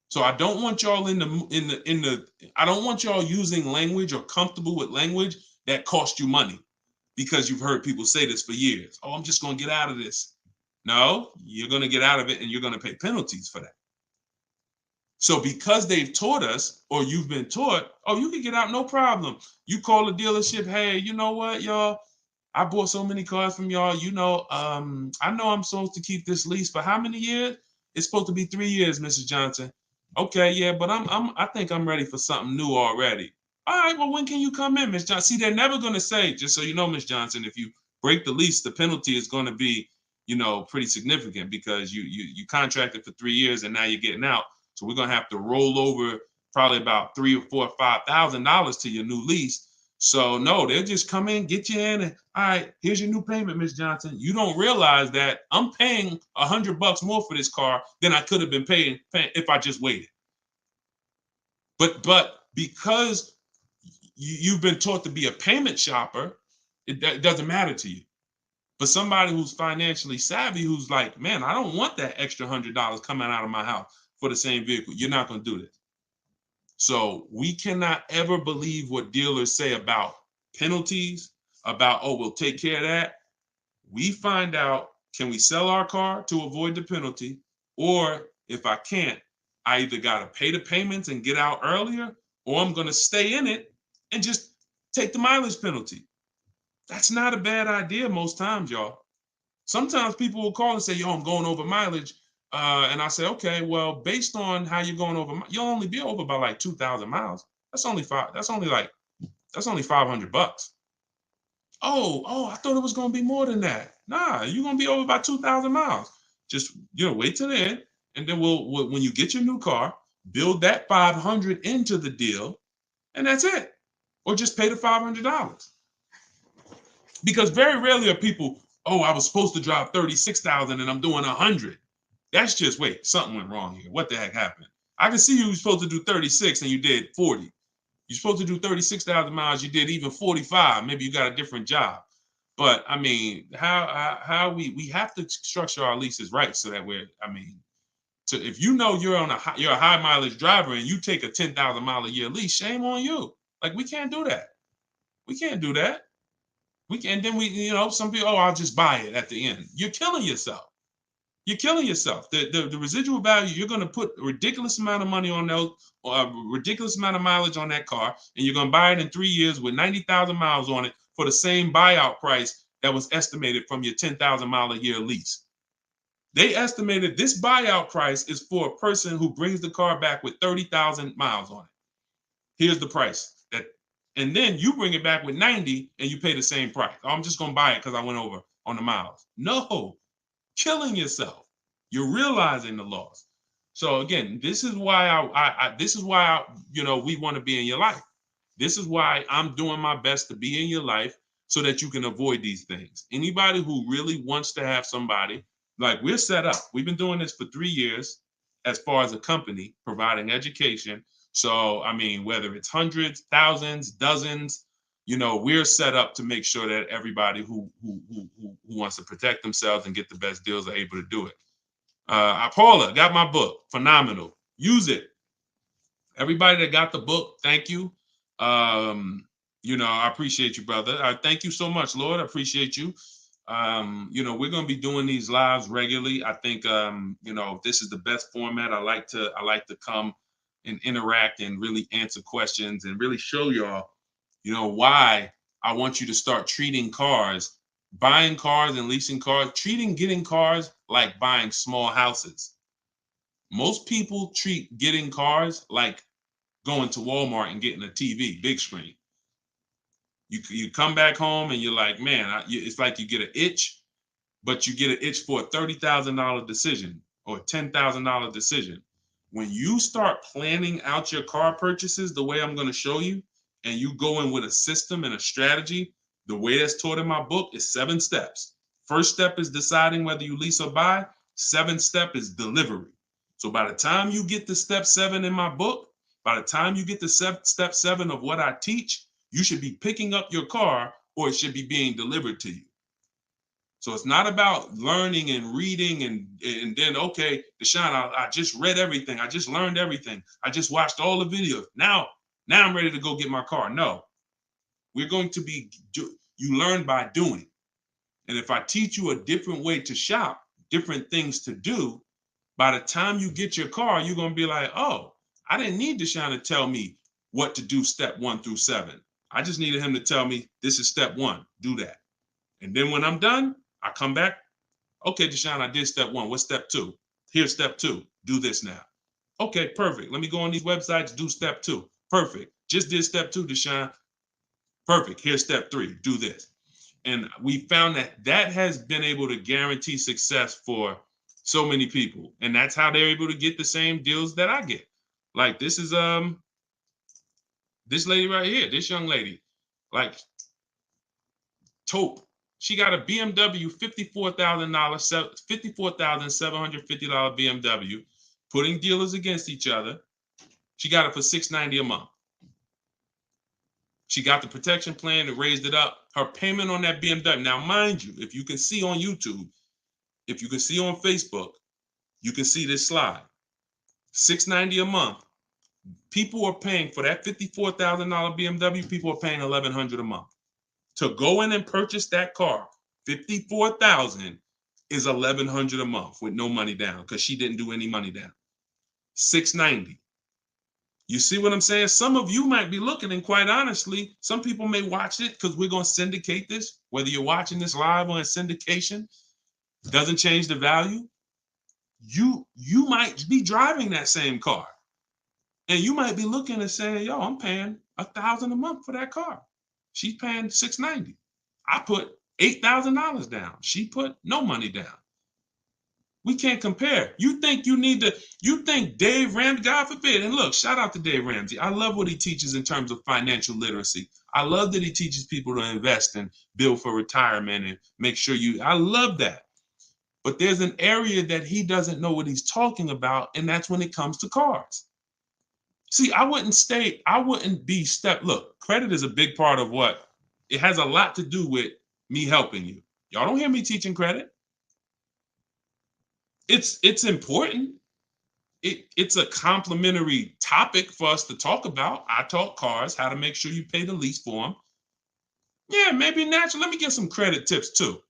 So I don't want y'all I don't want y'all using language or comfortable with language that cost you money, because you've heard people say this for years. Oh, I'm just going to get out of this. No, you're going to get out of it and you're going to pay penalties for that. So because they've taught us, or you've been taught, oh, you can get out, no problem. You call the dealership, hey, you know what, y'all? I bought so many cars from y'all. I know I'm supposed to keep this lease for how many years? It's supposed to be 3 years, Mrs. Johnson. Okay, yeah, but I think I'm ready for something new already. All right, well, when can you come in, Miss Johnson? See, they're never going to say, just so you know, Miss Johnson, if you break the lease, the penalty is going to be, pretty significant, because you contracted for 3 years and now you're getting out. So we're going to have to roll over probably about $3,000 or $4,000 or $5,000 to your new lease. So no, they'll just come in, get you in, and all right, here's your new payment, Miss Johnson. You don't realize that I'm paying $100 more for this car than I could have been paying if I just waited. But because you've been taught to be a payment shopper, it doesn't matter to you. But somebody who's financially savvy, who's like, man, I don't want that extra $100 coming out of my house for the same vehicle. You're not going to do this. So we cannot ever believe what dealers say about penalties, about, oh, we'll take care of that. We find out, can we sell our car to avoid the penalty? Or if I can't, I either got to pay the payments and get out earlier, or I'm going to stay in it and just take the mileage penalty. That's not a bad idea most times, y'all. Sometimes people will call and say, yo, I'm going over mileage. And I say, okay, well, based on how you're going over, you'll only be over by like 2,000 miles. That's only $500. Oh, I thought it was going to be more than that. Nah, you're going to be over by 2,000 miles. Just, wait till the end. And then when you get your new car, build that 500 into the deal, and that's it. Or just pay the $500. Because very rarely are people, oh, I was supposed to drive 36,000 and I'm doing 100. That's just, wait, something went wrong here. What the heck happened? I can see you were supposed to do 36 and you did 40. You're supposed to do 36,000 miles, you did even 45. Maybe you got a different job. But I mean, how we have to structure our leases right, so that if you know you're a high mileage driver and you take a 10,000 mile a year lease, shame on you. Like, we can't do that. We can't do that. We can, and then some people, oh, I'll just buy it at the end. You're killing yourself. You're killing yourself. The residual value, you're going to put a ridiculous amount of money on those, or a ridiculous amount of mileage on that car, and you're going to buy it in 3 years with 90,000 miles on it for the same buyout price that was estimated from your 10,000 mile a year lease. They estimated this buyout price is for a person who brings the car back with 30,000 miles on it. Here's the price. And then you bring it back with 90 and you pay the same price. Oh, I'm just going to buy it because I went over on the miles. No, killing yourself. You're realizing the loss. So again, this is why we want to be in your life. This is why I'm doing my best to be in your life so that you can avoid these things. Anybody who really wants to have somebody, like we're set up. We've been doing this for 3 years as far as a company, providing education. So, I mean, whether it's hundreds, thousands, dozens, we're set up to make sure that everybody who wants to protect themselves and get the best deals are able to do it. Paula, got my book. Phenomenal. Use it. Everybody that got the book, thank you. I appreciate you, brother. I thank you so much, Lord. I appreciate you. We're going to be doing these lives regularly. I think, this is the best format. I like to come and interact and really answer questions and really show y'all, why I want you to start treating cars, buying cars and leasing cars, getting cars like buying small houses. Most people treat getting cars like going to Walmart and getting a TV, big screen. You come back home and you're like, man, it's like you get an itch, but you get an itch for a $30,000 decision or a $10,000 decision. When you start planning out your car purchases the way I'm going to show you, and you go in with a system and a strategy, the way that's taught in my book is 7 steps. First step is deciding whether you lease or buy. 7th step is delivery. So by the time you get to step 7 in my book, by the time you get to step 7 of what I teach, you should be picking up your car or it should be being delivered to you. So it's not about learning and reading and then, okay, Deshone, I just read everything. I just learned everything. I just watched all the videos. Now I'm ready to go get my car. No, we're going to you learn by doing. And if I teach you a different way to shop, different things to do, by the time you get your car, you're going to be like, oh, I didn't need Deshone to tell me what to do step 1 through 7. I just needed him to tell me this is step 1, do that. And then when I'm done, I come back. Okay, Deshone, I did step 1. What's step 2? Here's step 2. Do this now. Okay, perfect. Let me go on these websites, do step 2. Perfect. Just did step 2, Deshone. Perfect. Here's step 3. Do this. And we found that has been able to guarantee success for so many people. And that's how they're able to get the same deals that I get. Like this is this lady right here, this young lady, like Taupe. She got a BMW $54,750 BMW, putting dealers against each other. She got it for $690 a month. She got the protection plan and raised it up. Her payment on that BMW. Now, mind you, if you can see on YouTube, if you can see on Facebook, you can see this slide. $690 a month. People are paying for that $54,000 BMW. People are paying $1,100 a month. To go in and purchase that car, $54,000 is $1,100 a month with no money down because she didn't do any money down. $690. You see what I'm saying? Some of you might be looking, and quite honestly, some people may watch it because we're going to syndicate this. Whether you're watching this live or in syndication, doesn't change the value. You might be driving that same car, and you might be looking and saying, "Yo, I'm paying $1,000 a month for that car. She's paying $690. I put $8,000 down. She put no money down. We can't compare. You think Dave Ramsey, God forbid, and look, shout out to Dave Ramsey. I love what he teaches in terms of financial literacy. I love that he teaches people to invest and build for retirement and make sure I love that. But there's an area that he doesn't know what he's talking about, and that's when it comes to cars. See, look, credit is a big part of it has a lot to do with me helping you. Y'all don't hear me teaching credit. It's important. It's a complimentary topic for us to talk about. I talk cars, how to make sure you pay the lease for them. Yeah, maybe naturally. Let me get some credit tips too.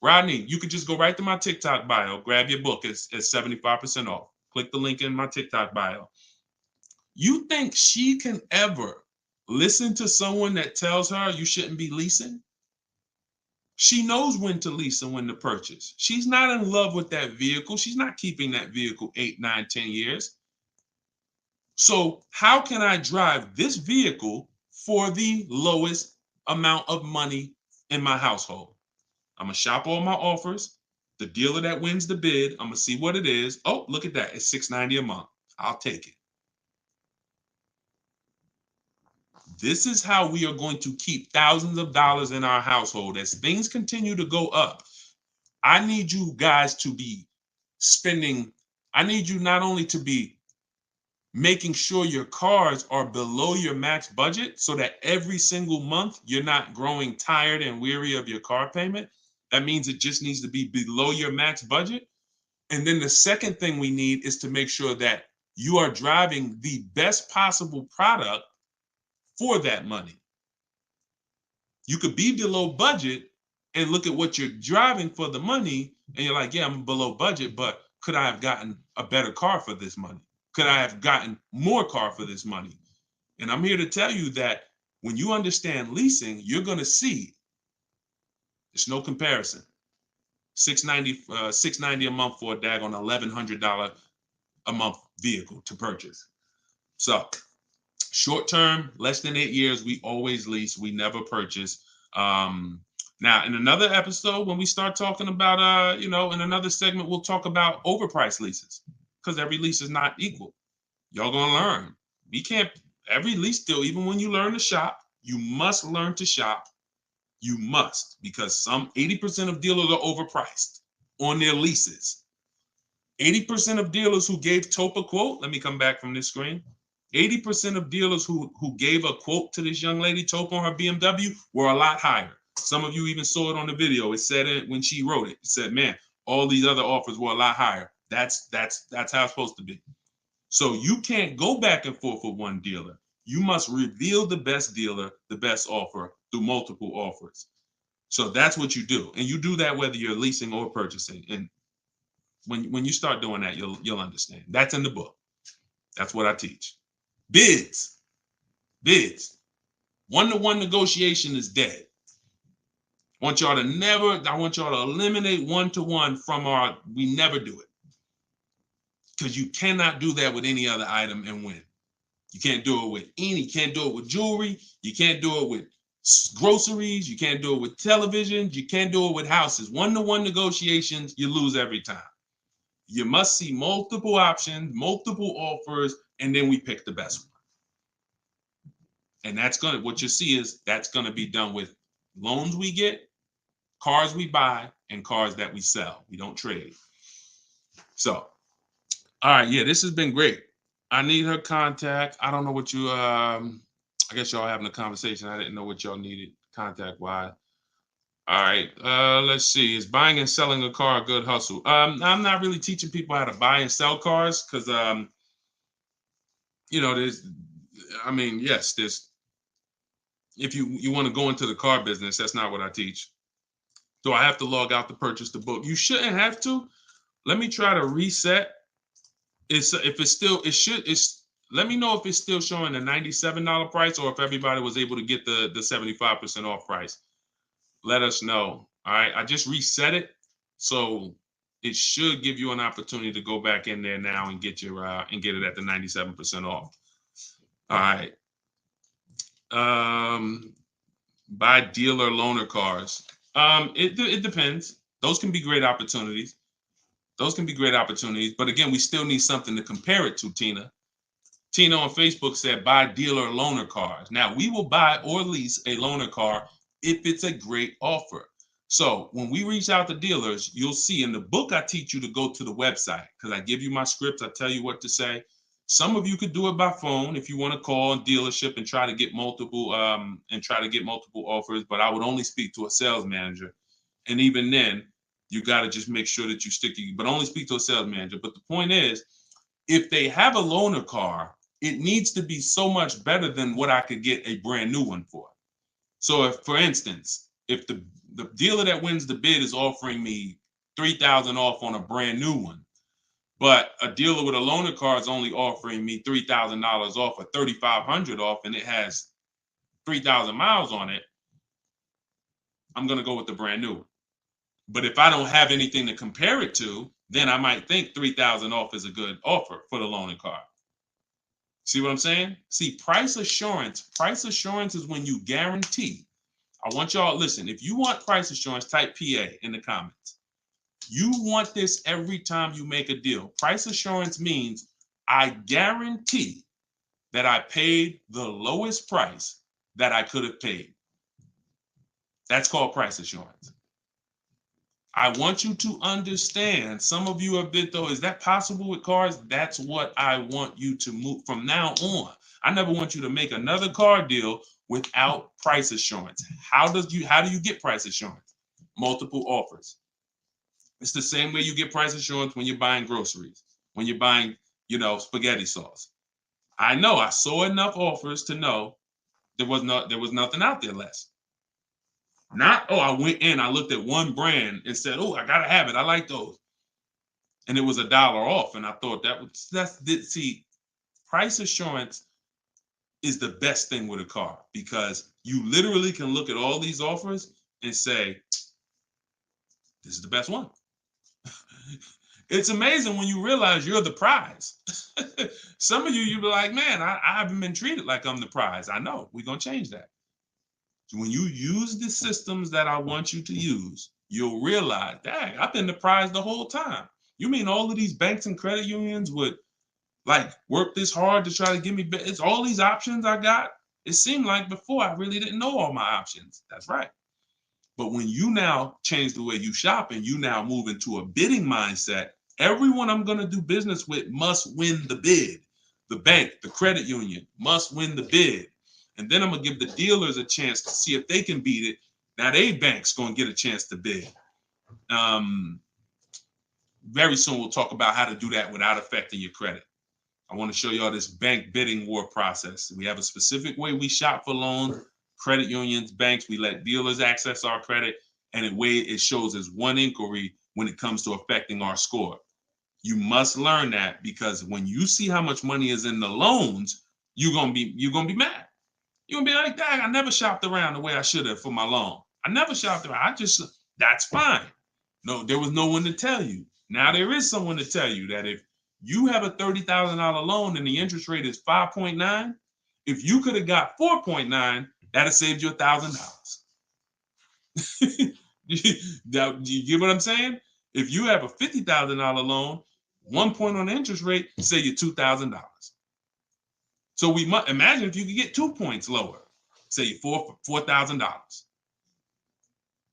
Rodney, you could just go right to my TikTok bio, grab your book. It's 75% off. Click the link in my TikTok bio. You think she can ever listen to someone that tells her you shouldn't be leasing? She knows when to lease and when to purchase. She's not in love with that vehicle. She's not keeping that vehicle 8, 9, 10 years. So how can I drive this vehicle for the lowest amount of money in my household? I'm gonna shop all my offers. The dealer that wins the bid, I'm gonna see what it is. Oh, look at that. It's $690 a month. I'll take it. This is how we are going to keep thousands of dollars in our household. As things continue to go up, I need you guys to be spending, I need you not only to be making sure your cars are below your max budget so that every single month you're not growing tired and weary of your car payment. That means it just needs to be below your max budget. And then the second thing we need is to make sure that you are driving the best possible product for that money. You could be below budget and look at what you're driving for the money, and you're like, yeah, I'm below budget, but could I have gotten a better car for this money? Could I have gotten more car for this money? And I'm here to tell you that when you understand leasing, you're going to see there's no comparison. $690 a month for a daggone $1,100 a month vehicle to purchase. So short term, less than 8 years, we always lease. We never purchase. Now, in another episode, when we start talking about, in another segment, we'll talk about overpriced leases because every lease is not equal. Y'all gonna learn. We can't, every lease deal, even when you learn to shop, you must learn to shop. You must, because some 80% of dealers are overpriced on their leases. 80% of dealers who gave Tope a quote, let me come back from this screen. 80% of dealers who gave a quote to this young lady, Tope, on her BMW, were a lot higher. Some of you even saw it on the video. It said it when she wrote it. It said, man, all these other offers were a lot higher. That's how it's supposed to be. So you can't go back and forth with one dealer. You must reveal the best dealer, the best offer through multiple offers. So that's what you do. And you do that whether you're leasing or purchasing. And when you start doing that, you'll understand. That's in the book. That's what I teach. Bids. One-to-one negotiation is dead. I want y'all to eliminate one-to-one from we never do it. Because you cannot do that with any other item and win. You can't do it with jewelry. You can't do it with groceries. You can't do it with televisions. You can't do it with houses. One-to-one negotiations, you lose every time. You must see multiple options, multiple offers, and then we pick the best one. And what you see is that's gonna be done with loans we get, cars we buy, and cars that we sell. We don't trade. So, all right, yeah, this has been great. I need her contact. I don't know what you, I guess y'all having a conversation. I didn't know what y'all needed contact-wise. All right, let's see. Is buying and selling a car a good hustle? I'm not really teaching people how to buy and sell cars because, if you want to go into the car business, that's not what I teach. Do I have to log out to purchase the book? You shouldn't have to. Let me try to reset. Let me know if it's still showing a $97 price or if everybody was able to get the 75% off price. Let us know. All right, I just reset it, so it should give you an opportunity to go back in there now and get it at the 97% off. All right. Buy dealer loaner cars. It depends. Those can be great opportunities. But again, we still need something to compare it to, Tina. Tina on Facebook said, buy dealer loaner cars. Now, we will buy or lease a loaner car if it's a great offer. So when we reach out to dealers, you'll see in the book, I teach you to go to the website because I give you my scripts. I tell you what to say. Some of you could do it by phone if you want to call a dealership and try to get multiple offers, but I would only speak to a sales manager. And even then, you got to just make sure that you but only speak to a sales manager. But the point is, if they have a loaner car, it needs to be so much better than what I could get a brand new one for. So if, for instance, if the dealer that wins the bid is offering me $3,000 off on a brand new one, but a dealer with a loaner car is only offering me $3,000 off or $3,500 off, and it has 3,000 miles on it, I'm going to go with the brand new. But if I don't have anything to compare it to, then I might think 3,000 off is a good offer for the loaner car. See what I'm saying? See, price assurance is when you guarantee. I want y'all, listen, if you want price assurance, type PA in the comments. You want this every time you make a deal. Price assurance means I guarantee that I paid the lowest price that I could have paid. That's called price assurance. I want you to understand, some of you have been, though, is that possible with cars? That's what I want you to move from now on. I never want you to make another car deal without price assurance. How do you get price assurance? Multiple offers. It's the same way you get price assurance when you're buying groceries, when you're buying, spaghetti sauce. I saw enough offers to know there was nothing out there less. Not, I went in, I looked at one brand and said, I gotta have it. I like those. And it was $1 off. And I thought see, price assurance is the best thing with a car, because you literally can look at all these offers and say, this is the best one. It's amazing when you realize you're the prize. Some of you be like, man, I haven't been treated like I'm the prize. I know, we're gonna change that. When you use the systems that I want you to use, you'll realize, dang, I've been the prize the whole time. You mean all of these banks and credit unions would work this hard to try to give me, it's all these options I got? It seemed like before I really didn't know all my options. That's right. But when you now change the way you shop and you now move into a bidding mindset, everyone I'm going to do business with must win the bid. The bank, the credit union must win the bid. And then I'm going to give the dealers a chance to see if they can beat it. Now they bank's going to get a chance to bid. Very soon we'll talk about how to do that without affecting your credit. I want to show y'all this bank bidding war process. We have a specific way we shop for loans, credit unions, banks. We let dealers access our credit, and the way it shows as one inquiry when it comes to affecting our score. You must learn that, because when you see how much money is in the loans, you're gonna be mad. You're gonna be like, dang, I never shopped around the way I should have for my loan. I never shopped around. That's fine. No, there was no one to tell you. Now there is someone to tell you that if you have a $30,000 loan and the interest rate is 5.9, if you could have got 4.9, that'd have saved you $1,000. You get what I'm saying? If you have a $50,000 loan, 1 point on the interest rate, save you $2,000. So we must imagine if you could get 2 points lower, say $4,000.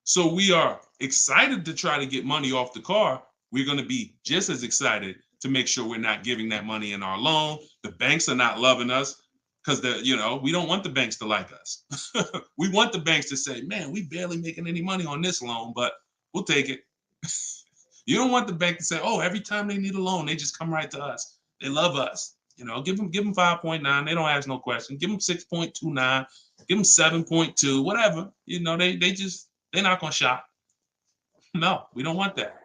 So we are excited to try to get money off the car. We're going to be just as excited to make sure we're not giving that money in our loan. The banks are not loving us because we don't want the banks to like us. We want the banks to say, man, we barely making any money on this loan, but we'll take it. You don't want the bank to say, oh, every time they need a loan, they just come right to us. They love us. Give them 5.9. They don't ask no question. Give them 6.29. Give them 7.2. Whatever. They're not gonna shop. No, we don't want that.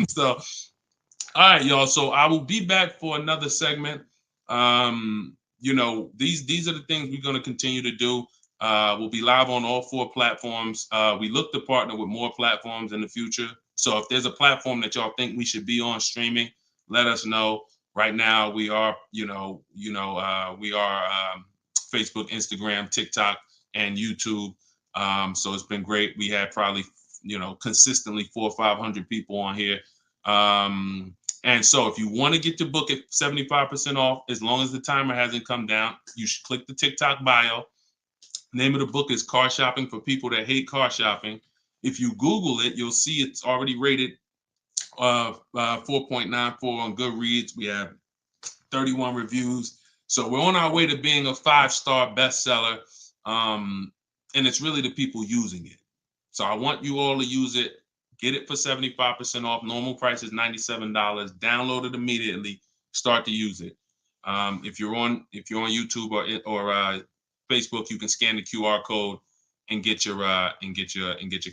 So, all right, y'all. So I will be back for another segment. These are the things we're gonna continue to do. We'll be live on all 4 platforms. We look to partner with more platforms in the future. So if there's a platform that y'all think we should be on streaming, let us know. Right now, we are, Facebook, Instagram, TikTok, and YouTube. So it's been great. We had probably, consistently 400 or 500 people on here. And so if you want to get your book at 75% off, as long as the timer hasn't come down, you should click the TikTok bio. Name of the book is Car Shopping for People That Hate Car Shopping. If you Google it, you'll see it's already rated 4.94 on Goodreads. We have 31 reviews. So we're on our way to being a 5-star bestseller. And it's really the people using it. So I want you all to use it. Get it for 75% off. Normal price is $97. Download it immediately. Start to use it. If you're on YouTube or Facebook, you can scan the QR code and get your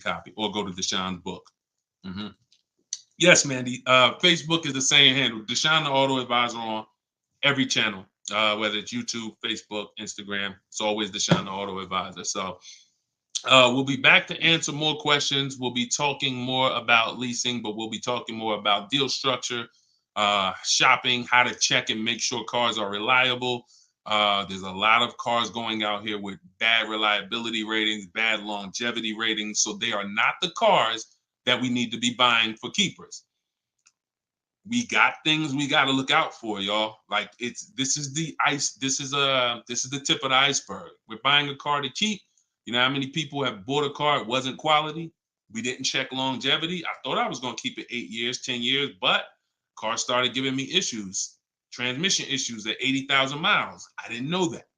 copy, or go to Deshone's book. Mm-hmm. Yes, Mandy. Facebook is the same handle, Deshone the Auto Advisor, on every channel, whether it's YouTube, Facebook, Instagram. It's always Deshone the Auto Advisor. So we'll be back to answer more questions. We'll be talking more about leasing, but we'll be talking more about deal structure, shopping, how to check and make sure cars are reliable. There's a lot of cars going out here with bad reliability ratings, bad longevity ratings. So they are not the cars that we need to be buying for keepers. We got things we got to look out for, y'all. Like, this is the tip of the iceberg. We're buying a car to keep. You know how many people have bought a car, it wasn't quality, we didn't check longevity. I thought I was going to keep it 8 years, 10 years, but car started giving me issues, transmission issues at 80,000 miles. I didn't know that.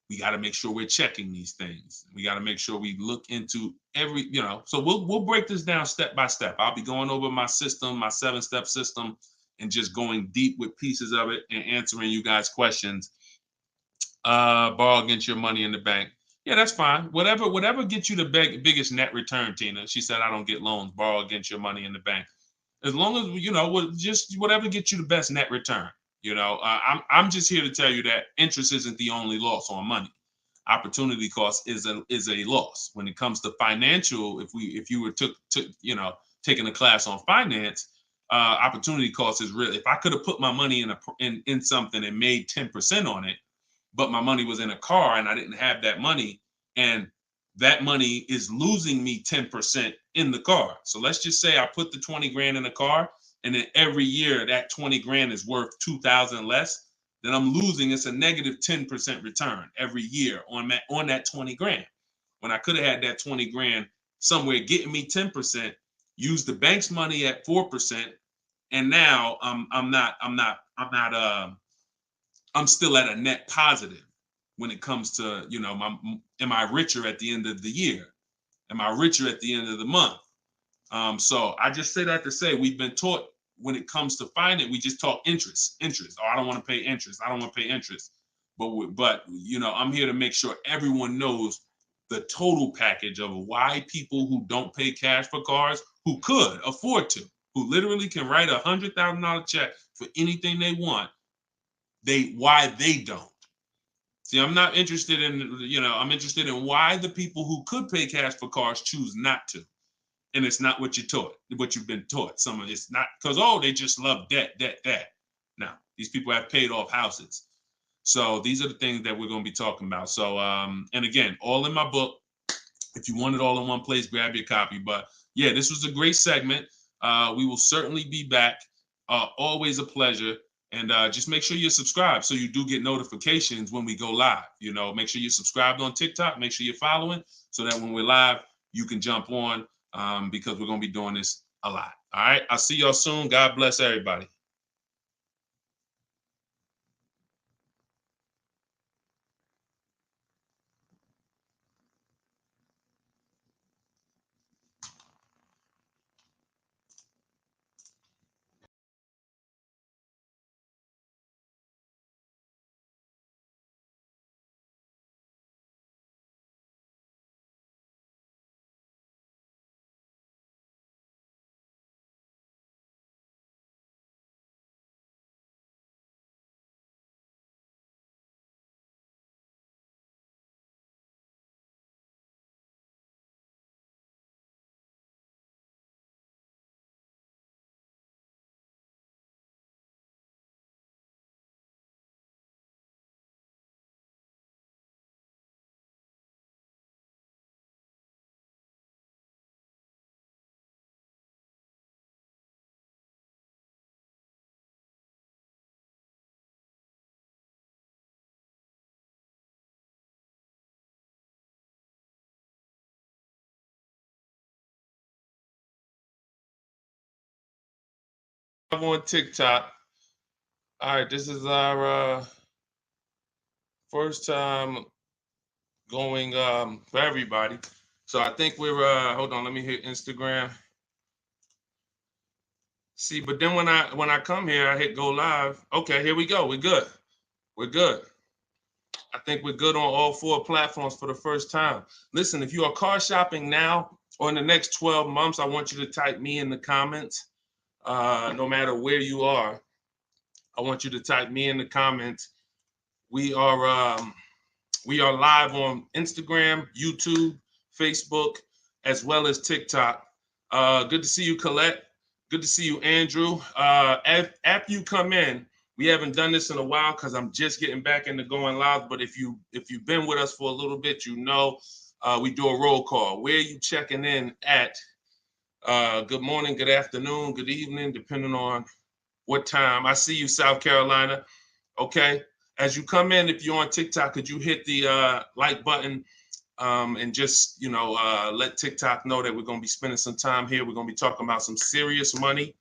We got to make sure we're checking these things. We got to make sure we look into every, so we'll break this down step by step. I'll be going over my system, my 7-step system, and just going deep with pieces of it and answering you guys' questions. Borrow against your money in the bank. Yeah, that's fine. Whatever gets you the biggest net return, Tina. She said, I don't get loans. Borrow against your money in the bank. As long as, just whatever gets you the best net return. I'm just here to tell you that interest isn't the only loss on money. Opportunity cost is a loss when it comes to financial. If you were taking a class on finance, opportunity cost is real. If I could have put my money in something and made 10% on it, but my money was in a car and I didn't have that money, and that money is losing me 10% in the car. So let's just say I put the 20 grand in the car, and then every year that 20 grand is worth 2,000 less, then I'm losing. It's a negative 10% return every year on that 20 grand. When I could have had that 20 grand somewhere getting me 10%, use the bank's money at 4%, and now I'm still at a net positive when it comes to, am I richer at the end of the year? Am I richer at the end of the month? So I just say that to say we've been taught when it comes to finance, we just talk interest. Oh, I don't want to pay interest. I don't want to pay interest. But I'm here to make sure everyone knows the total package of why people who don't pay cash for cars, who could afford to, who literally can write $100,000 check for anything they want, why they don't. See, I'm not interested in, I'm interested in why the people who could pay cash for cars choose not to. And it's not what you've been taught. Some of it's not because, they just love debt. Now, these people have paid off houses. So these are the things that we're going to be talking about. So, and again, all in my book. If you want it all in one place, grab your copy. But yeah, this was a great segment. We will certainly be back. Always a pleasure. And just make sure you're subscribed so you do get notifications when we go live. Make sure you're subscribed on TikTok. Make sure you're following so that when we're live, you can jump on because we're going to be doing this a lot. All right. I'll see y'all soon. God bless everybody. I'm on TikTok. All right. This is our first time going for everybody. So I think we're hold on, let me hit Instagram. See, but then when I come here, I hit go live. Okay, here we go. We're good. We're good. I think we're good on all 4 platforms for the first time. Listen, if you are car shopping now or in the next 12 months, I want you to type me in the comments. No matter where you are, I want you to type me in the comments. We are live on Instagram, YouTube, Facebook, as well as TikTok. Good to see you, Colette. Good to see you, Andrew. After you come in, we haven't done this in a while because I'm just getting back into going live. But if you've been with us for a little bit, you know we do a roll call. Where are you checking in at? Good morning, good afternoon, good evening, depending on what time. I see you, South Carolina. Okay. As you come in, if you're on TikTok, could you hit the like button and just, let TikTok know that we're going to be spending some time here. We're going to be talking about some serious money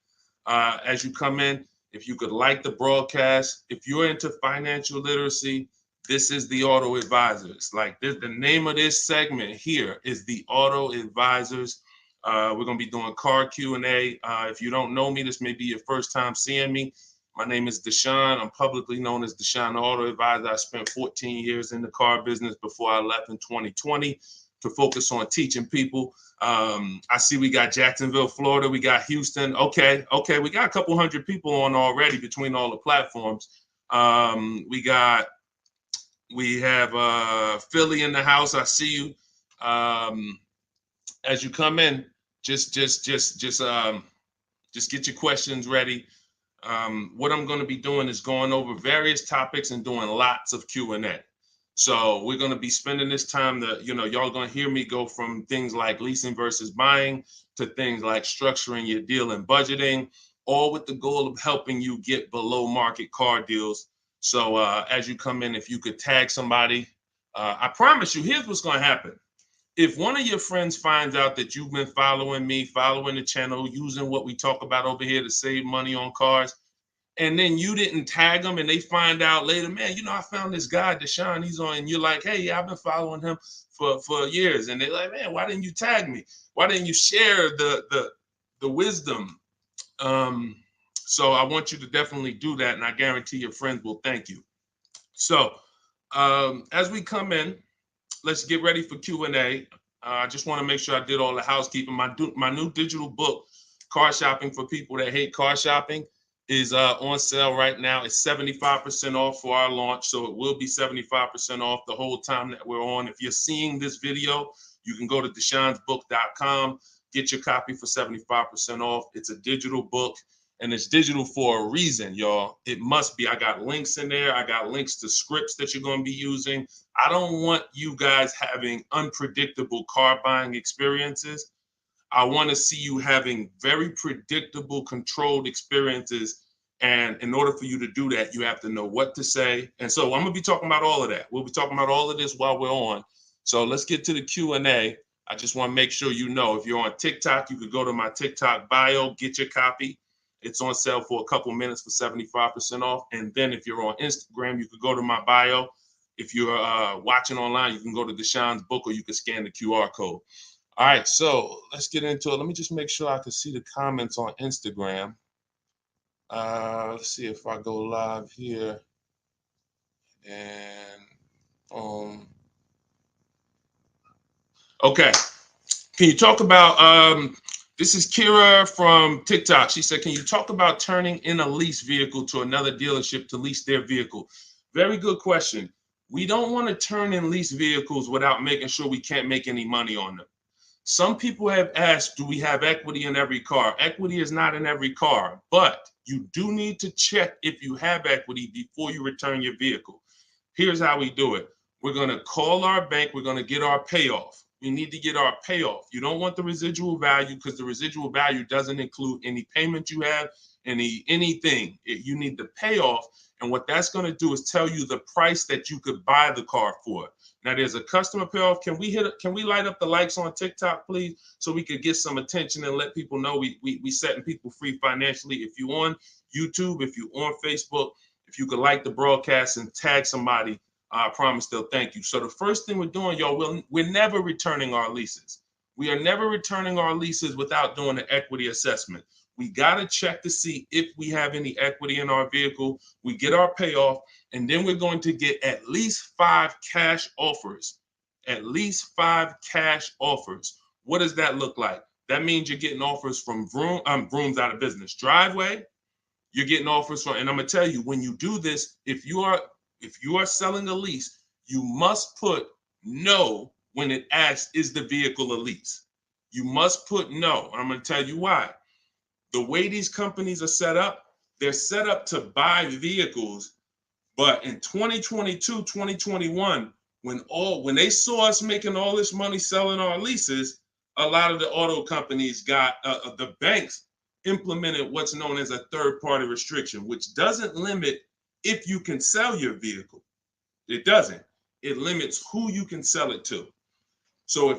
as you come in. If you could like the broadcast, if you're into financial literacy, this is the Auto Advisors. Like this, the name of this segment here is the Auto Advisors. We're going to be doing car Q&A. If you don't know me, this may be your first time seeing me. My name is Deshone. I'm publicly known as Deshone the Auto Advisor. I spent 14 years in the car business before I left in 2020 to focus on teaching people. I see we got Jacksonville, Florida. We got Houston. Okay. We got a couple hundred people on already between all the platforms. We have Philly in the house. I see you. As you come in, just get your questions ready. What I'm going to be doing is going over various topics and doing lots of Q&A. So we're going to be spending this time that, y'all going to hear me go from things like leasing versus buying to things like structuring your deal and budgeting, all with the goal of helping you get below market car deals. So as you come in, if you could tag somebody, I promise you, here's what's going to happen. If one of your friends finds out that you've been following me, following the channel, using what we talk about over here to save money on cars, and then you didn't tag them and they find out later, man, I found this guy, Deshone, he's on, and you're like, hey, yeah, I've been following him for years. And they're like, man, why didn't you tag me? Why didn't you share the wisdom? So I want you to definitely do that. And I guarantee your friends will thank you. So as we come in, let's get ready for Q&A. I just want to make sure I did all the housekeeping. My new digital book, Car Shopping for People That Hate Car Shopping, is on sale right now. It's 75% off for our launch, so it will be 75% off the whole time that we're on. If you're seeing this video, you can go to deshonsbook.com, get your copy for 75% off. It's a digital book, and it's digital for a reason, y'all. It must be. I got links in there. I got links to scripts that you're going to be using. I don't want you guys having unpredictable car buying experiences. I want to see you having very predictable, controlled experiences. And in order for you to do that, you have to know what to say. And so I'm going to be talking about all of that. We'll be talking about all of this while we're on. So let's get to the Q&A. I just want to make sure you know, if you're on TikTok, you could go to my TikTok bio, get your copy. It's on sale for a couple minutes for 75% off. And then if you're on Instagram, you could go to my bio. If you're watching online, you can go to Deshone's book, or you can scan the QR code. All right, so let's get into it. Let me just make sure I can see the comments on Instagram. Let's see if I go live here. And okay. Can you talk about, this is Kira from TikTok. She said, can you talk about turning in a lease vehicle to another dealership to lease their vehicle? Very good question. We don't want to turn in lease vehicles without making sure we can't make any money on them. Some people have asked, do we have equity in every car? Equity is not in every car, but you do need to check if you have equity before you return your vehicle. Here's how we do it. We're going to call our bank. We're going to get our payoff. We need to get our payoff. You don't want the residual value, because the residual value doesn't include any payment you have, anything. You need the payoff. And what that's going to do is tell you the price that you could buy the car for. Now, there's a customer payoff. Can we light up the likes on TikTok, please, so we could get some attention and let people know we setting people free financially. If you're on YouTube, if you're on Facebook, if you could like the broadcast and tag somebody, I promise they'll thank you. So the first thing we're doing, y'all, we're never returning our leases. We are never returning our leases without doing an equity assessment. We got to check to see if we have any equity in our vehicle. We get our payoff. And then we're going to get at least 5 cash offers. At least 5 cash offers. What does that look like? That means you're getting offers from Vroom's out of business. Driveway, you're getting offers from, and I'm gonna tell you, when you do this, if you are selling a lease, you must put no when it asks, is the vehicle a lease? You must put no. I'm gonna tell you why. The way these companies are set up, they're set up to buy vehicles. But in 2022, 2021, when they saw us making all this money selling our leases, a lot of the auto companies got the banks implemented what's known as a third-party restriction, which doesn't limit if you can sell your vehicle. It doesn't. It limits who you can sell it to. So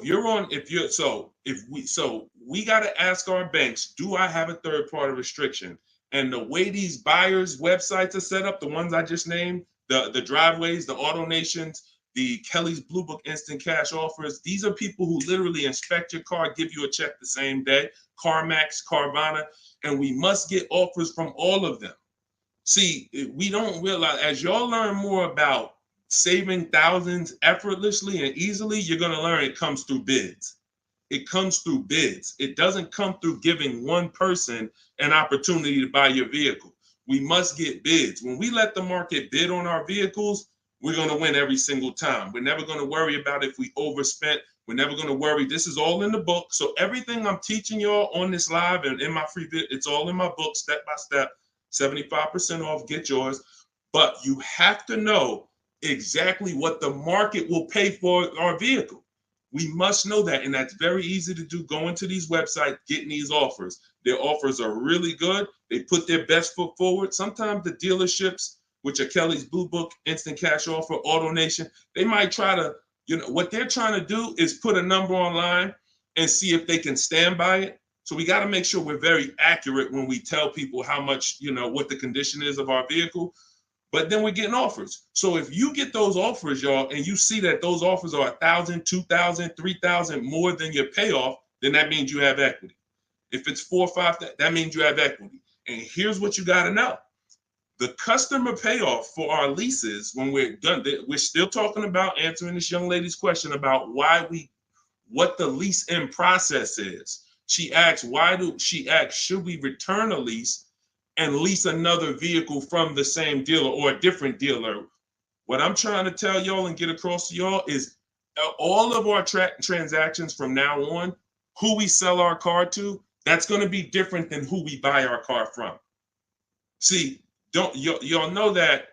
we got to ask our banks, do I have a third-party restriction? And the way these buyers' websites are set up, the ones I just named, the Driveways, the AutoNations, the Kelly's Blue Book Instant Cash Offers, these are people who literally inspect your car, give you a check the same day, CarMax, Carvana, and we must get offers from all of them. See, we don't realize, as y'all learn more about saving thousands effortlessly and easily, you're going to learn it comes through bids. It comes through bids. It doesn't come through giving one person an opportunity to buy your vehicle. We must get bids. When we let the market bid on our vehicles, we're going to win every single time. We're never going to worry about if we overspent. We're never going to worry. This is all in the book. So everything I'm teaching y'all on this live and in my free vid, it's all in my book, step by step, 75% off, get yours. But you have to know exactly what the market will pay for our vehicle. We must know that, and that's very easy to do. Going to these websites, getting these offers. Their offers are really good. They put their best foot forward. Sometimes the dealerships, which are Kelly's Blue Book, Instant Cash Offer, AutoNation, they might try to, what they're trying to do is put a number online and see if they can stand by it. So we got to make sure we're very accurate when we tell people how much, what the condition is of our vehicle. But then we're getting offers. So if you get those offers, y'all, and you see that those offers are $1,000, $2,000, $3,000 more than your payoff, then that means you have equity. If it's $4,000 or $5,000, that means you have equity. And here's what you got to know. The customer payoff for our leases, when we're done, we're still talking about answering this young lady's question about what the lease in process is. She asks, should we return a lease and lease another vehicle from the same dealer or a different dealer? What I'm trying to tell y'all and get across to y'all is all of our transactions from now on, who we sell our car to, that's going to be different than who we buy our car from. See, y'all know that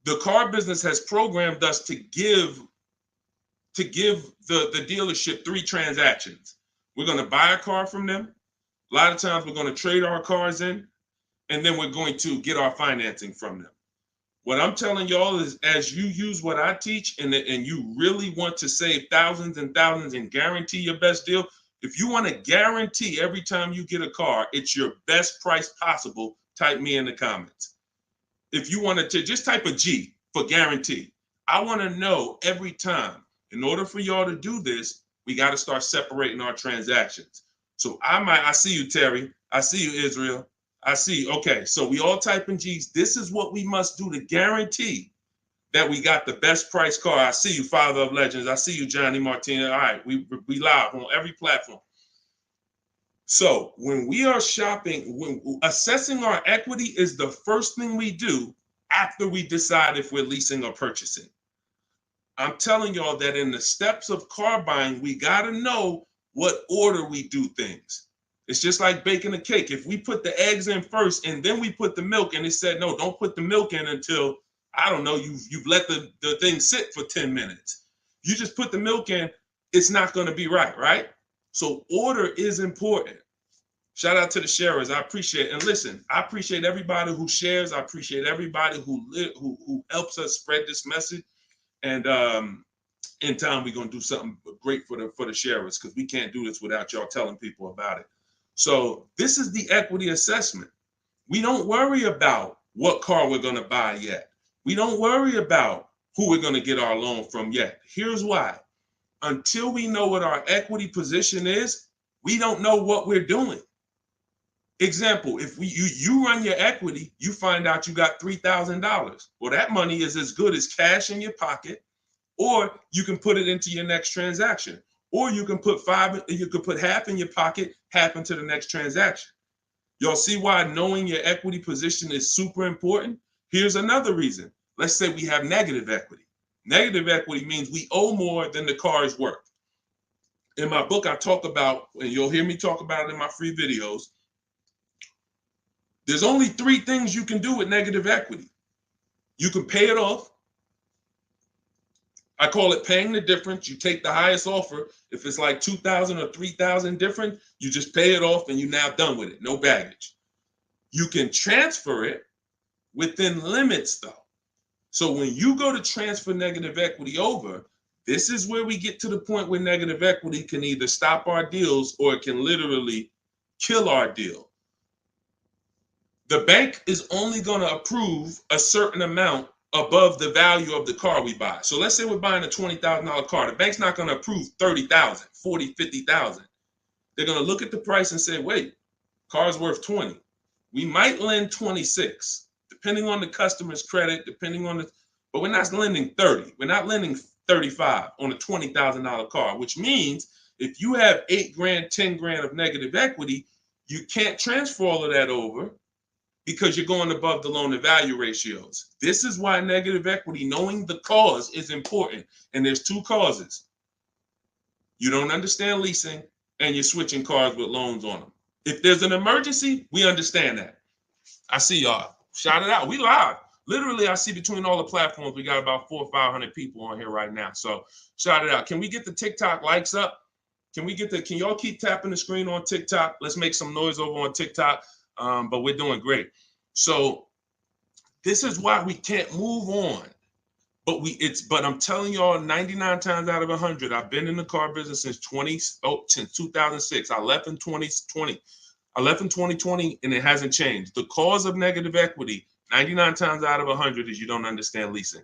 the car business has programmed us to give the dealership 3 transactions. We're going to buy a car from them. A lot of times we're going to trade our cars in, and then we're going to get our financing from them. What I'm telling y'all is, as you use what I teach and you really want to save thousands and thousands and guarantee your best deal, if you want to guarantee every time you get a car, it's your best price possible, type me in the comments. If you want to just type a G for guarantee. I want to know every time. In order for y'all to do this, we got to start separating our transactions. So I see you, Terry. I see you, Israel. I see you. Okay, so we all type in G's. This is what we must do to guarantee that we got the best price car. I see you, Father of Legends. I see you, Johnny Martinez. All right, we live on every platform. So when we are shopping, when assessing our equity is the first thing we do after we decide if we're leasing or purchasing. I'm telling y'all that in the steps of car buying, we got to know what order we do things. It's just like baking a cake. If we put the eggs in first and then we put the milk, and it said, no, don't put the milk in until, I don't know, you've let the thing sit for 10 minutes. You just put the milk in, it's not going to be right? So order is important. Shout out to the sharers. I appreciate it. And listen, I appreciate everybody who shares. I appreciate everybody who helps us spread this message. And in time, we're going to do something great for the sharers, because we can't do this without y'all telling people about it. So this is the equity assessment. We don't worry about what car we're going to buy yet. We don't worry about who we're going to get our loan from yet. Here's why. Until we know what our equity position is, we don't know what we're doing. Example, if you run your equity, you find out you got $3,000. Well, that money is as good as cash in your pocket, or you can put it into your next transaction, or you can put half in your pocket, half into the next transaction. Y'all see why knowing your equity position is super important? Here's another reason. Let's say we have negative equity. Negative equity means we owe more than the car is worth. In my book, I talk about, and you'll hear me talk about it in my free videos, there's only 3 things you can do with negative equity. You can pay it off. I call it paying the difference. You take the highest offer. If it's like 2,000 or 3,000 different, you just pay it off and you're now done with it. No baggage. You can transfer it within limits though. So when you go to transfer negative equity over, this is where we get to the point where negative equity can either stop our deals or it can literally kill our deal. The bank is only going to approve a certain amount above the value of the car we buy. So let's say we're buying a $20,000 car. The bank's not going to approve 30,000, 40, 50,000. They're going to look at the price and say, wait, car's worth 20. We might lend 26, depending on the customer's credit, but we're not lending 30. We're not lending 35 on a $20,000 car, which means if you have 8 grand, 10 grand of negative equity, you can't transfer all of that over because you're going above the loan to value ratios. This is why negative equity, knowing the cause, is important. And there's 2 causes. You don't understand leasing and you're switching cars with loans on them. If there's an emergency, we understand that. I see y'all. Shout it out. We live. Literally, I see between all the platforms, we got about 400 or 500 people on here right now. So shout it out. Can we get the TikTok likes up? Can y'all keep tapping the screen on TikTok? Let's make some noise over on TikTok. But we're doing great. So this is why we can't move on. But I'm telling y'all, 99 times out of 100, I've been in the car business since 2006. I left in 2020. I left in 2020 and it hasn't changed. The cause of negative equity, 99 times out of 100, is you don't understand leasing.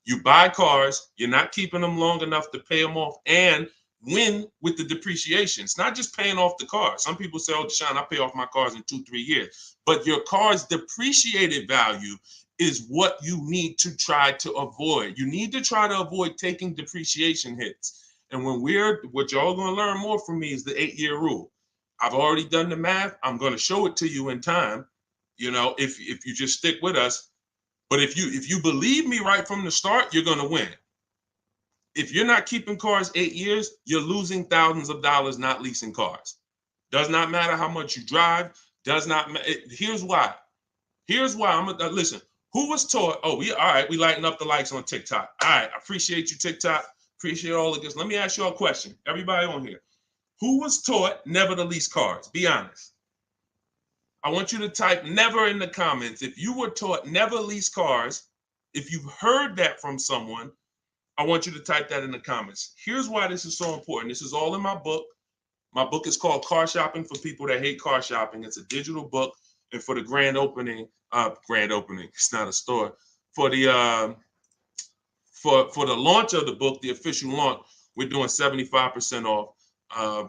You buy cars, you're not keeping them long enough to pay them off and win with the depreciation. It's not just paying off the car. Some people say, oh, Deshone, I pay off my cars in 2-3 years. But your car's depreciated value is what you need to try to avoid. You need to try to avoid taking depreciation hits. And what y'all going to learn more from me is the 8-year rule. I've already done the math. I'm going to show it to you in time, if you just stick with us. But if you believe me right from the start, you're going to win. If you're not keeping cars 8 years, you're losing thousands of dollars not leasing cars. Does not matter how much you drive. Does not matter. Here's why. Listen. Who was taught? Oh, we lighten up the likes on TikTok. All right, I appreciate you, TikTok. Appreciate all of this. Let me ask you a question. Everybody on here. Who was taught never to lease cars? Be honest. I want you to type never in the comments. If you were taught never lease cars, if you've heard that from someone, I want you to type that in the comments. Here's why this is so important. This is all in my book. My book is called Car Shopping for People That Hate Car Shopping. It's a digital book. And for the grand opening, it's not a store. For the launch of the book, the official launch, we're doing 75% off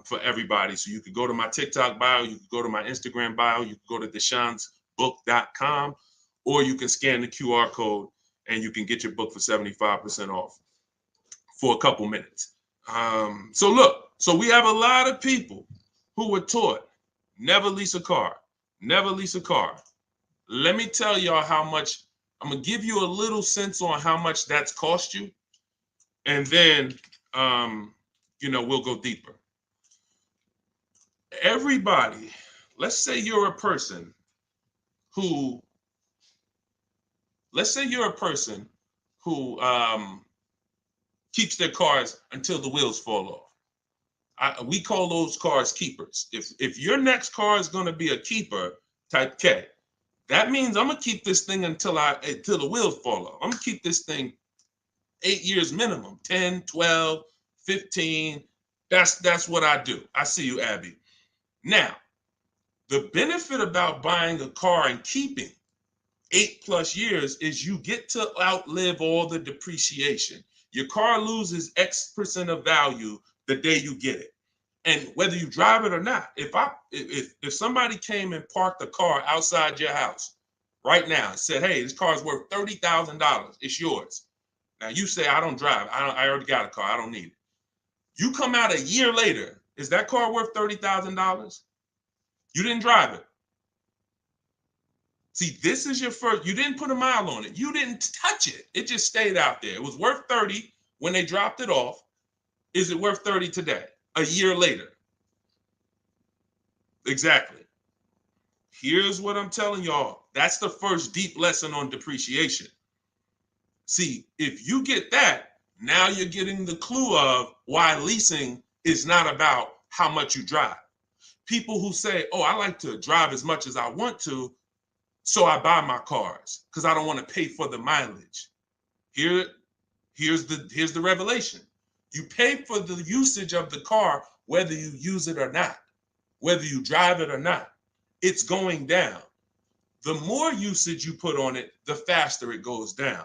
for everybody. So you could go to my TikTok bio, you could go to my Instagram bio, you could go to deshonsbook.com, or you can scan the QR code and you can get your book for 75% off for a couple minutes. So we have a lot of people who were taught never lease a car. Never lease a car. Let me tell y'all how much. I'm going to give you a little sense on how much that's cost you. And then, we'll go deeper. Everybody, let's say you're a person who keeps their cars until the wheels fall off. We call those cars keepers. If your next car is going to be a keeper, type K. That means I'm going to keep this thing until the wheels fall off. I'm going to keep this thing 8 years minimum, 10, 12, 15. That's what I do. I see you, Abby. Now, the benefit about buying a car and keeping 8+ years is you get to outlive all the depreciation. Your car loses X% of value the day you get it. And whether you drive it or not, if somebody came and parked a car outside your house right now and said, "Hey, this car is worth $30,000. It's yours." Now you say, "I don't drive. I already got a car. I don't need it." You come out a year later, is that car worth $30,000? You didn't drive it. See, this is your first. You didn't put a mile on it. You didn't touch it. It just stayed out there. It was worth 30 when they dropped it off. Is it worth 30 today? A year later? Exactly. Here's what I'm telling y'all. That's the first deep lesson on depreciation. See, if you get that, now you're getting the clue of why leasing is not about how much you drive. People who say, "Oh, I like to drive as much as I want to, so I buy my cars because I don't want to pay for the mileage." Here's the revelation. You pay for the usage of the car whether you use it or not, whether you drive it or not. It's going down. The more usage you put on it, the faster it goes down.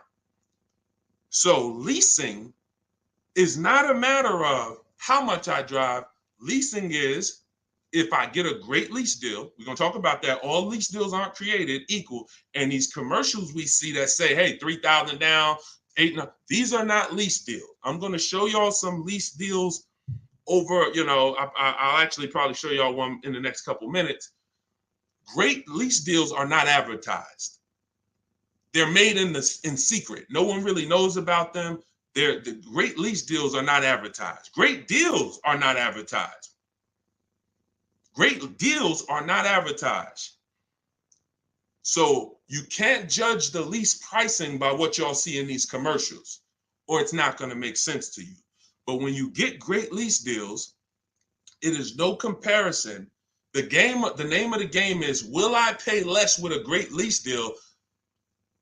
So leasing is not a matter of how much I drive. Leasing is, if I get a great lease deal, we're going to talk about that. All lease deals aren't created equal. And these commercials we see that say, "Hey, 3,000 down, 8," these are not lease deals. I'm going to show y'all some lease deals over, I'll actually probably show y'all one in the next couple minutes. Great lease deals are not advertised. They're made in secret. No one really knows about them. The great lease deals are not advertised. Great deals are not advertised. Great deals are not advertised. So you can't judge the lease pricing by what y'all see in these commercials, or it's not going to make sense to you. But when you get great lease deals, it is no comparison. The name of the game is, will I pay less with a great lease deal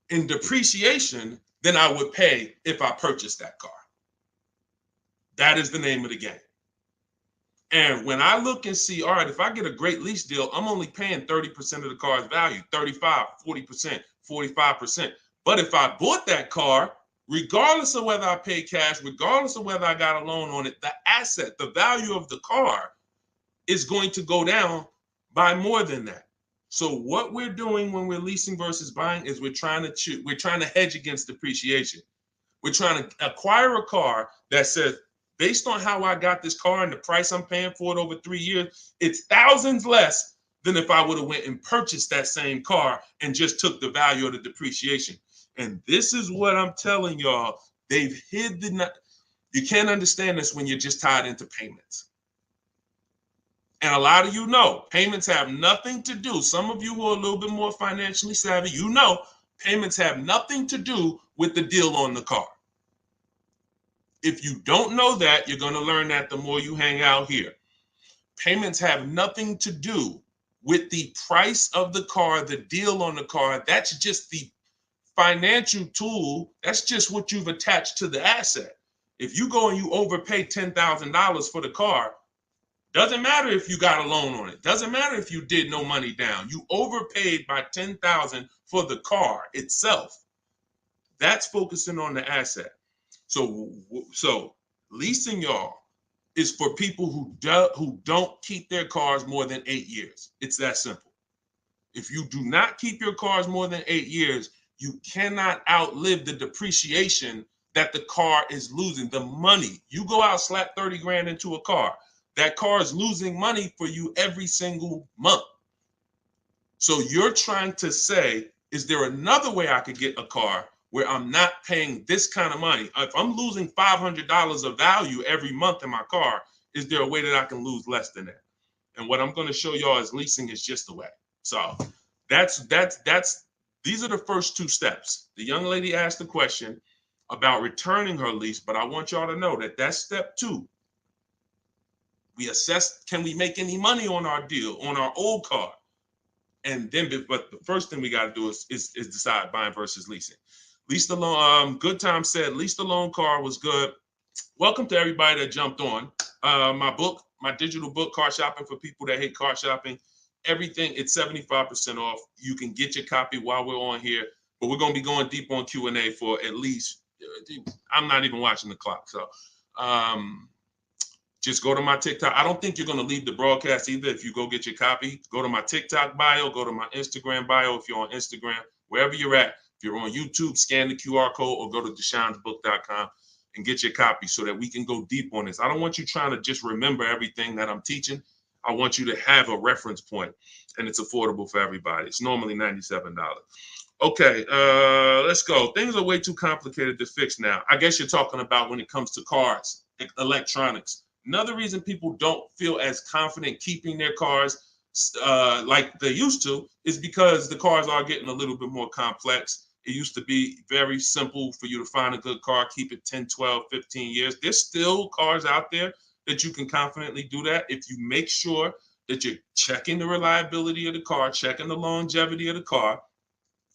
in depreciation than I would pay if I purchased that car? That is the name of the game. And when I look and see, all right, if I get a great lease deal, I'm only paying 30% of the car's value, 35, 40%, 45%. But if I bought that car, regardless of whether I pay cash, regardless of whether I got a loan on it, the asset, the value of the car is going to go down by more than that. So what we're doing when we're leasing versus buying is we're trying to hedge against depreciation. We're trying to acquire a car that says, based on how I got this car and the price I'm paying for it over 3 years, it's thousands less than if I would have went and purchased that same car and just took the value of the depreciation. And this is what I'm telling y'all. They've hid you can't understand this when you're just tied into payments. And a lot of you know, payments have nothing to do. Some of you who are a little bit more financially savvy, payments have nothing to do with the deal on the car. If you don't know that, you're going to learn that the more you hang out here. Payments have nothing to do with the price of the car, the deal on the car. That's just the financial tool. That's just what you've attached to the asset. If you go and you overpay $10,000 for the car, doesn't matter if you got a loan on it. Doesn't matter if you did no money down. You overpaid by $10,000 for the car itself. That's focusing on the asset. So leasing, y'all, is for people who don't keep their cars more than 8 years. It's that simple. If you do not keep your cars more than 8 years, you cannot outlive the depreciation that the car is losing. The money. You go out, slap 30 grand into a car. That car is losing money for you every single month. So you're trying to say, is there another way I could get a car where I'm not paying this kind of money? If I'm losing $500 of value every month in my car, is there a way that I can lose less than that? And what I'm going to show y'all is leasing is just the way. So these are the first two steps. The young lady asked the question about returning her lease, but I want y'all to know that that's step 2. We assess, can we make any money on our deal, on our old car? And then, but the first thing we got to do is decide buying versus leasing. Leased alone, Good Time said, leased alone car was good. Welcome to everybody that jumped on. My digital book, Car Shopping for People That Hate Car Shopping. Everything, it's 75% off. You can get your copy while we're on here, but we're going to be going deep on Q&A for at least, I'm not even watching the clock. So just go to my TikTok. I don't think you're going to leave the broadcast either. If you go get your copy, go to my TikTok bio, go to my Instagram bio. If you're on Instagram, wherever you're at, if you're on YouTube, scan the QR code or go to Deshone'sBook.com and get your copy so that we can go deep on this. I don't want you trying to just remember everything that I'm teaching. I want you to have a reference point, and it's affordable for everybody. It's normally $97. Okay, let's go. Things are way too complicated to fix now. I guess you're talking about when it comes to cars, electronics. Another reason people don't feel as confident keeping their cars like they used to is because the cars are getting a little bit more complex. It used to be very simple for you to find a good car, keep it 10, 12, 15 years. There's still cars out there that you can confidently do that if you make sure that you're checking the reliability of the car, checking the longevity of the car.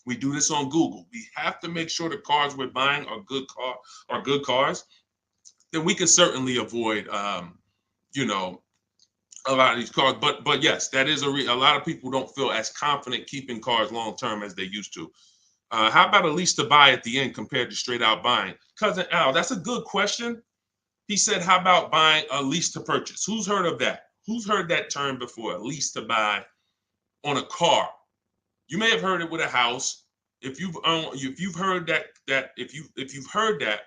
We do this on Google. We have to make sure the cars we're buying are good cars. Then we can certainly avoid, you know, a lot of these cars. But yes, that is a lot of people don't feel as confident keeping cars long term as they used to. How about a lease to buy at the end compared to straight out buying? Cousin Al, that's a good question. He said, how about buying a lease to purchase? Who's heard of that? Who's heard that term before? A lease to buy on a car. You may have heard it with a house. If you've heard that, if you've heard that,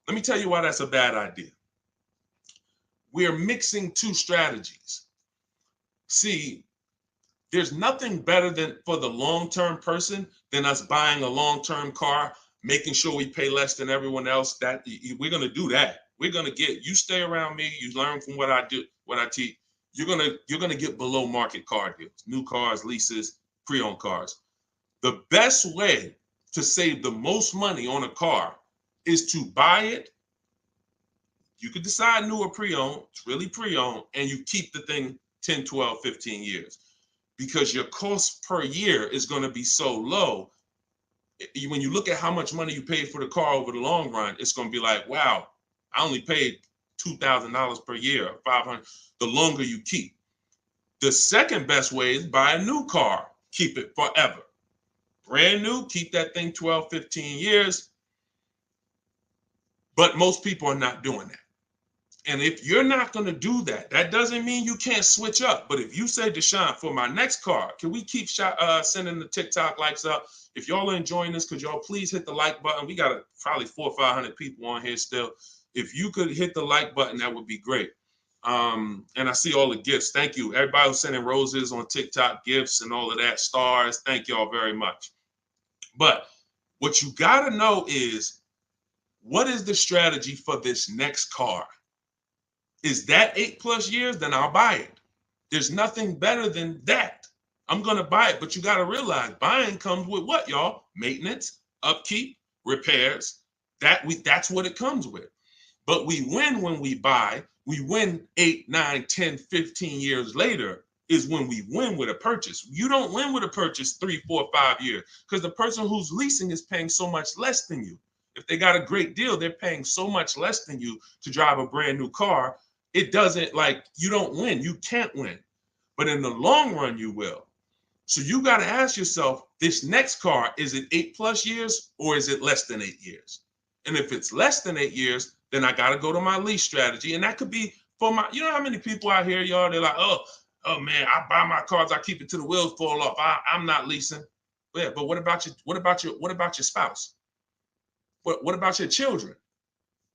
let me tell you why that's a bad idea. We're mixing two strategies. See, there's nothing better than for the long-term person than us buying a long-term car, making sure we pay less than everyone else. That we're gonna do that. We're gonna get you stay around me. You learn from what I do, what I teach. You're gonna get below market car deals, new cars, leases, pre-owned cars. The best way to save the most money on a car is to buy it. You could decide new or pre-owned. It's really pre-owned, and you keep the thing 10, 12, 15 years because your cost per year is going to be so low. When you look at how much money you paid for the car over the long run, it's going to be like, wow, I only paid $2,000 per year, $500. The longer you keep. The second best way is buy a new car. Keep it forever. Brand new, keep that thing 12, 15 years. But most people are not doing that. And if you're not going to do that, that doesn't mean you can't switch up. But if you say, Deshone, for my next car, can we keep sending the TikTok likes up? If y'all are enjoying this, could y'all please hit the like button? We got probably 400 or 500 people on here still. If you could hit the like button, that would be great. And I see all the gifts. Thank you. Everybody who's sending roses on TikTok, gifts and all of that, stars. Thank y'all very much. But what you got to know is, what is the strategy for this next car? Is that 8+ years? Then I'll buy it. There's nothing better than that. I'm going to buy it. But you got to realize buying comes with what, y'all? Maintenance, upkeep, repairs. That's what it comes with. But we win when we buy. We win 8, 9, 10, 15 years later is when we win with a purchase. You don't win with a purchase 3, 4, 5 years because the person who's leasing is paying so much less than you. If they got a great deal, they're paying so much less than you to drive a brand new car. It doesn't, like, you don't win. You can't win. But in the long run, you will. So you got to ask yourself, this next car, is it 8+ years or is it less than 8 years? And if it's less than 8 years, then I got to go to my lease strategy. And that could be for my, you know how many people out here, y'all, they're like, oh man, I buy my cars, I keep it till the wheels fall off. I'm not leasing. Yeah, but what about your spouse? What about your children?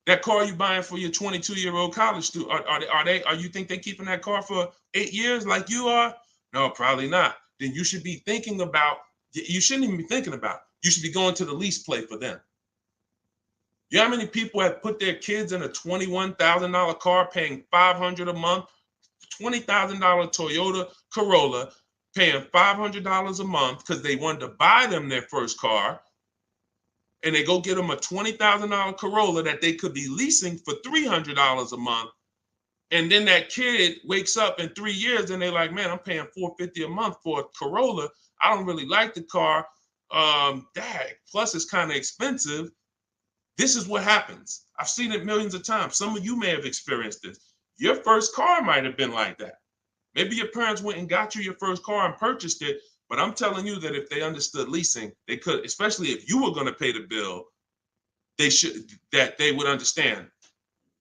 That car you buying for your 22-year-old college student, are you think they keeping that car for 8 years like you are? No, probably not. Then you should be thinking about, you shouldn't even be thinking about, you should be going to the lease play for them. You know how many people have put their kids in a $21,000 car paying $500 a month, $20,000 Toyota Corolla, paying $500 a month because they wanted to buy them their first car, and they go get them a $20,000 Corolla that they could be leasing for $300 a month. And then that kid wakes up in 3 years and they're like, man, I'm paying $450 a month for a Corolla. I don't really like the car. Plus it's kind of expensive. This is what happens. I've seen it millions of times. Some of you may have experienced this. Your first car might have been like that. Maybe your parents went and got you your first car and purchased it. But I'm telling you that if they understood leasing, they could, especially if you were going to pay the bill, they would understand.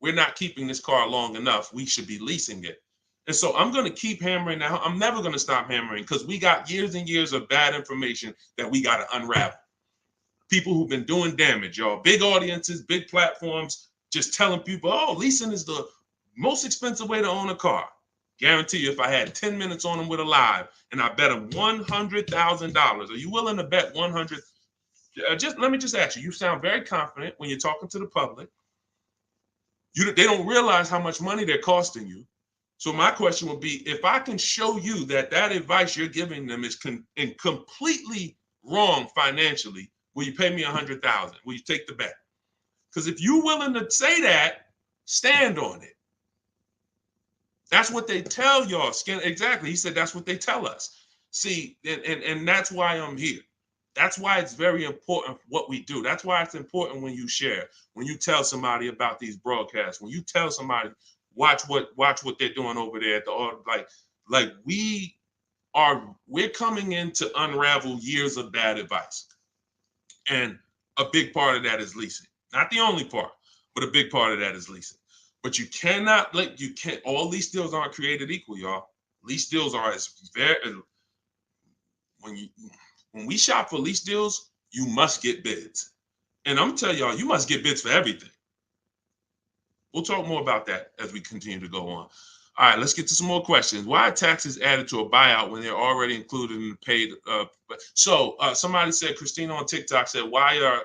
we're not keeping this car long enough. We should be leasing it. And so I'm going to keep hammering now. I'm never going to stop hammering because we got years and years of bad information that we got to unravel. People who've been doing damage, y'all. Big audiences, big platforms, just telling people, oh, leasing is the most expensive way to own a car. Guarantee you, if I had 10 minutes on them with a live and I bet them $100,000, are you willing to bet 100? Just let me just ask you. You sound very confident when you're talking to the public. They don't realize how much money they're costing you. So my question would be, if I can show you that advice you're giving them is completely wrong financially, will you pay me $100,000? Will you take the bet? Because if you're willing to say that, stand on it. That's what they tell y'all. Exactly. He said that's what they tell us. See, and that's why I'm here. That's why it's very important what we do. That's why it's important when you share, when you tell somebody about these broadcasts, when you tell somebody, watch what they're doing over there at the like we're coming in to unravel years of bad advice. And a big part of that is leasing. Not the only part, but a big part of that is leasing. But you cannot all lease deals aren't created equal, y'all. Lease deals are when we shop for lease deals, you must get bids. And I'm telling y'all, you must get bids for everything. We'll talk more about that as we continue to go on. All right, let's get to some more questions. Why are taxes added to a buyout when they're already included in the paid? Somebody said, Christina on TikTok said, why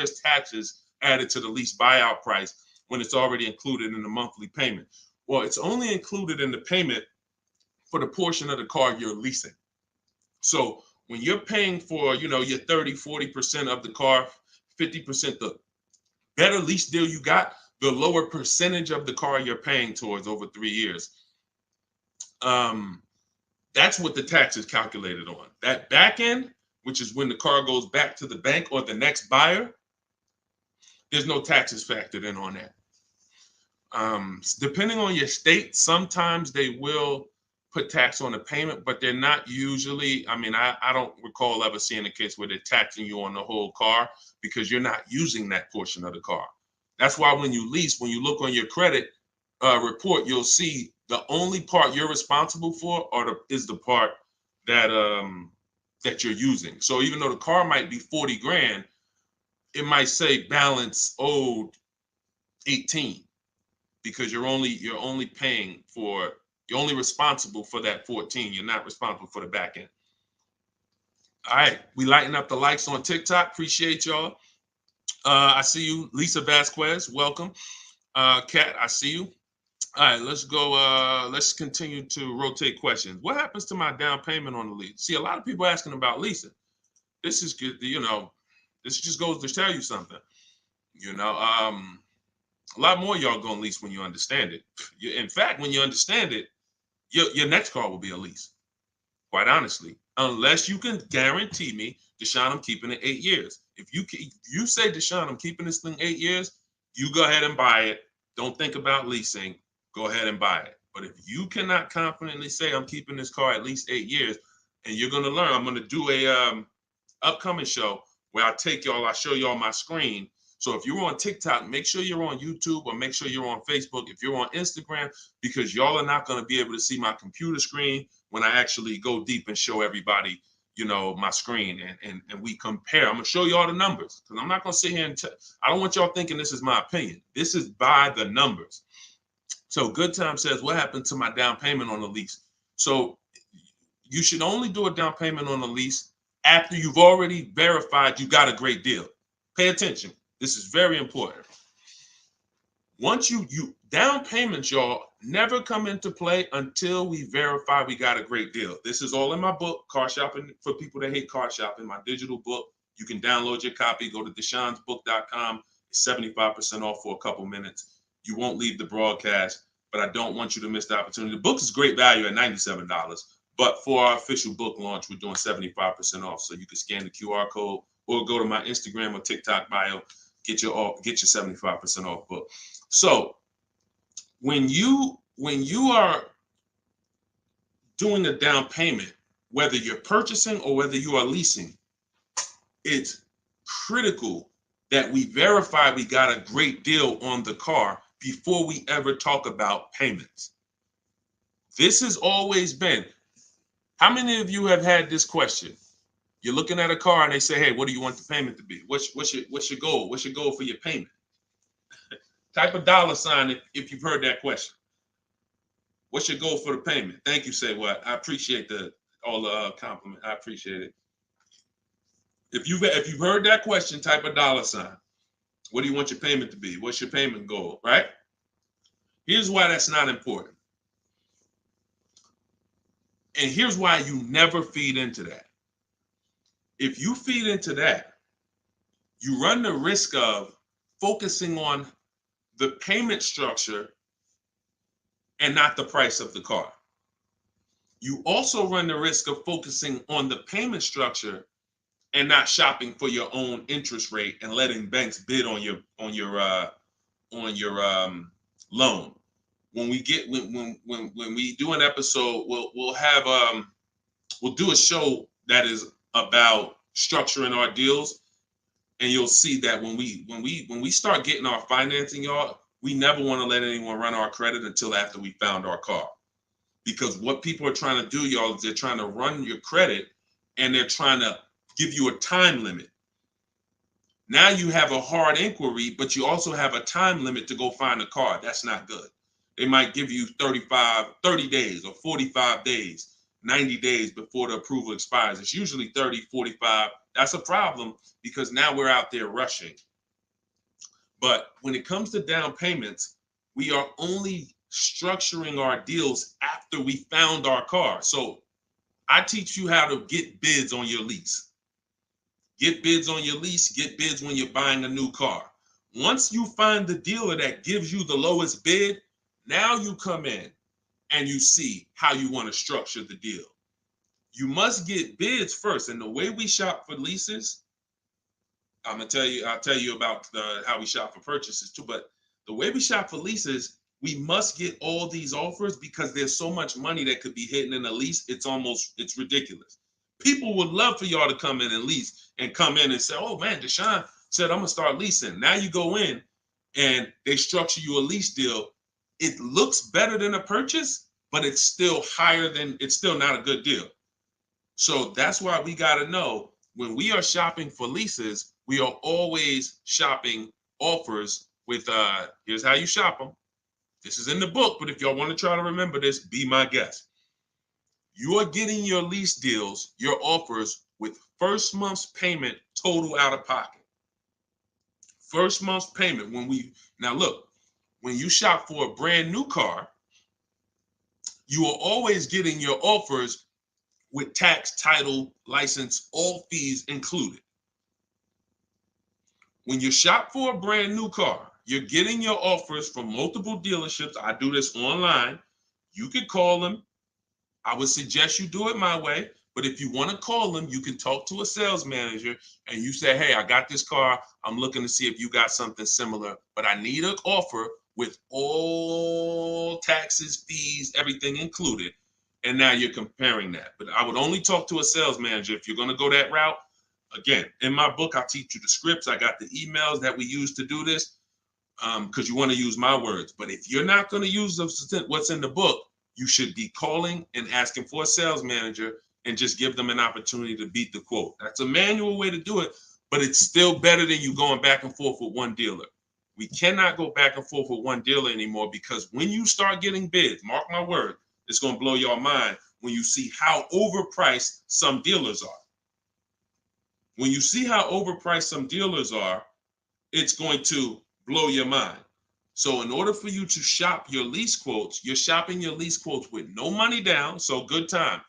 is taxes added to the lease buyout price when it's already included in the monthly payment? Well, it's only included in the payment for the portion of the car you're leasing. So when you're paying for, your 30-40% of the car, 50%, the better lease deal you got, the lower percentage of the car you're paying towards over 3 years. That's what the tax is calculated on. That back end, which is when the car goes back to the bank or the next buyer, there's no taxes factored in on that. Depending on your state, sometimes they will put tax on the payment, but they're not usually. I don't recall ever seeing a case where they're taxing you on the whole car because you're not using that portion of the car. That's why when you lease, when you look on your credit report, you'll see the only part you're responsible for is the part that you're using. So even though the car might be 40 grand, it might say balance owed 18 because you're only responsible for that 14. You're not responsible for the back end. All right, we lighten up the likes on TikTok. Appreciate y'all. I see you, Lisa Vasquez. Welcome. Kat, I see you. All right, let's go. Let's continue to rotate questions. What happens to my down payment on the lease? See, a lot of people asking about leasing. This is good. This just goes to tell you something. A lot more y'all gonna lease when you understand it. In fact, when you understand it, your next car will be a lease. Quite honestly, unless you can guarantee me, Deshone, I'm keeping it 8 years. If you say, Deshone, I'm keeping this thing 8 years, you go ahead and buy it. Don't think about leasing. Go ahead and buy it. But if you cannot confidently say I'm keeping this car at least 8 years, and you're gonna learn, I'm gonna do a upcoming show where I show y'all my screen. So if you're on TikTok, make sure you're on YouTube or make sure you're on Facebook. If you're on Instagram, because y'all are not going to be able to see my computer screen when I actually go deep and show everybody, my screen and we compare. I'm going to show you all the numbers because I'm not going to sit here and I don't want y'all thinking this is my opinion. This is by the numbers. So Good Time says, what happened to my down payment on the lease? So you should only do a down payment on the lease after you've already verified you got a great deal. Pay attention. This is very important. Once you down payments, y'all, never come into play until we verify we got a great deal. This is all in my book, Car Shopping for People That Hate Car Shopping, my digital book. You can download your copy. Go to deshonsbook.com. It's 75% off for a couple minutes. You won't leave the broadcast, but I don't want you to miss the opportunity. The book is great value at $97, but for our official book launch, we're doing 75% off. So you can scan the QR code or go to my Instagram or TikTok bio. Get your 75% off book. So when you are doing the down payment, whether you're purchasing or whether you are leasing, it's critical that we verify we got a great deal on the car before we ever talk about payments. This has always been. How many of you have had this question? You're looking at a car and they say, hey, what do you want the payment to be? What's your goal? What's your goal for your payment? Type a $ if you've heard that question. What's your goal for the payment? Thank you, Say What. I appreciate all the compliment. I appreciate it. If you've heard that question, type a $. What do you want your payment to be? What's your payment goal, right? Here's why that's not important. And here's why you never feed into that. If you feed into that, you run the risk of focusing on the payment structure and not the price of the car. You also run the risk of focusing on the payment structure and not shopping for your own interest rate and letting banks bid on your loan. When we do an episode, we'll do a show that is about structuring our deals, and you'll see that when we start getting our financing, y'all, we never want to let anyone run our credit until after we found our car. Because what people are trying to do, y'all, is they're trying to run your credit and they're trying to give you a time limit. Now you have a hard inquiry, but you also have a time limit to go find a car. That's not good. They might give you 30 days or 45 days, 90 days before the approval expires. It's usually 30, 45. That's a problem because now we're out there rushing. But when it comes to down payments, we are only structuring our deals after we found our car. So I teach you how to get bids on your lease. Get bids on your lease, get bids when you're buying a new car. Once you find the dealer that gives you the lowest bid, now you come in and you see how you want to structure the deal. You must get bids first. And the way we shop for leases, I'll tell you about how we shop for purchases too, but the way we shop for leases, we must get all these offers because there's so much money that could be hidden in a lease. It's ridiculous. People would love for y'all to come in and lease and come in and say, oh man, Deshone said, I'm gonna start leasing. Now you go in and they structure you a lease deal. It looks better than a purchase, but it's still not a good deal. So that's why we gotta know when we are shopping for leases, we are always shopping offers with, here's how you shop them. This is in the book, but if y'all want to try to remember this, be my guest. You are getting your lease deals, your offers with first month's payment total out of pocket. First month's payment. Now look, when you shop for a brand new car, you are always getting your offers with tax, title, license, all fees included. When you shop for a brand new car, you're getting your offers from multiple dealerships. I do this online. You can call them. I would suggest you do it my way. But if you want to call them, you can talk to a sales manager and you say, hey, I got this car. I'm looking to see if you got something similar, but I need an offer with all taxes, fees, everything included. And now you're comparing that. But I would only talk to a sales manager if you're going to go that route. Again, in my book, I teach you the scripts. I got the emails that we use to do this because you want to use my words. But if you're not going to use what's in the book, you should be calling and asking for a sales manager and just give them an opportunity to beat the quote. That's a manual way to do it, but it's still better than you going back and forth with one dealer. We cannot go back and forth with one dealer anymore because when you start getting bids, mark my word, it's going to blow your mind when you see how overpriced some dealers are. When you see how overpriced some dealers are, it's going to blow your mind. So in order for you to shop your lease quotes, you're shopping your lease quotes with no money down, so good time.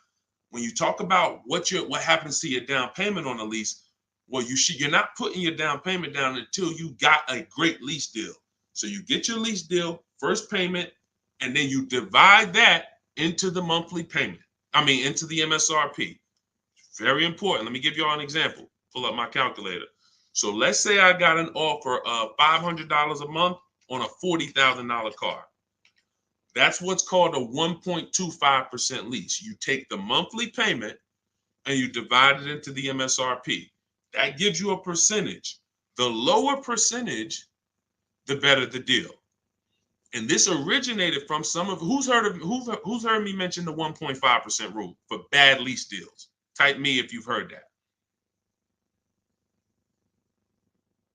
When you talk about what happens to your down payment on a lease, well, you're not putting your down payment down until you got a great lease deal. So you get your lease deal, first payment, and then you divide that into the monthly payment. Into the MSRP. Very important. Let me give you all an example. Pull up my calculator. So let's say I got an offer of $500 a month on a $40,000 car. That's what's called a 1.25% lease. You take the monthly payment and you divide it into the MSRP. That gives you a percentage. The lower percentage, the better the deal. And this originated from some of who's heard me mention the 1.5% rule for bad lease deals. Type me if you've heard that.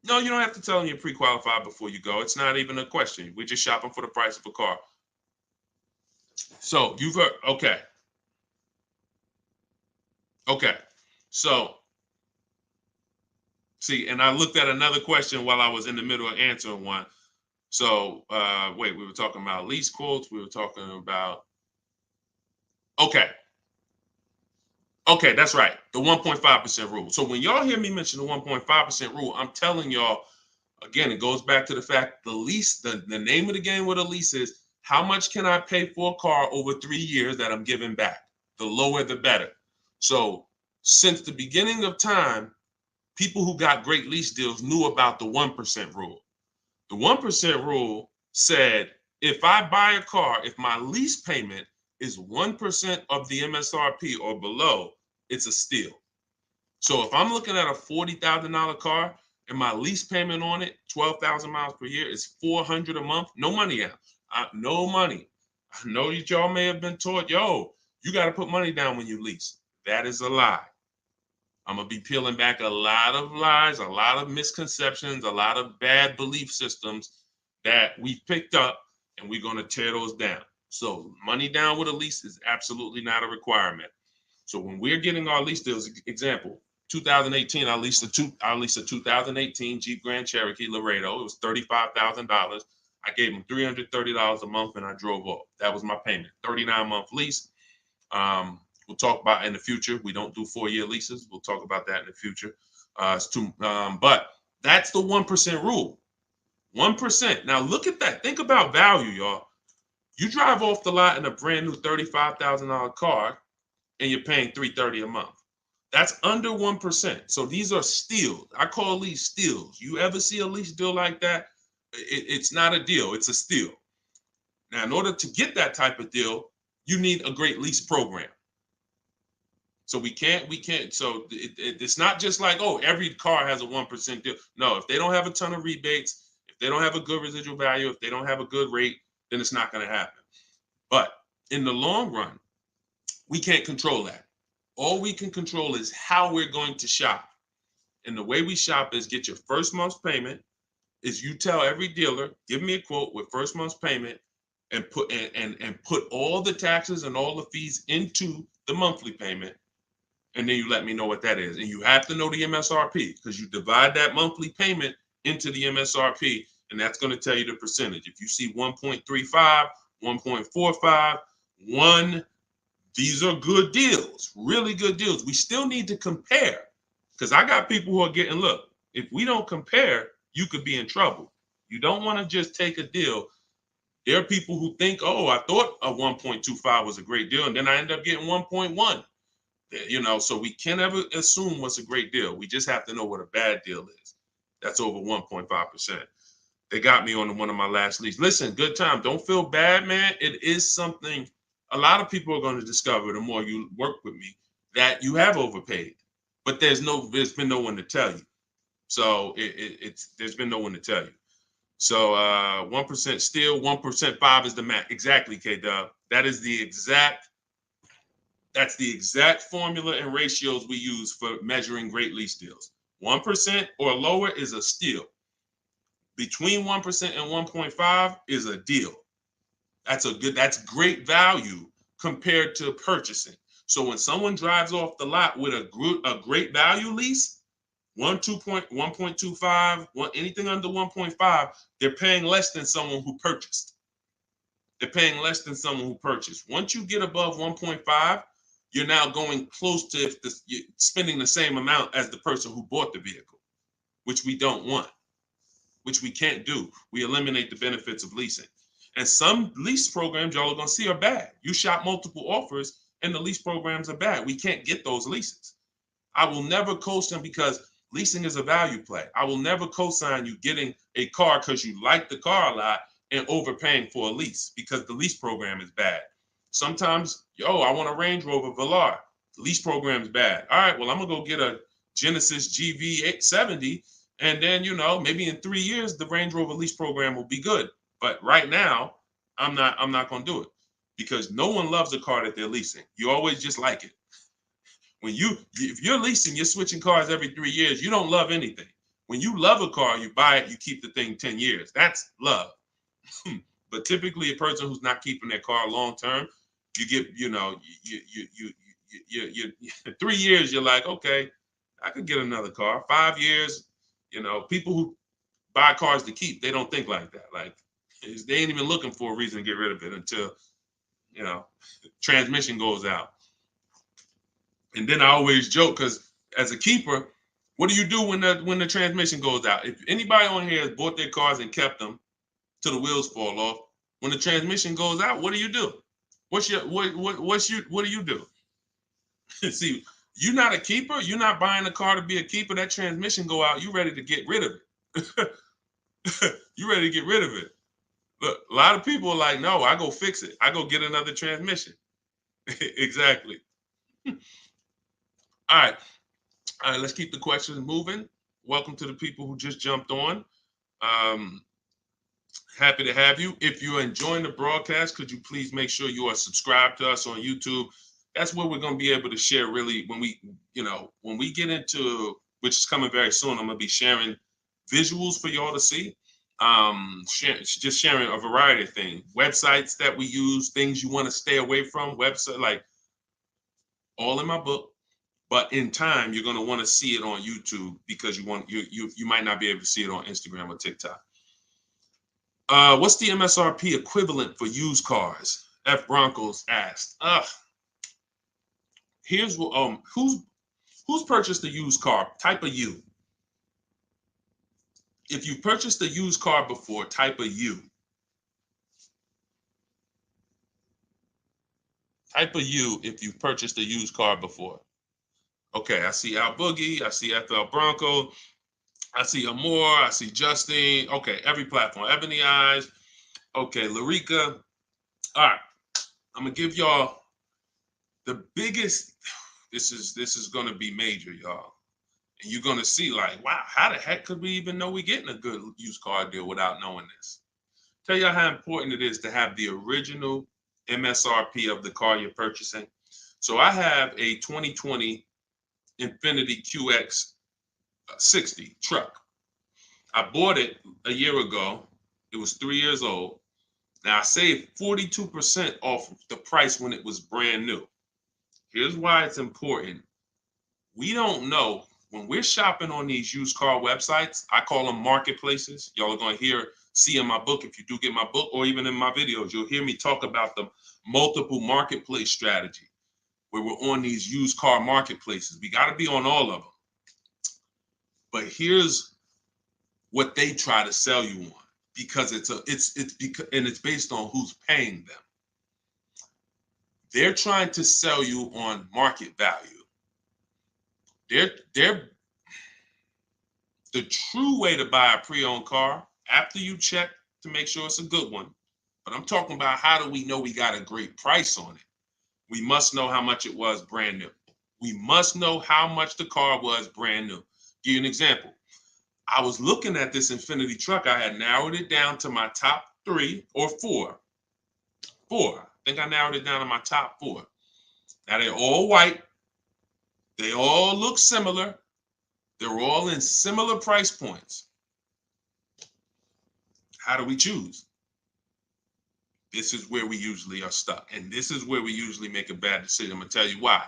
No, you don't have to tell them you're pre-qualified before you go. It's not even a question. We're just shopping for the price of a car. So you've heard, okay. Okay. So, see, and I looked at another question while I was in the middle of answering one. So, wait, we were talking about lease quotes. We were talking about, okay. Okay, that's right. The 1.5% rule. So when y'all hear me mention the 1.5% rule, I'm telling y'all, again, it goes back to the fact the lease, the name of the game with a lease is how much can I pay for a car over 3 years that I'm giving back? The lower, the better. So since the beginning of time, people who got great lease deals knew about the 1% rule. The 1% rule said, if I buy a car, if my lease payment is 1% of the MSRP or below, it's a steal. So if I'm looking at a $40,000 car and my lease payment on it, 12,000 miles per year, is $400 a month, no money out. No money. I know that y'all may have been taught, yo, you got to put money down when you lease. That is a lie. I'm going to be peeling back a lot of lies, a lot of misconceptions, a lot of bad belief systems that we've picked up, and we're going to tear those down. So money down with a lease is absolutely not a requirement. So when we're getting our lease deals, example, 2018, I leased a 2018 Jeep Grand Cherokee Laredo. It was $35,000. I gave them $330 a month, and I drove off. That was my payment. 39-month lease. We'll talk about in the future. We don't do 4-year leases. We'll talk about that in the future. But that's the 1% rule. 1%. Now look at that. Think about value, y'all. You drive off the lot in a brand new $35,000 car, and you're paying $330 a month. That's under 1%. So these are steals. I call these steals. You ever see a lease deal like that? It's not a deal. It's a steal. Now, in order to get that type of deal, you need a great lease program. So we can't. So it's not just like, oh, every car has a 1% deal. No, if they don't have a ton of rebates, if they don't have a good residual value, if they don't have a good rate, then it's not going to happen. But in the long run, we can't control that. All we can control is how we're going to shop. And the way we shop is get your first month's payment. Is you tell every dealer, give me a quote with first month's payment, and put all the taxes and all the fees into the monthly payment. And then you let me know what that is. And you have to know the MSRP, because you divide that monthly payment into the MSRP, and that's going to tell you the percentage. If you see 1.35, 1.45, 1, these are good deals, really good deals. We still need to compare, because I got people who are getting, look, if we don't compare, you could be in trouble. You don't want to just take a deal. There are people who think, oh, I thought a 1.25 was a great deal, and then I end up getting 1.1. You know, so we can't ever assume what's a great deal. We just have to know what a bad deal is. That's over 1.5%. They got me on one of my last leads. Listen, good time. Don't feel bad, man. It is something a lot of people are going to discover the more you work with me, that you have overpaid. But there's been no one to tell you. So there's been no one to tell you. So 1% still, 1% 5 is the max. Exactly, K-Dub. That's the exact formula and ratios we use for measuring great lease deals. 1% or lower is a steal. Between 1% and 1.5 is a deal. That's great value compared to purchasing. So when someone drives off the lot with a great value lease, 1.25, anything under 1.5, they're paying less than someone who purchased. They're paying less than someone who purchased. Once you get above 1.5, you're now going close to spending the same amount as the person who bought the vehicle, which we don't want, which we can't do. We eliminate the benefits of leasing. And some lease programs y'all are going to see are bad. You shop multiple offers and the lease programs are bad. We can't get those leases. I will never co-sign, because leasing is a value play. I will never co-sign you getting a car because you like the car a lot and overpaying for a lease, because the lease program is bad. Sometimes, I want a Range Rover Velar. The lease program is bad. All right, well, I'm going to go get a Genesis GV870, And then, you know, maybe in 3 years, the Range Rover lease program will be good. But right now, I'm not going to do it because no one loves a car that they're leasing. You always just like it. If you're leasing, you're switching cars every 3 years. You don't love anything. When you love a car, you buy it, you keep the thing 10 years. That's love. But typically, a person who's not keeping their car long term, you get, you know, you 3 years, you're like, okay, I could get another car. 5 years, you know, people who buy cars to keep, they don't think like that. Like, they ain't even looking for a reason to get rid of it until, you know, transmission goes out. And then I always joke because as a keeper, what do you do when the transmission goes out? If anybody on here has bought their cars and kept them till the wheels fall off, when the transmission goes out, what do you do? What do you do? See, you're not a keeper. You're not buying a car to be a keeper. That transmission go out, you ready to get rid of it. You ready to get rid of it. Look, a lot of people are like, no, I go fix it. I go get another transmission. Exactly. All right. All right, let's keep the questions moving. Welcome to the people who just jumped on. Happy to have you. If you're enjoying the broadcast, could you please make sure you are subscribed to us on YouTube? That's where we're going to be able to share really when we get into, which is coming very soon, I'm going to be sharing visuals for y'all to see. Just sharing a variety of things, websites that we use, things you want to stay away from, website, like all in my book. But in time, you're going to want to see it on YouTube because you might not be able to see it on Instagram or TikTok. What's the MSRP equivalent for used cars? F Broncos asked. Here's what who's purchased a used car? Type a U. If you purchased a used car before, type a U. Type a U if you've purchased a used car before. Okay, I see Al Boogie, I see FL Bronco, I see Amore, I see Justine. Okay, every platform. Ebony Eyes. Okay, Larica. All right, I'm gonna give y'all the biggest. This is gonna be major, y'all. And you're gonna see like, wow, how the heck could we even know we're getting a good used car deal without knowing this? Tell y'all how important it is to have the original MSRP of the car you're purchasing. So I have a 2020 Infiniti QX 60 truck. I bought it a year ago. It was 3 years old. Now I saved 42% off the price when it was brand new. Here's why it's important. We don't know when we're shopping on these used car websites. I call them marketplaces. Y'all are going to see in my book, if you do get my book, or even in my videos, you'll hear me talk about the multiple marketplace strategy where we're on these used car marketplaces. We got to be on all of them. But here's what they try to sell you on, because it's based on who's paying them. They're trying to sell you on market value. The true way to buy a pre-owned car, after you check to make sure it's a good one, but I'm talking about how do we know we got a great price on it? We must know how much it was brand new. We must know how much the car was brand new. Give you an example. I was looking at this Infiniti truck. I had narrowed it down to my top 3 or 4. I think I narrowed it down to my top 4. Now they're all white. They all look similar. They're all in similar price points. How do we choose? This is where we usually are stuck. And this is where we usually make a bad decision. I'm going to tell you why.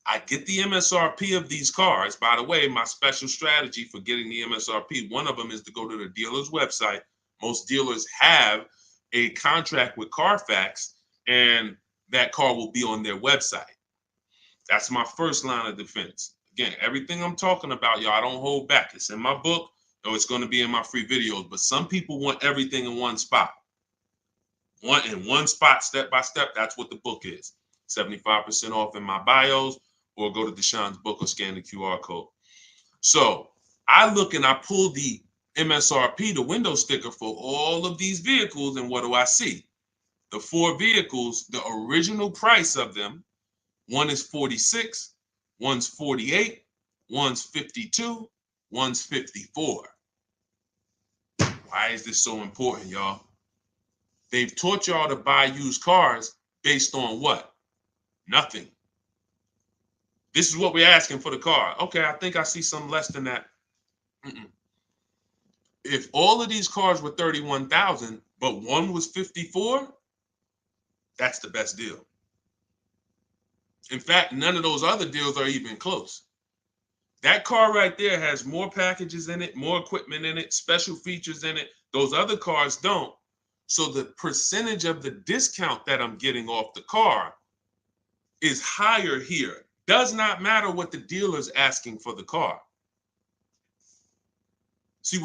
I get the MSRP of these cars. By the way, my special strategy for getting the MSRP, one of them is to go to the dealer's website. Most dealers have a contract with Carfax, and that car will be on their website. That's my first line of defense. Again, everything I'm talking about, y'all, I don't hold back. It's in my book, or it's going to be in my free videos. But some people want everything in one spot. One spot, step by step. That's what the book is. 75% off in my bios, or go to Deshone's book or scan the QR code. So I look and I pull the MSRP, the window sticker for all of these vehicles, and what do I see? The 4 vehicles, the original price of them, one is 46, one's 48, one's 52, one's 54. Why is this so important, y'all? They've taught y'all to buy used cars based on what? Nothing. This is what we're asking for the car. Okay, I think I see some less than that. If all of these cars were 31,000, but one was 54, that's the best deal. In fact, none of those other deals are even close. That car right there has more packages in it, more equipment in it, special features in it. Those other cars don't. So the percentage of the discount that I'm getting off the car is higher here. Does not matter what the dealer's asking for the car. See,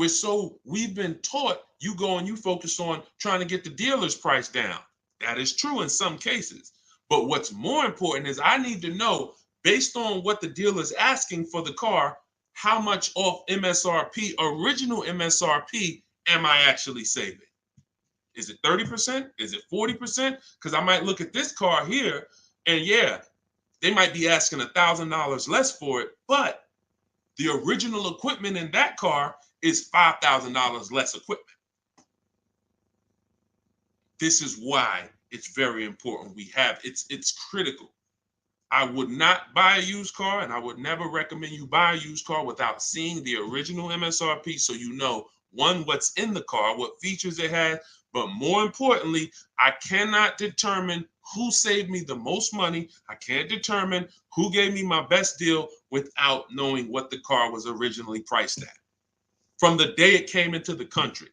we've been taught you go and you focus on trying to get the dealer's price down. That is true in some cases. But what's more important is I need to know, based on what the dealer's asking for the car, how much off MSRP, original MSRP, am I actually saving? Is it 30%? Is it 40%? Because I might look at this car here and yeah, they might be asking $1,000 less for it, but the original equipment in that car is $5,000 less equipment. This is why it's very important. It's critical. I would not buy a used car, and I would never recommend you buy a used car without seeing the original MSRP, so you know, one, what's in the car, what features it has, but more importantly, I cannot determine who saved me the most money. I can't determine who gave me my best deal without knowing what the car was originally priced at from the day it came into the country.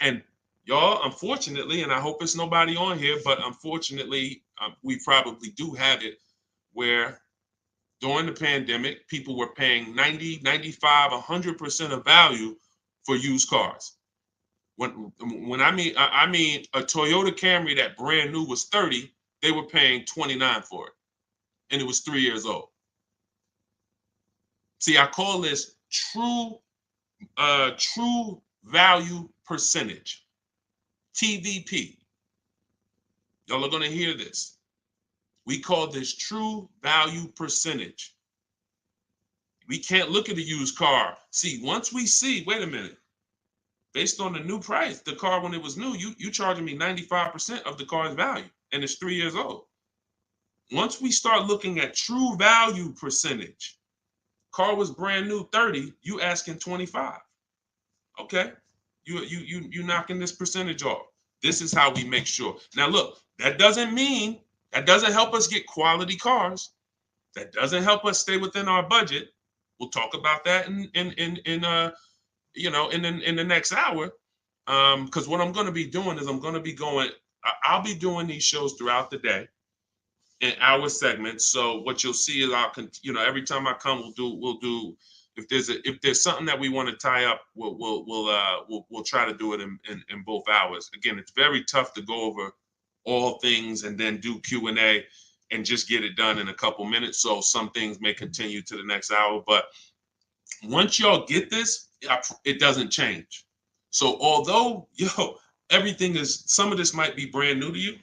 And y'all, unfortunately, and I hope it's nobody on here, but unfortunately, we probably do have it where during the pandemic, people were paying 90, 95, 100% of value for used cars. When I mean a Toyota Camry that brand new was 30, they were paying 29 for it, and it was 3 years old. See, I call this true value percentage, TVP. Y'all are going to hear this. We call this true value percentage. We can't look at a used car. See, once we see, wait a minute, based on the new price, the car when it was new, you charging me 95% of the car's value, and it's 3 years old. Once we start looking at true value percentage, car was brand new 30, you asking 25. Okay, you knocking this percentage off. This is how we make sure. Now look, that doesn't help us get quality cars. That doesn't help us stay within our budget. We'll talk about that in the next hour. Because what I'm going to be doing is I'll be doing these shows throughout the day in hour segments. So what you'll see is every time I come, we'll do if there's something that we want to tie up, we'll try to do it in both hours. Again, it's very tough to go over all things and then do Q&A and just get it done in a couple minutes. So some things may continue to the next hour, but once y'all get this, it doesn't change. So although, some of this might be brand new to you.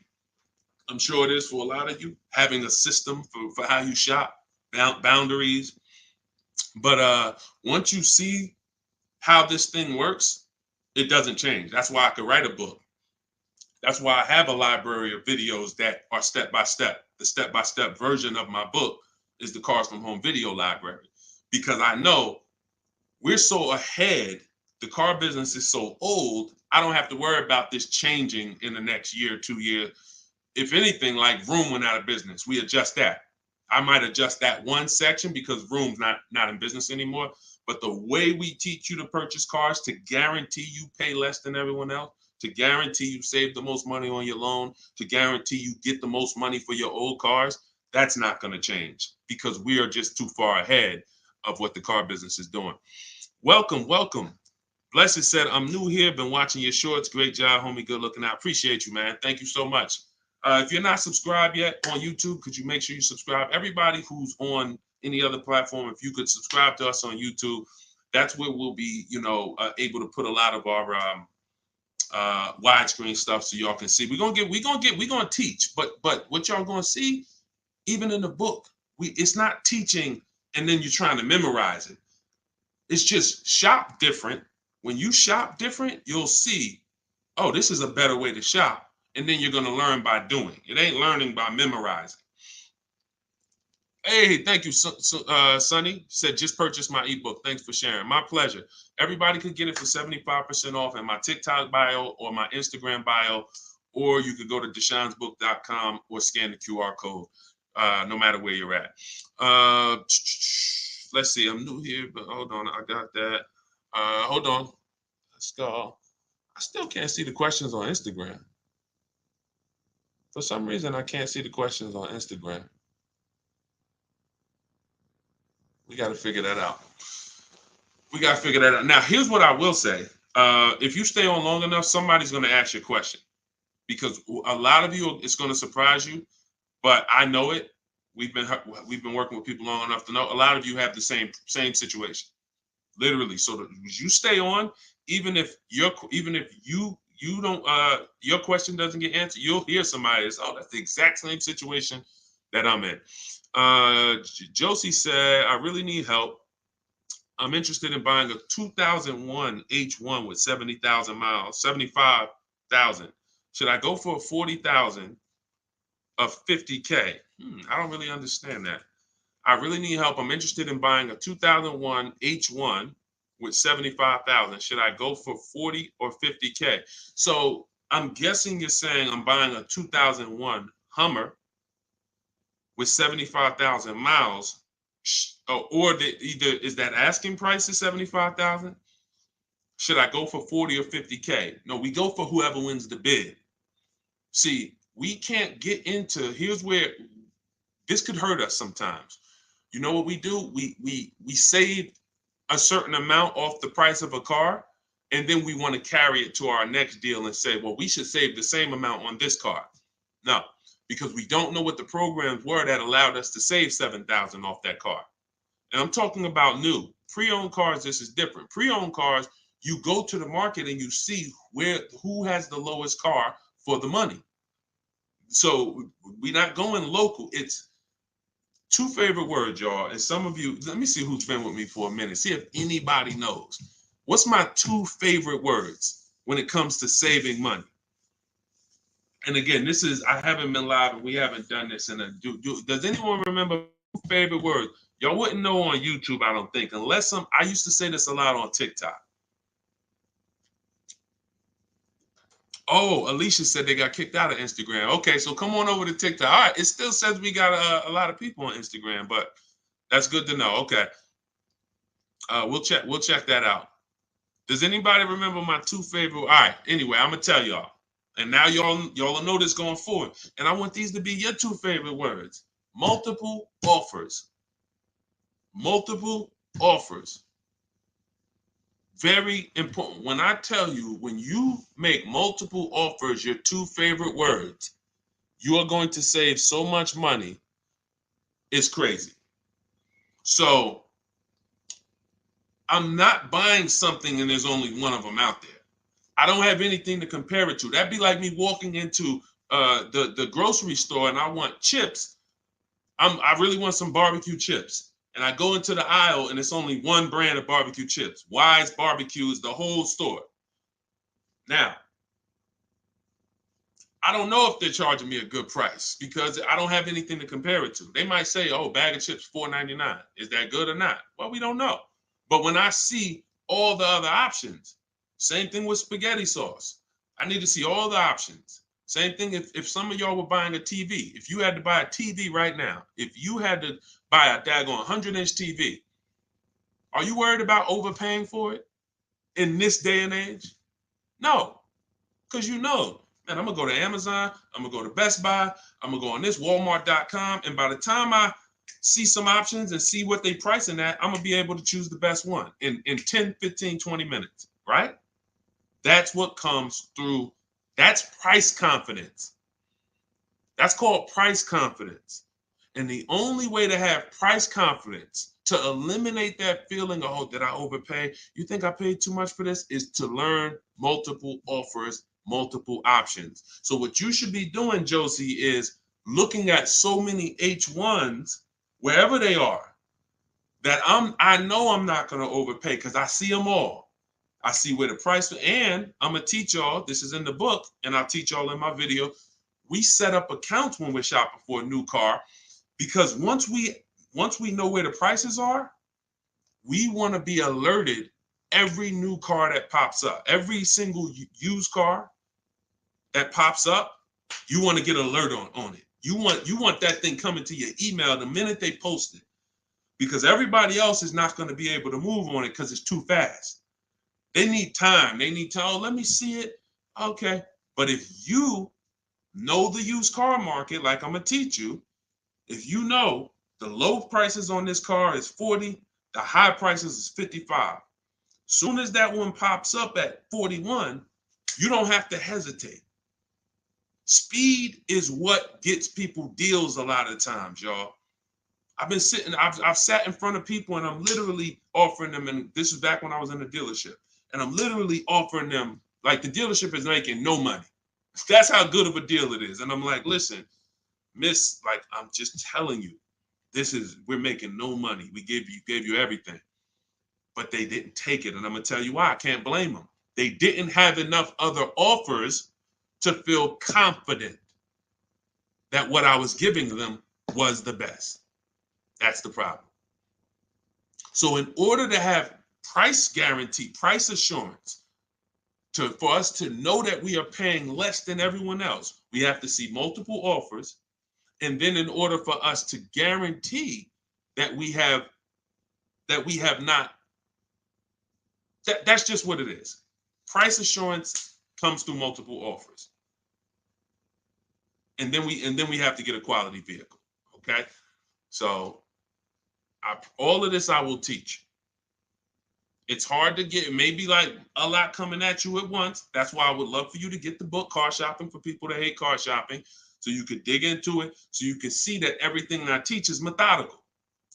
I'm sure it is for a lot of you, having a system for how you shop, boundaries. But once you see how this thing works, it doesn't change. That's why I could write a book. That's why I have a library of videos that are step-by-step. The step-by-step version of my book is the Cars from Home video library, because I know we're so ahead. The car business is so old. I don't have to worry about this changing in the next year, 2 years. If anything, like Vroom went out of business, we adjust that. I might adjust that one section because Vroom's not in business anymore. But the way we teach you to purchase cars to guarantee you pay less than everyone else, to guarantee you save the most money on your loan, to guarantee you get the most money for your old cars, that's not going to change because we are just too far ahead of what the car business is doing. Welcome. Blessed said, I'm new here, been watching your shorts. Great job, homie. Good looking out. Appreciate you, man. Thank you so much. If you're not subscribed yet on YouTube, could you make sure you subscribe? Everybody who's on any other platform, if you could subscribe to us on YouTube, that's where we'll be, able to put a lot of our widescreen stuff so y'all can see. We're gonna teach, but what y'all gonna see, even in the book, it's not teaching and then you're trying to memorize it. It's just shop different, When you shop different, you'll see, oh, this is a better way to shop. And then you're going to learn by doing. It ain't learning by memorizing. Hey, thank you, Sonny. Said, just purchased my ebook. Thanks for sharing. My pleasure. Everybody could get it for 75% off in my TikTok bio or my Instagram bio, or you could go to deshonesbook.com or scan the QR code, no matter where you're at. Let's see. I'm new here, but hold on. I got that. Hold on. Let's go. I still can't see the questions on Instagram. For some reason, I can't see the questions on Instagram. We got to figure that out. Now, here's what I will say. If you stay on long enough, somebody's going to ask you a question, because a lot of you, it's going to surprise you, but I know it. We've been working with people long enough to know a lot of you have the same situation, literally. So you stay on, even if you don't, your question doesn't get answered, you'll hear somebody that's, oh, that's the exact same situation that I'm in. Josie said, I really need help. I'm interested in buying a 2001 H1 with 70,000 miles, 75,000. Should I go for a 40,000 of 50K? I don't really understand that. I really need help. I'm interested in buying a 2001 H1 with 75,000. Should I go for 40 or 50K? So I'm guessing you're saying I'm buying a 2001 Hummer with 75,000 miles, or either is that asking price is 75,000? Should I go for 40 or 50K? No, we go for whoever wins the bid. See, we can't get into, here's where this could hurt us sometimes. You know what we do? We save a certain amount off the price of a car, and then we want to carry it to our next deal and say, well, we should save the same amount on this car. No, because we don't know what the programs were that allowed us to save 7,000 off that car. And I'm talking about new. Pre-owned cars, this is different. Pre-owned cars, you go to the market and you see who has the lowest car for the money. So we're not going local. It's two favorite words, y'all. And some of you, let me see who's been with me for a minute. See if anybody knows. What's my two favorite words when it comes to saving money? And again, this is, I haven't been live and we haven't done this in a, does anyone remember favorite words? Y'all wouldn't know on YouTube, I don't think, unless I used to say this a lot on TikTok. Oh, Alicia said they got kicked out of Instagram. Okay, so come on over to TikTok. All right, it still says we got a lot of people on Instagram, but that's good to know. Okay, we'll check that out. Does anybody remember my two favorite? All right, anyway, I'm gonna tell y'all, and now y'all will know this going forward. And I want these to be your two favorite words: multiple offers. Multiple offers. Very important. When I tell you, when you make multiple offers your two favorite words, you are going to save so much money. It's crazy. So I'm not buying something and there's only one of them out there. I don't have anything to compare it to. That'd be like me walking into the grocery store and I want chips. I really want some barbecue chips. And I go into the aisle and it's only one brand of barbecue chips. Wise Barbecue is the whole store. Now, I don't know if they're charging me a good price because I don't have anything to compare it to. They might say, oh, bag of chips, $4.99. Is that good or not? Well, we don't know. But when I see all the other options, same thing with spaghetti sauce. I need to see all the options. Same thing if some of y'all were buying a TV. If you had to buy a TV right now, if you had to buy a daggone 100-inch TV, are you worried about overpaying for it in this day and age? No, because you know, man, I'm going to go to Amazon, I'm going to go to Best Buy, I'm going to go on this Walmart.com, and by the time I see some options and see what they pricing at, I'm going to be able to choose the best one in 10, 15, 20 minutes, right? That's what comes through. That's price confidence. That's called price confidence. And the only way to have price confidence, to eliminate that feeling of, oh, did I overpay? You think I paid too much for this? Is to learn multiple offers, multiple options. So what you should be doing, Josie, is looking at so many H1s, wherever they are, that I know I'm not going to overpay because I see them all. I see where the price, and I'm gonna teach y'all, this is in the book, and I'll teach y'all in my video. We set up accounts when we're shopping for a new car, because once we know where the prices are, we want to be alerted every new car that pops up, every single used car that pops up, you want to get alert on it. You want that thing coming to your email the minute they post it, because everybody else is not going to be able to move on it because it's too fast. They need time. They need to, oh, let me see it. Okay. But if you know the used car market, like I'm going to teach you, if you know the low prices on this car is 40, the high prices is 55. Soon as that one pops up at 41, you don't have to hesitate. Speed is what gets people deals a lot of times, y'all. I've sat in front of people and I'm literally offering them, and this is back when I was in the dealership, and I'm literally offering them, like, the dealership is making no money. That's how good of a deal it is. And I'm like, listen, miss, like, I'm just telling you, we're making no money. We gave you everything. But they didn't take it. And I'm gonna tell you why. I can't blame them. They didn't have enough other offers to feel confident that what I was giving them was the best. That's the problem. So in order to have price guarantee, price assurance, for us to know that we are paying less than everyone else, we have to see multiple offers. And then in order for us to guarantee that we have not, that's just what it is. Price assurance comes through multiple offers. And then we have to get a quality vehicle. Okay. So all of this I will teach. It's hard to get, maybe like a lot coming at you at once. That's why I would love for you to get the book, Car Shopping for People That Hate Car Shopping, so you could dig into it, so you can see that everything I teach is methodical.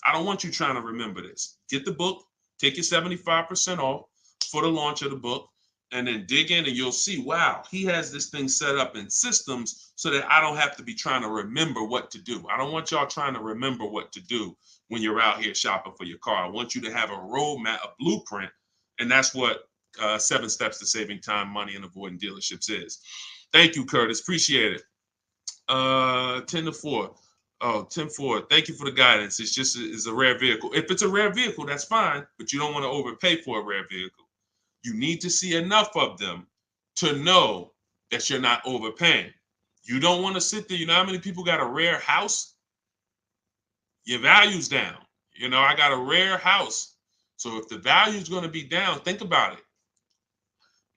I don't want you trying to remember this. Get the book, take your 75% off for the launch of the book, and then dig in and you'll see, wow, he has this thing set up in systems so that I don't have to be trying to remember what to do. I don't want y'all trying to remember what to do when you're out here shopping for your car. I want you to have a roadmap, a blueprint, and that's what 7 Steps to Saving Time, Money, and Avoiding Dealerships is. Thank you, Curtis. Appreciate it. 10-4. Oh, 10-4. Thank you for the guidance. It's a rare vehicle. If it's a rare vehicle, that's fine, but you don't want to overpay for a rare vehicle. You need to see enough of them to know that you're not overpaying. You don't want to sit there. You know how many people got a rare house? Your value's down. You know, I got a rare house. So if the value is going to be down, think about it.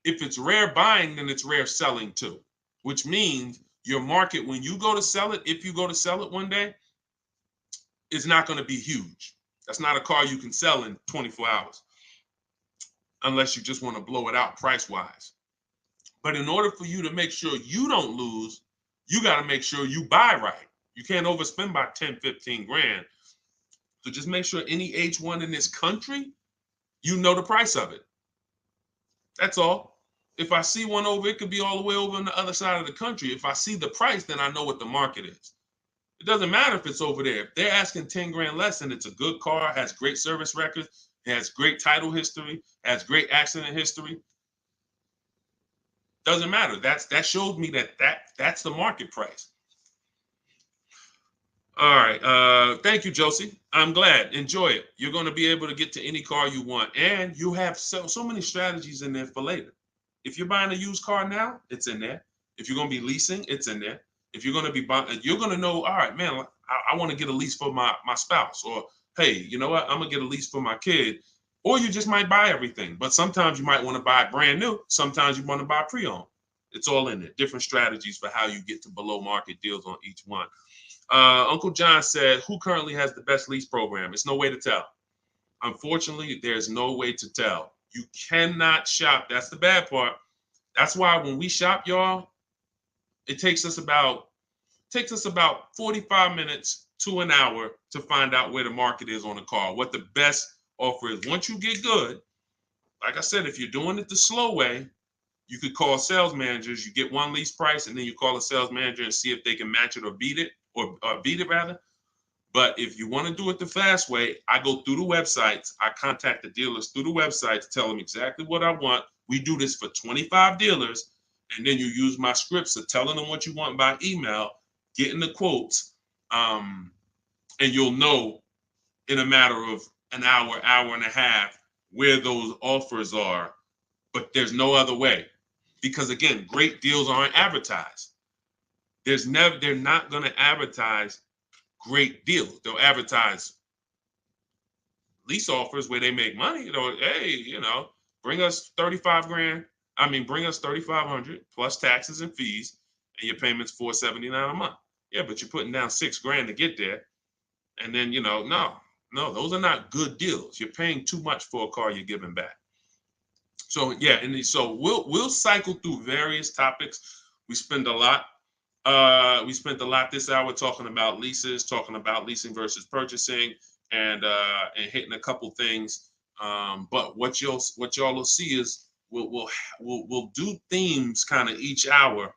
If it's rare buying, then it's rare selling too, which means your market, when you go to sell it, if you go to sell it one day, it's not going to be huge. That's not a car you can sell in 24 hours unless you just want to blow it out price-wise. But in order for you to make sure you don't lose, you got to make sure you buy right. You can't overspend by 10, 15 grand. So just make sure any H1 in this country, you know the price of it. That's all. If I see one over, it could be all the way over on the other side of the country. If I see the price, then I know what the market is. It doesn't matter if it's over there. If they're asking 10 grand less and it's a good car, has great service records, has great title history, has great accident history, doesn't matter. That shows me that's the market price. All right. Thank you, Josie. I'm glad. Enjoy it. You're going to be able to get to any car you want. And you have so many strategies in there for later. If you're buying a used car now, it's in there. If you're going to be leasing, it's in there. If you're going to be buying, you're going to know, all right, man, I want to get a lease for my spouse. Or, hey, you know what? I'm going to get a lease for my kid. Or you just might buy everything. But sometimes you might want to buy brand new. Sometimes you want to buy pre-owned. It's all in there. Different strategies for how you get to below market deals on each one. Uncle John said, who currently has the best lease program? It's no way to tell. Unfortunately, there's no way to tell. You cannot shop. That's the bad part. That's why when we shop, y'all, it takes us about 45 minutes to an hour to find out where the market is on a car, what the best offer is. Once you get good, like I said, if you're doing it the slow way, you could call sales managers. You get one lease price, and then you call a sales manager and see if they can match it or beat it, or beat it rather. But if you want to do it the fast way, I go through the websites. I contact the dealers through the websites, tell them exactly what I want. We do this for 25 dealers. And then you use my scripts of telling them what you want by email, getting the quotes, and you'll know in a matter of an hour, hour and a half, where those offers are. But there's no other way. Because again, great deals aren't advertised. They're not going to advertise great deals. They'll advertise lease offers where they make money. Hey, bring us 35 grand. Bring us 3,500 plus taxes and fees, and your payment's $479 a month. Yeah, but you're putting down $6,000 to get there, and then no, those are not good deals. You're paying too much for a car you're giving back. So yeah, and so we'll cycle through various topics. We spent a lot this hour talking about leases, talking about leasing versus purchasing, and hitting a couple things. But what y'all will see is we'll do themes kind of each hour.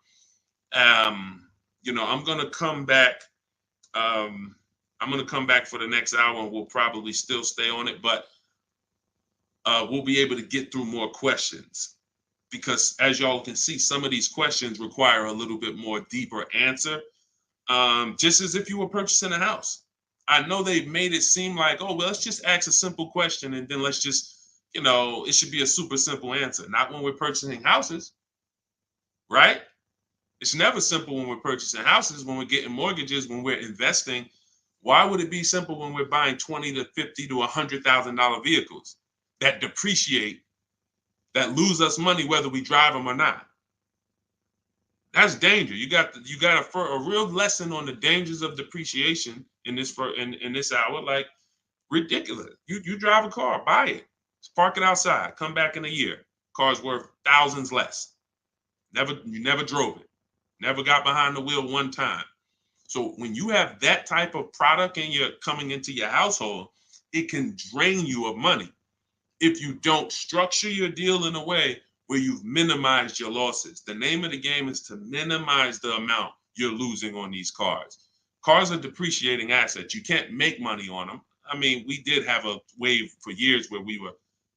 I'm gonna come back. I'm gonna come back for the next hour, and we'll probably still stay on it, but we'll be able to get through more questions, because as y'all can see, some of these questions require a little bit more deeper answer. Just as if you were purchasing a house. I know they've made it seem like, oh, well, let's just ask a simple question and then let's just, it should be a super simple answer. Not when we're purchasing houses, right? It's never simple when we're purchasing houses, when we're getting mortgages, when we're investing. Why would it be simple when we're buying $20,000 to $50,000 to $100,000 vehicles that depreciate, that lose us money whether we drive them or not? That's danger. You got a real lesson on the dangers of depreciation in this hour. Like, ridiculous. You drive a car, buy it, park it outside, come back in a year. Car's worth thousands less. You never drove it, never got behind the wheel one time. So when you have that type of product and you're coming into your household, it can drain you of money if you don't structure your deal in a way where you've minimized your losses. The name of the game is to minimize the amount you're losing on these cars. Cars are depreciating assets. You can't make money on them. We did have a wave for years where we were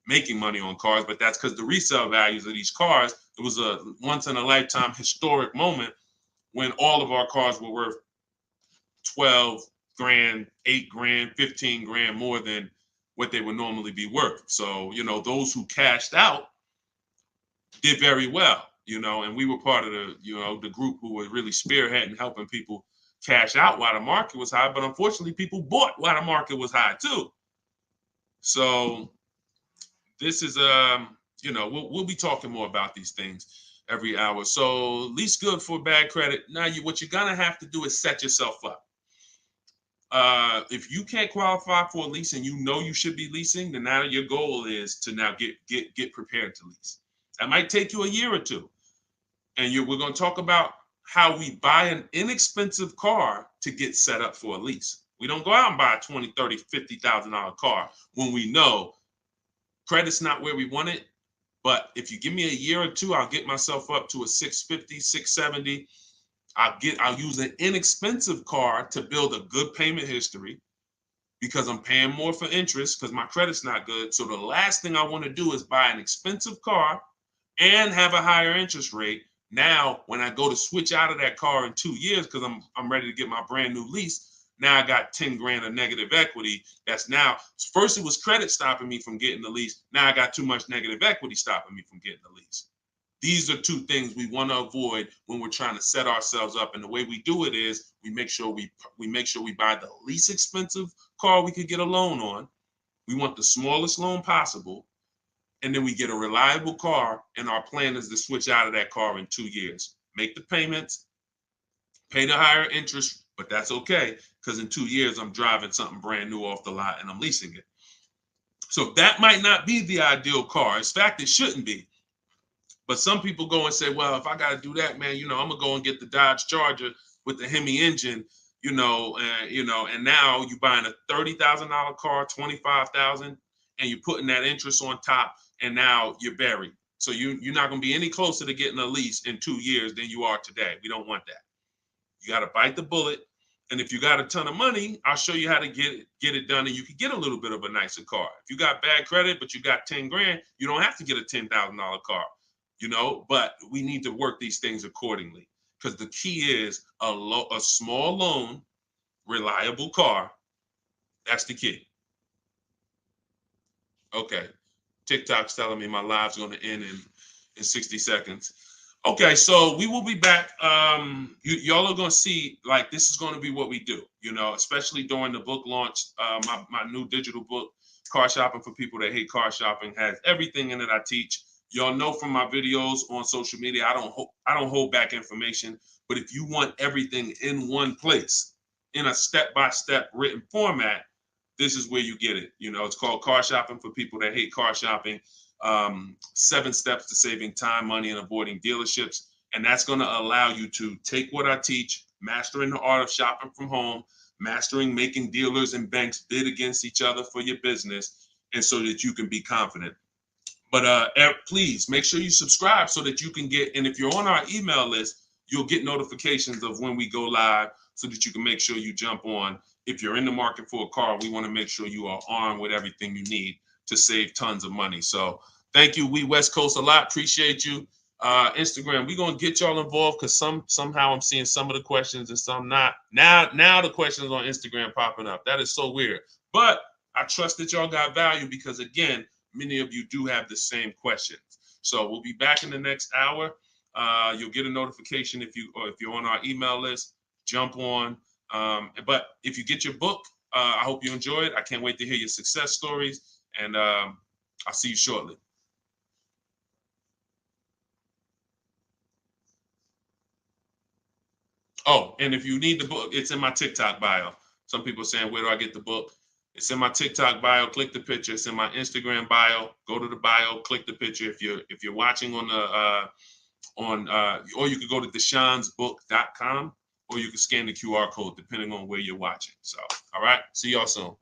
making money on cars, but that's because the resale values of these cars, it was a once in a lifetime historic moment when all of our cars were worth 12 grand, 8 grand, 15 grand more than what they would normally be worth. So, those who cashed out did very well, and we were part of the group who were really spearheading helping people cash out while the market was high. But unfortunately, people bought while the market was high too. So this is we'll be talking more about these things every hour. So lease good for bad credit. Now what you're gonna have to do is set yourself up. If you can't qualify for a lease and you should be leasing, then now your goal is to now get prepared to lease. That might take you a year or two. And we're going to talk about how we buy an inexpensive car to get set up for a lease. We don't go out and buy a $20,000, $30,000, $50,000 car when we know credit's not where we want it. But if you give me a year or two, I'll get myself up to a 650, 670. I'll use an inexpensive car to build a good payment history, because I'm paying more for interest because my credit's not good. So the last thing I want to do is buy an expensive car and have a higher interest rate. Now, when I go to switch out of that car in 2 years, because I'm ready to get my brand new lease, now I got 10 grand of negative equity. That's now, first it was credit stopping me from getting the lease. Now I got too much negative equity stopping me from getting the lease. These are two things we want to avoid when we're trying to set ourselves up. And the way we do it is we make sure we buy the least expensive car we could get a loan on. We want the smallest loan possible. And then we get a reliable car, and our plan is to switch out of that car in 2 years. Make the payments, pay the higher interest, but that's okay, because in 2 years, I'm driving something brand new off the lot and I'm leasing it. So that might not be the ideal car. In fact, it shouldn't be. But some people go and say, well, if I got to do that, man, I'm going to go and get the Dodge Charger with the Hemi engine, and now you're buying a $30,000 car, $25,000, and you're putting that interest on top, and now you're buried. So you're not going to be any closer to getting a lease in 2 years than you are today. We don't want that. You got to bite the bullet And if you got a ton of money, I'll show you how to get it done, and you can get a little bit of a nicer car. If you got bad credit, but you got 10 grand, you don't have to get a $10,000 car, but we need to work these things accordingly, because the key is a small loan, reliable car. That's the key. Okay. TikTok's telling me my live's going to end in 60 seconds. Okay, so we will be back. Y'all are going to see, like, this is going to be what we do, especially during the book launch. My new digital book, Car Shopping for People That Hate Car Shopping, has everything in it I teach. Y'all know from my videos on social media, I don't hold back information. But if you want everything in one place, in a step-by-step written format, this is where you get it. It's called Car Shopping for People That Hate Car Shopping. 7 steps to saving time, money, and avoiding dealerships. And that's going to allow you to take what I teach, mastering the art of shopping from home, mastering making dealers and banks bid against each other for your business, and so that you can be confident. But please make sure you subscribe so that you can get, and if you're on our email list, you'll get notifications of when we go live so that you can make sure you jump on. If you're in the market for a car, we want to make sure you are armed with everything you need to save tons of money. So thank you, We West Coast, a lot. Appreciate you. Instagram, we're going to get y'all involved, because somehow I'm seeing some of the questions and some not. Now the questions on Instagram popping up. That is so weird. But I trust that y'all got value, because, again, many of you do have the same questions. So we'll be back in the next hour. You'll get a notification if you're on our email list. Jump on. But if you get your book, I hope you enjoy it. I can't wait to hear your success stories, and I'll see you shortly. Oh, and if you need the book, it's in my TikTok bio. Some people are saying, where do I get the book? It's in my TikTok bio. Click the picture. It's in my Instagram bio. Go to the bio. Click the picture. If you're watching on or you could go to deshonsbook.com, or you can scan the QR code depending on where you're watching. So, all right. See y'all soon.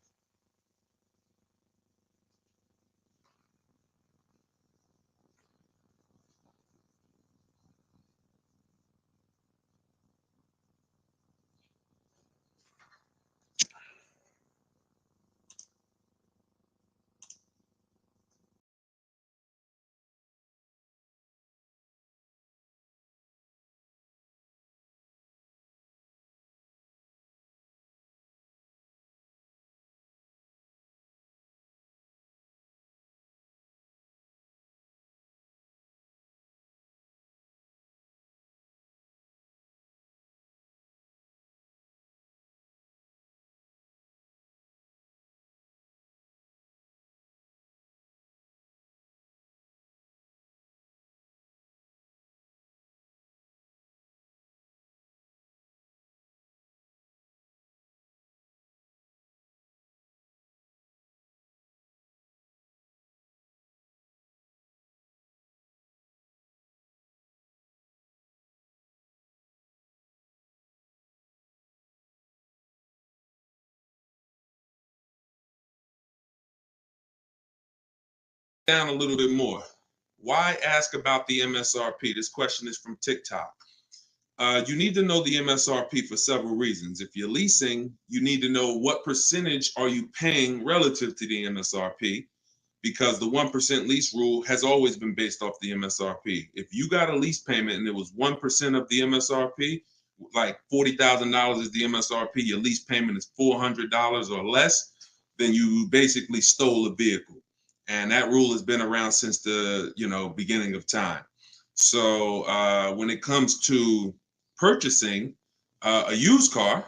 Down a little bit more. Why ask about the MSRP? This question is from TikTok. You need to know the MSRP for several reasons. If you're leasing, you need to know what percentage are you paying relative to the MSRP, because the 1% lease rule has always been based off the MSRP. If you got a lease payment and it was 1% of the MSRP, like $40,000 is the MSRP, your lease payment is $400 or less, then you basically stole a vehicle. And that rule has been around since the beginning of time. So when it comes to purchasing a used car,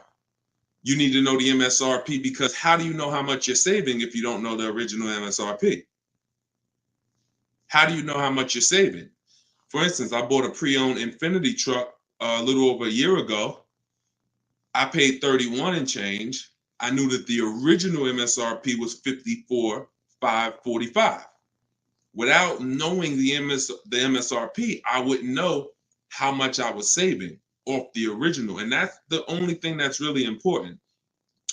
you need to know the MSRP, because how do you know how much you're saving if you don't know the original MSRP? How do you know how much you're saving? For instance, I bought a pre-owned Infiniti truck a little over a year ago. I paid 31 and change. I knew that the original MSRP was 54,545. Without knowing the MSRP, I wouldn't know how much I was saving off the original. And that's the only thing that's really important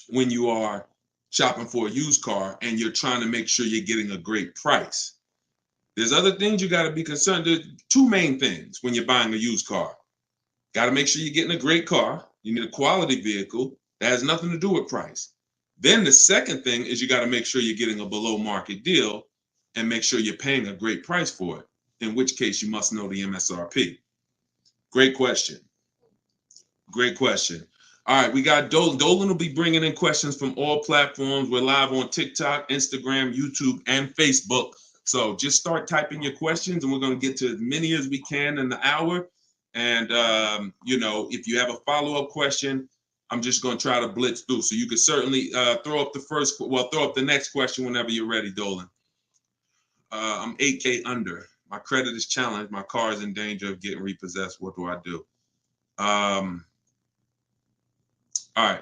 when you are shopping for a used car and you're trying to make sure you're getting a great price. There's other things you got to be concerned. There's 2 main things when you're buying a used car. Got to make sure you're getting a great car. You need a quality vehicle, That has nothing to do with price. Then the second thing is you got to make sure you're getting a below market deal and make sure you're paying a great price for it, in which case you must know the MSRP. Great question. Great question. All right, we got Dolan. Dolan will be bringing in questions from all platforms. We're live on TikTok, Instagram, YouTube, and Facebook. So just start typing your questions, and we're going to get to as many as we can in the hour. And, you know, if you have a follow-up question, I'm just going to try to blitz through. So you can certainly throw up the next question whenever you're ready, Dolan. I'm 8K under. My credit is challenged. My car is in danger of getting repossessed. What do I do? All right.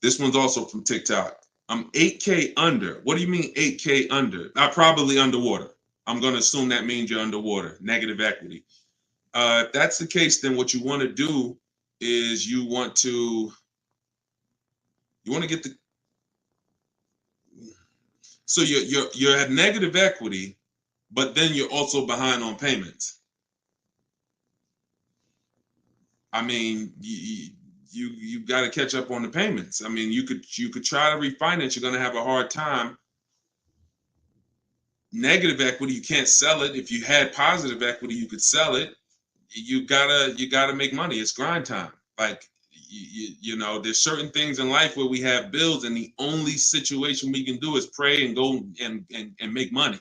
This one's also from TikTok. I'm 8K under. What do you mean 8K under? I'm probably underwater. I'm going to assume that means you're underwater, negative equity. If that's the case, then what you want to do is you want to get the, so you're at negative equity, but then you're also behind on payments. I mean, you got to catch up on the payments. I mean, you could try to refinance. You're going to have a hard time. Negative equity, you can't sell it. If you had positive equity, you could sell it. You gotta make money. It's grind time. Like you know, there's certain things in life where we have bills, and the only situation we can do is pray and go and make money.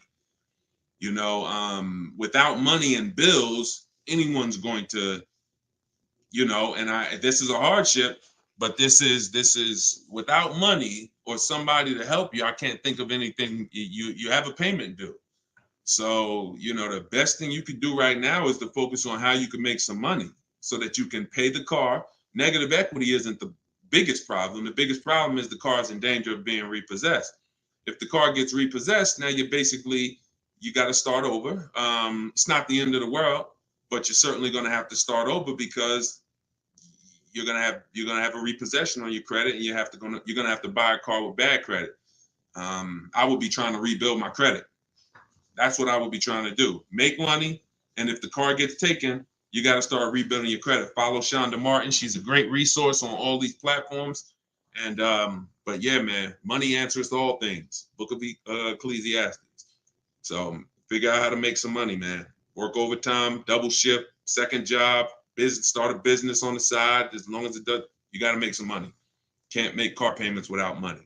You know, without money and bills, anyone's going to, you know, and this is a hardship, but this is without money or somebody to help you. I can't think of anything. You have a payment due. So, you know, the best thing you could do right now is to focus on how you can make some money so that you can pay the car. Negative equity isn't the biggest problem. The biggest problem is the car is in danger of being repossessed. If the car gets repossessed, now you got to start over. It's not the end of the world, but you're certainly going to have to start over because you're gonna have a repossession on your credit, and you're gonna have to buy a car with bad credit. I would be trying to rebuild my credit. That's what I would be trying to do. Make money, and if the car gets taken, you got to start rebuilding your credit. Follow Shonda Martin. She's a great resource on all these platforms. And but yeah, man, money answers to all things. Book of Ecclesiastes. So figure out how to make some money, man. Work overtime, double shift, second job, start a business on the side. As long as it does, you got to make some money. Can't make car payments without money.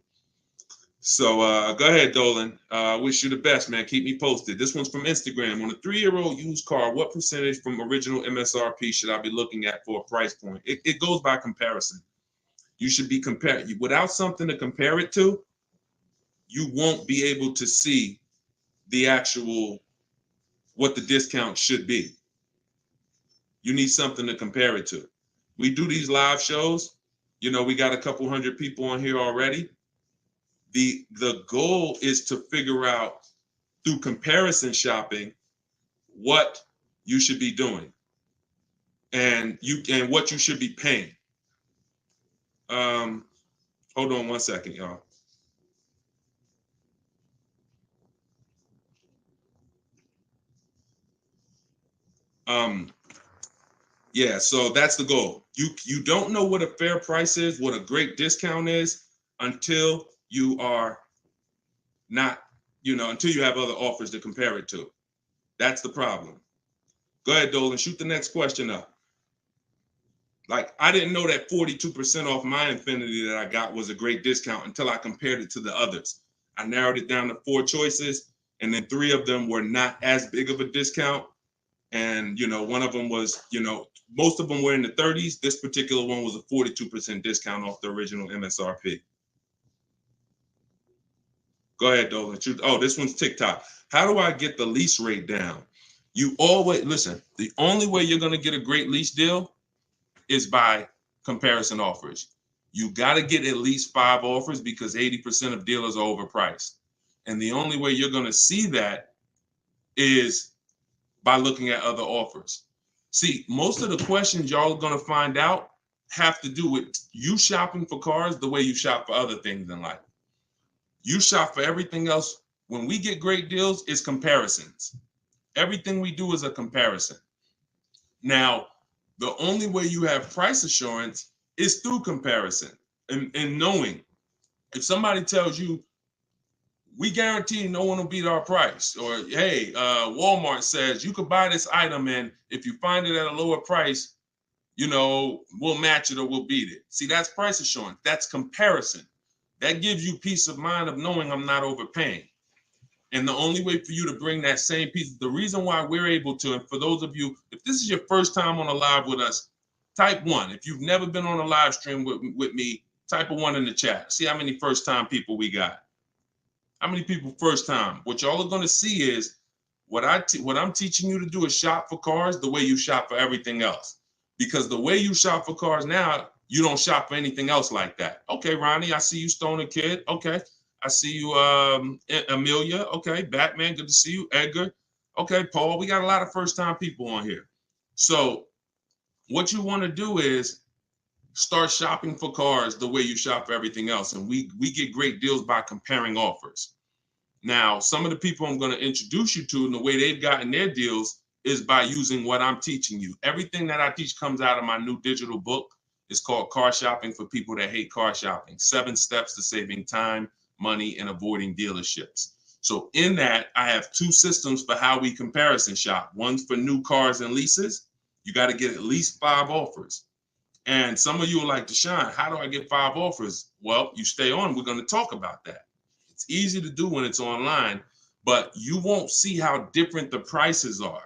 So go ahead, Dolan. Wish you the best, man. Keep me posted. This one's from Instagram. On a 3-year-old used car, what percentage from original MSRP should I be looking at for a price point? It goes by comparison. You should be comparing. Without something to compare it to, you won't be able to see the actual, what the discount should be. You need something to compare it to. We do these live shows. You know, we got a couple hundred people on here already. The goal is to figure out through comparison shopping what you should be doing and what you should be paying. Hold on one second, y'all. Yeah, so that's the goal. You don't know what a fair price is, what a great discount is, until you are not, until you have other offers to compare it to. That's the problem. Go ahead, Dolan, shoot the next question up. Like, I didn't know that 42% off my Infinity that I got was a great discount until I compared it to the others. I narrowed it down to 4 choices, and then 3 of them were not as big of a discount. And, one of them was, most of them were in the 30s. This particular one was a 42% discount off the original MSRP. Go ahead, Dolan. Oh, this one's TikTok. How do I get the lease rate down? You always, listen, the only way you're going to get a great lease deal is by comparison offers. You got to get at least 5 offers because 80% of dealers are overpriced. And the only way you're going to see that is by looking at other offers. See, most of the questions y'all are going to find out have to do with you shopping for cars the way you shop for other things in life. You shop for everything else. When we get great deals, it's comparisons. Everything we do is a comparison. Now, the only way you have price assurance is through comparison. and knowing if somebody tells you, we guarantee no one will beat our price, or hey, Walmart says you could buy this item and if you find it at a lower price, you know, we'll match it or we'll beat it. See, that's price assurance. That's comparison. That gives you peace of mind of knowing I'm not overpaying. And the only way for you to bring that same piece, the reason why we're able to, and for those of you, if this is your first time on a live with us, type 1. If you've never been on a live stream with me, type a 1 in the chat. See how many first time people we got. How many people first time? What y'all are going to see is what I'm teaching you to do is shop for cars the way you shop for everything else. Because the way you shop for cars now, you don't shop for anything else like that. Okay, Ronnie, I see you, Stoner Kid. Okay. I see you, Amelia. Okay, Batman, good to see you. Edgar. Okay, Paul, we got a lot of first-time people on here. So what you want to do is start shopping for cars the way you shop for everything else. And we get great deals by comparing offers. Now, some of the people I'm going to introduce you to and the way they've gotten their deals is by using what I'm teaching you. Everything that I teach comes out of my new digital book. It's called Car Shopping for People That Hate Car Shopping. 7 Steps to Saving Time, Money, and Avoiding Dealerships. So in that, I have 2 systems for how we comparison shop. One's for new cars and leases. You got to get at least 5 offers. And some of you are like, Deshone, how do I get 5 offers? Well, you stay on. We're going to talk about that. It's easy to do when it's online, but you won't see how different the prices are.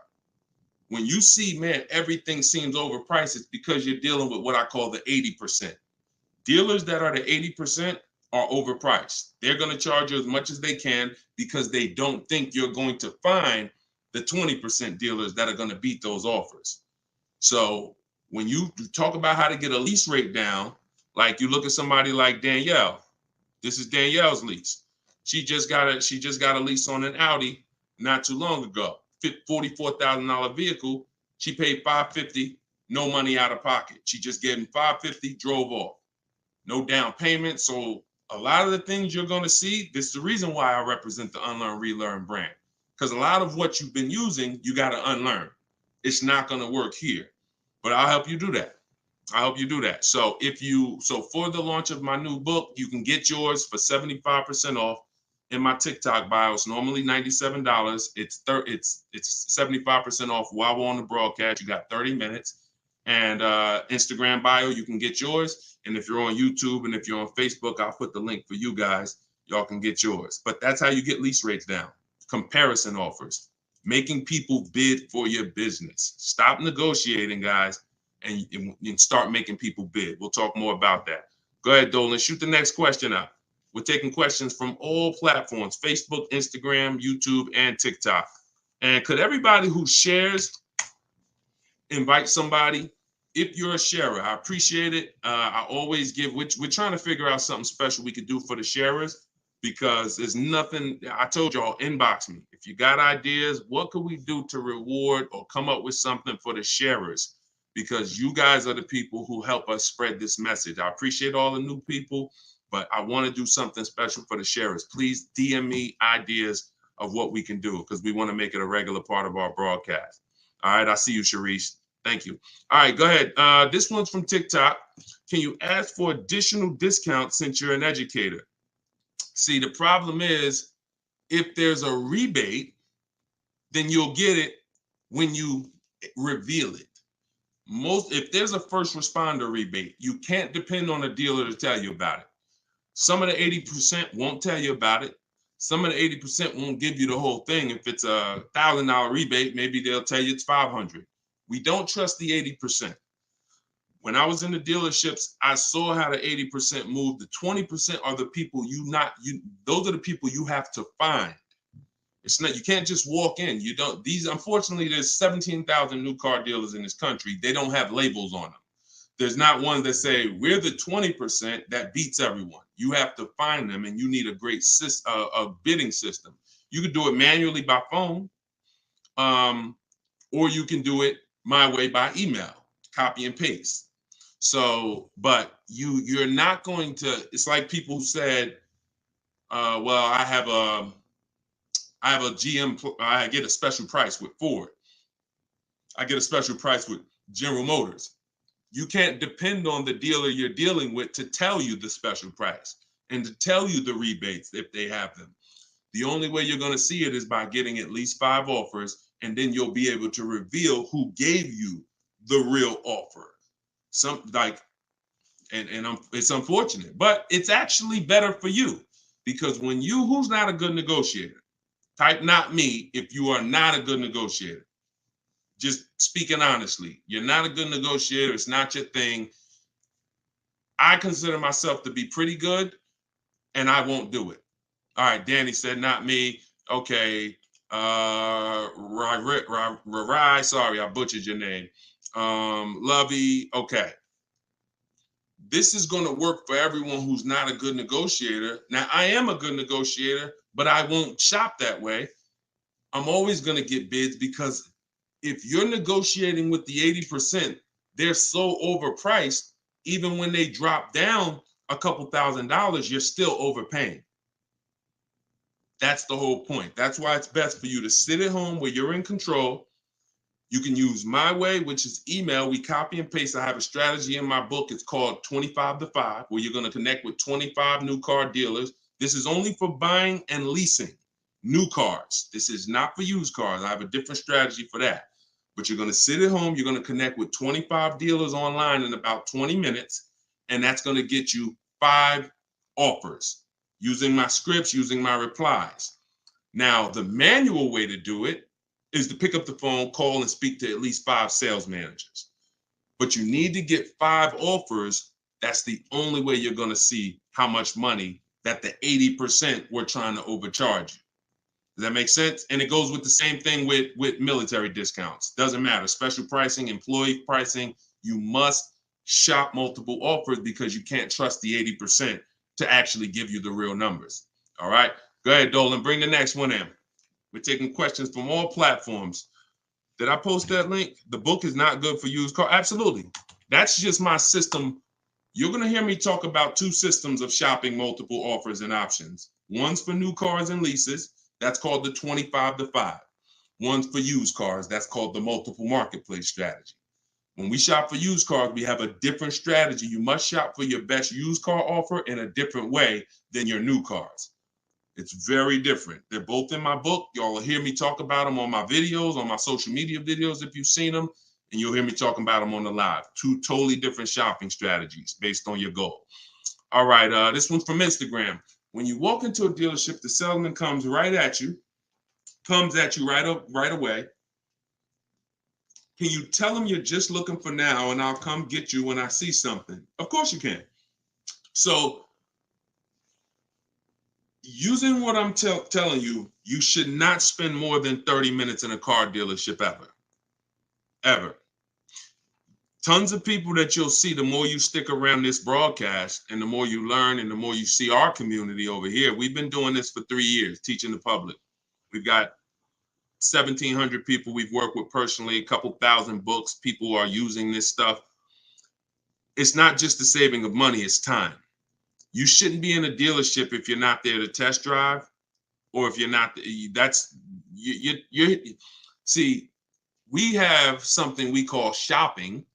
When you see, man, everything seems overpriced, it's because you're dealing with what I call the 80%. Dealers that are the 80% are overpriced. They're going to charge you as much as they can because they don't think you're going to find the 20% dealers that are going to beat those offers. So when you talk about how to get a lease rate down, like you look at somebody like Danielle. This is Danielle's lease. She just got a lease on an Audi not too long ago. $44,000 vehicle. She paid $550, no money out of pocket. She just gave him $550, drove off. No down payment. So a lot of the things you're going to see, this is the reason why I represent the Unlearn, Relearn brand. Because a lot of what you've been using, you got to unlearn. It's not going to work here. But I'll help you do that. I hope you do that. So for the launch of my new book, you can get yours for 75% off in my TikTok bio. It's normally $97. It's 75% off while we're on the broadcast. You got 30 minutes. And Instagram bio, you can get yours. And if you're on YouTube and if you're on Facebook, I'll put the link for you guys. Y'all can get yours. But that's how you get lease rates down. Comparison offers. Making people bid for your business. Stop negotiating, guys. And start making people bid. We'll talk more about that. Go ahead, Dolan. Shoot the next question up. We're taking questions from all platforms, Facebook, Instagram, YouTube, and TikTok. And could everybody who shares invite somebody? If you're a sharer, I appreciate it. I always give, we're trying to figure out something special we could do for the sharers because there's nothing, I told y'all, inbox me. If you got ideas, what could we do to reward or come up with something for the sharers? Because you guys are the people who help us spread this message. I appreciate all the new people, but I want to do something special for the sharers. Please DM me ideas of what we can do because we want to make it a regular part of our broadcast. All right, I see you, Sharice. Thank you. All right, go ahead. This one's from TikTok. Can you ask for additional discounts since you're an educator? See, the problem is if there's a rebate, then you'll get it when you reveal it. If there's a first responder rebate, you can't depend on a dealer to tell you about it. Some of the 80% won't tell you about it. Some of the 80% won't give you the whole thing. If it's a $1,000 rebate, maybe they'll tell you it's $500. We don't trust the 80%. When I was in the dealerships, I saw how the 80% moved. The 20% are the people those are the people you have to find. It's not, you can't just walk in. Unfortunately, there's 17,000 new car dealers in this country. They don't have labels on them. There's not one that say, we're the 20% that beats everyone. You have to find them and you need a great bidding system. You could do it manually by phone, or you can do it my way by email, copy and paste. So, but you're not going to, it's like people who said, well, I have a GM, I get a special price with Ford. I get a special price with General Motors. You can't depend on the dealer you're dealing with to tell you the special price and to tell you the rebates if they have them. The only way you're going to see it is by getting at least 5 offers, and then you'll be able to reveal who gave you the real offer. It's unfortunate, but it's actually better for you, because when who's not a good negotiator? Type not me if you are not a good negotiator. Just speaking honestly, you're not a good negotiator. It's not your thing. I consider myself to be pretty good, and I won't do it. All right, Danny said not me. Okay. Rai, sorry, I butchered your name. Lovey, okay. This is going to work for everyone who's not a good negotiator. Now, I am a good negotiator, but I won't shop that way. I'm always going to get bids, because if you're negotiating with the 80%, they're so overpriced. Even when they drop down a couple $1,000s, you're still overpaying. That's the whole point. That's why it's best for you to sit at home where you're in control. You can use my way, which is email. We copy and paste. I have a strategy in my book. It's called 25 to 5, where you're going to connect with 25 new car dealers. This is only for buying and leasing new cars. This is not for used cars. I have a different strategy for that. But you're going to sit at home. You're going to connect with 25 dealers online in about 20 minutes. And that's going to get you 5 offers using my scripts, using my replies. Now, the manual way to do it is to pick up the phone, call, and speak to at least 5 sales managers. But you need to get 5 offers. That's the only way you're going to see how much money that the 80% were trying to overcharge you. Does that make sense? And it goes with the same thing with military discounts. Doesn't matter. Special pricing, employee pricing. You must shop multiple offers, because you can't trust the 80% to actually give you the real numbers. All right. Go ahead, Dolan. Bring the next one in. We're taking questions from all platforms. Did I post that link? The book is not good for used car. Absolutely. That's just my system. You're going to hear me talk about 2 systems of shopping multiple offers and options. One's for new cars and leases. That's called the 25 to 5. One's for used cars. That's called the multiple marketplace strategy. When we shop for used cars, we have a different strategy. You must shop for your best used car offer in a different way than your new cars. It's very different. They're both in my book. Y'all will hear me talk about them on my videos, on my social media videos if you've seen them, and you'll hear me talking about them on the live. 2 totally different shopping strategies based on your goal. All right, this one's from Instagram. When you walk into a dealership, the salesman comes at you right away. Can you tell him you're just looking for now, and I'll come get you when I see something? Of course you can. So using what I'm telling you, you should not spend more than 30 minutes in a car dealership ever. Tons of people that you'll see, the more you stick around this broadcast and the more you learn and the more you see our community over here. We've been doing this for 3 years, teaching the public. We've got 1,700 people we've worked with personally, a couple thousand books. People are using this stuff. It's not just the saving of money, it's time. You shouldn't be in a dealership if you're not there to test drive, or if you're not, see, we have something we call shopping,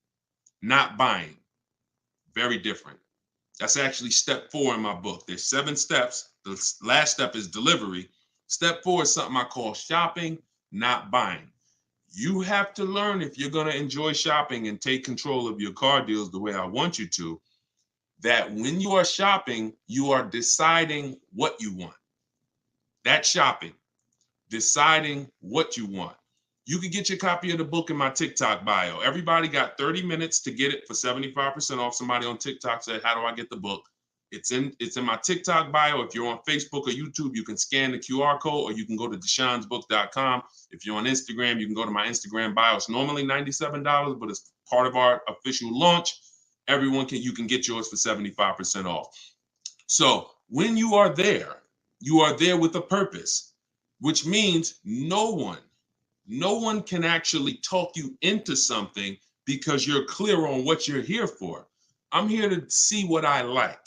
not buying. Very different. That's actually step 4 in my book. There's 7 steps. The last step is delivery. Step 4 is something I call shopping, not buying. You have to learn, if you're going to enjoy shopping and take control of your car deals the way I want you to, that when you are shopping, you are deciding what you want. That's shopping, deciding what you want. You can get your copy of the book in my TikTok bio. Everybody got 30 minutes to get it for 75% off. Somebody on TikTok said, how do I get the book? It's in my TikTok bio. If you're on Facebook or YouTube, you can scan the QR code, or you can go to deshonsbook.com. If you're on Instagram, you can go to my Instagram bio. It's normally $97, but it's part of our official launch. You can get yours for 75% off. So when you are there with a purpose, which means no one can actually talk you into something, because you're clear on what you're here for. I'm here to see what I like.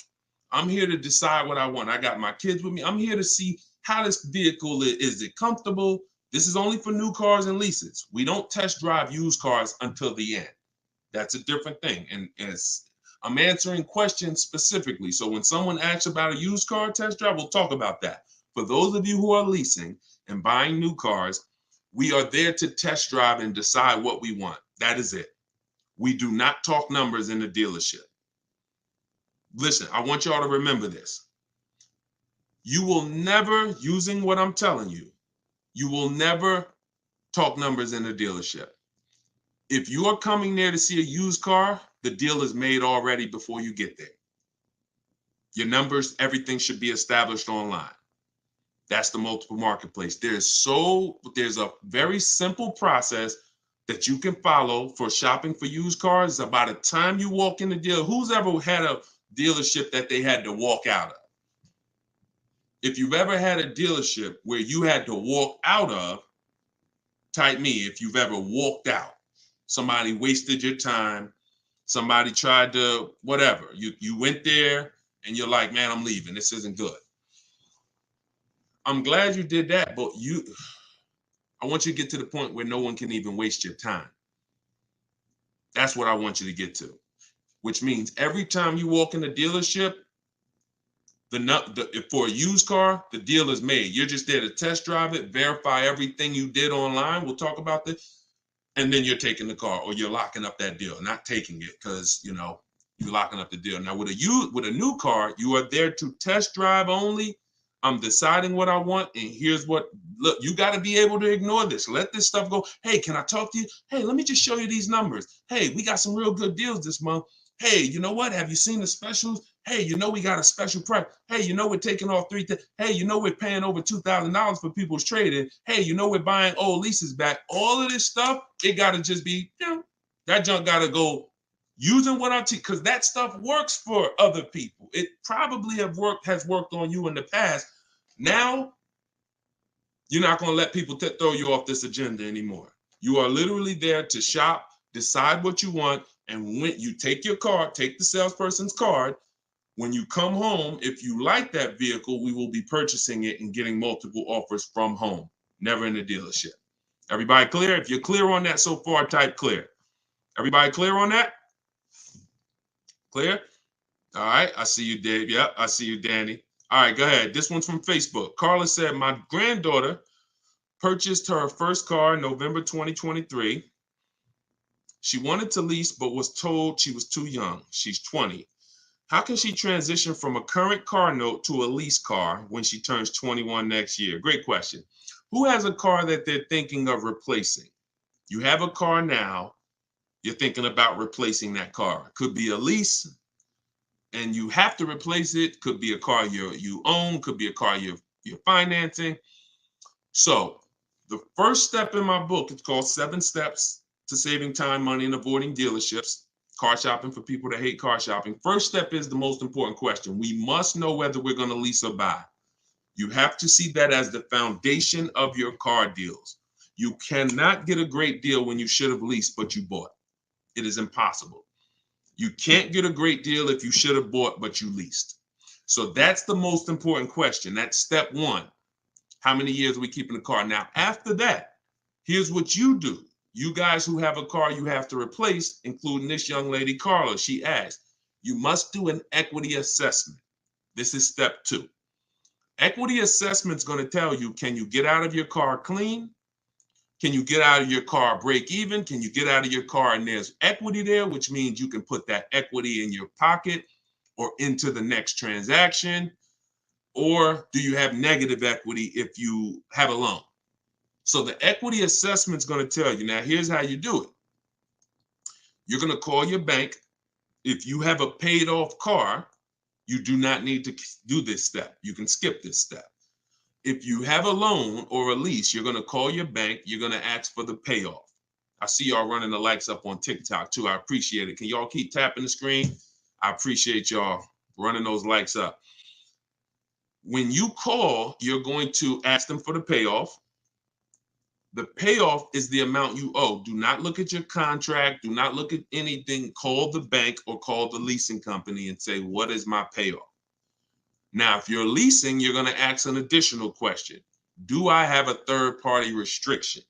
I'm here to decide what I want. I got my kids with me. I'm here to see how this vehicle is. It comfortable? This is only for new cars and leases. We don't test drive used cars until the end. That's a different thing. And I'm answering questions specifically. So when someone asks about a used car test drive, we'll talk about that. For those of you who are leasing and buying new cars, we are there to test drive and decide what we want. That is it. We do not talk numbers in the dealership. Listen, I want y'all to remember this. You will never, using what I'm telling you, you will never talk numbers in the dealership. If you are coming there to see a used car, the deal is made already before you get there. Your numbers, everything should be established online. That's the multiple marketplace. There's a very simple process that you can follow for shopping for used cars. By the time you walk in the dealer, who's ever had a dealership that they had to walk out of? If you've ever had a dealership where you had to walk out of, type me if you've ever walked out. Somebody wasted your time. Somebody tried to, whatever. You went there and you're like, man, I'm leaving. This isn't good. I'm glad you did that, but I want you to get to the point where no one can even waste your time. That's what I want you to get to, which means every time you walk in the dealership, for a used car, the deal is made. You're just there to test drive it, verify everything you did online. We'll talk about this. And then you're taking the car or you're locking up that deal, not taking it because, you're locking up the deal. Now, with a new car, you are there to test drive only. I'm deciding what I want. And here's look, you got to be able to ignore this. Let this stuff go. Hey, can I talk to you? Hey, let me just show you these numbers. Hey, we got some real good deals this month. Hey, you know what? Have you seen the specials? Hey, we got a special price. Hey, we're taking off Hey, we're paying over $2,000 for people's trading. Hey, we're buying old leases back. All of this stuff, it got to just be, that junk got to go using what I teach, because that stuff works for other people. It probably has worked on you in the past. Now, you're not going to let people throw you off this agenda anymore. You are literally there to shop, decide what you want, and when you take your card, take the salesperson's card. When you come home, if you like that vehicle, we will be purchasing it and getting multiple offers from home, never in the dealership. Everybody clear? If you're clear on that so far, type clear. Everybody clear on that? Clear? All right, I see you, Dave. Yep, I see you, Danny. All right, go ahead. This one's from Facebook. Carla said, my granddaughter purchased her first car in November 2023. She wanted to lease, but was told she was too young. She's 20. How can she transition from a current car note to a lease car when she turns 21 next year? Great question. Who has a car that they're thinking of replacing? You have a car now. You're thinking about replacing that car. Could be a lease, and you have to replace it. Could be a car you own. Could be a car you're financing. So the first step in my book, it's called 7 Steps to Saving Time, Money, and Avoiding Dealerships. Car shopping for people that hate car shopping. First step is the most important question. We must know whether we're going to lease or buy. You have to see that as the foundation of your car deals. You cannot get a great deal when you should have leased, but you bought. It is impossible. You can't get a great deal if you should have bought, but you leased. So that's the most important question. That's step 1. How many years are we keeping the car? Now, after that, here's what you do. You guys who have a car you have to replace, including this young lady, Carla, she asked, you must do an equity assessment. This is step 2. Equity assessment is going to tell you, can you get out of your car clean? Can you get out of your car break even? Can you get out of your car and there's equity there, which means you can put that equity in your pocket or into the next transaction? Or do you have negative equity if you have a loan? So the equity assessment is going to tell you. Now, here's how you do it. You're going to call your bank. If you have a paid off car, you do not need to do this step. You can skip this step. If you have a loan or a lease, you're going to call your bank. You're going to ask for the payoff. I see y'all running the likes up on TikTok too. I appreciate it. Can y'all keep tapping the screen? I appreciate y'all running those likes up. When you call, you're going to ask them for the payoff. The payoff is the amount you owe. Do not look at your contract. Do not look at anything. Call the bank or call the leasing company and say, what is my payoff? Now, if you're leasing, you're going to ask an additional question. Do I have a third-party restriction?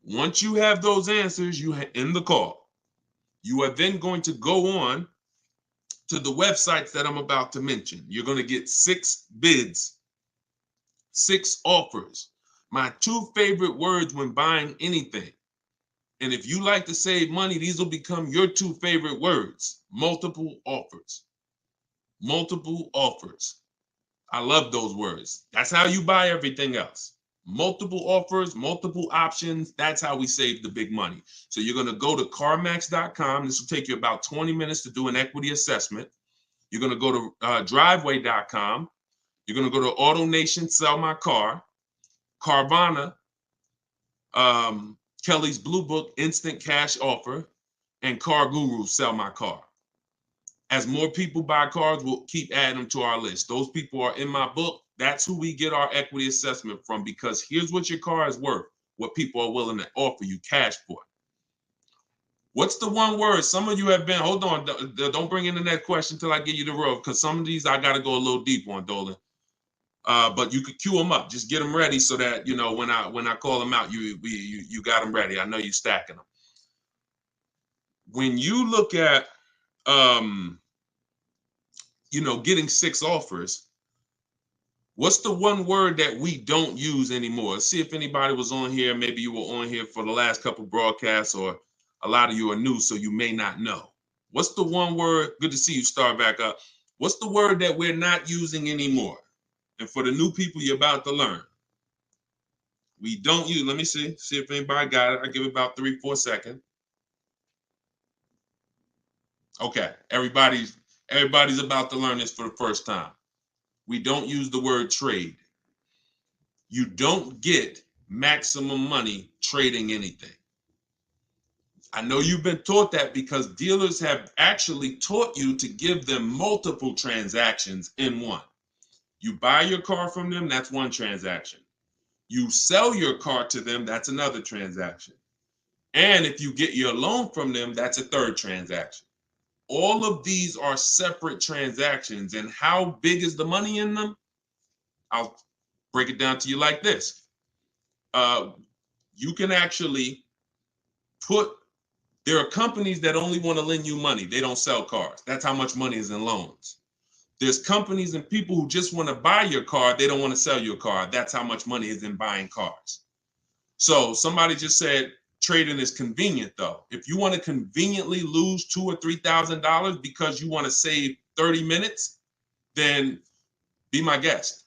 Once you have those answers, you end the call. You are then going to go on to the websites that I'm about to mention. You're going to get 6 bids, 6 offers. My 2 favorite words when buying anything. And if you like to save money, these will become your 2 favorite words. Multiple offers. Multiple offers. I love those words. That's how you buy everything else. Multiple offers, multiple options. That's how we save the big money. So you're going to go to CarMax.com. This will take you about 20 minutes to do an equity assessment. You're going to go to Driveway.com. You're going to go to AutoNation, Sell My Car, Carvana, Kelly's Blue Book, Instant Cash Offer, and Car Guru, Sell My Car. As more people buy cars, we'll keep adding them to our list. Those people are in my book. That's who we get our equity assessment from, because here's what your car is worth, what people are willing to offer you cash for. What's the one word? Some of you have been, hold on, don't bring in the next question until I give you the road, because some of these I got to go a little deep on, Dolan. But you could queue them up. Just get them ready so that, you know, when I call them out, you got them ready. I know you're stacking them. When you look at, you know, getting 6 offers, what's the one word that we don't use anymore? Let's see if anybody was on here. Maybe you were on here for the last couple broadcasts, or a lot of you are new, so you may not know. What's the one word? Good to see you start back up. What's the word that we're not using anymore? And for the new people, you're about to learn. We don't use, let me see if anybody got it. I give it about 3-4 seconds. Okay, everybody's about to learn this for the first time. We don't use the word trade. You don't get maximum money trading anything. I know you've been taught that because dealers have actually taught you to give them multiple transactions in one. You buy your car from them, that's one transaction. You sell your car to them, that's another transaction. And if you get your loan from them, that's a third transaction. All of these are separate transactions. And how big is the money in them? I'll break it down to you like this. You can actually there are companies that only want to lend you money. They don't sell cars. That's how much money is in loans. There's companies and people who just want to buy your car. They don't want to sell your car. That's how much money is in buying cars. So somebody just said trading is convenient, though. If you want to conveniently lose $2,000 or $3,000 because you want to save 30 minutes, then be my guest.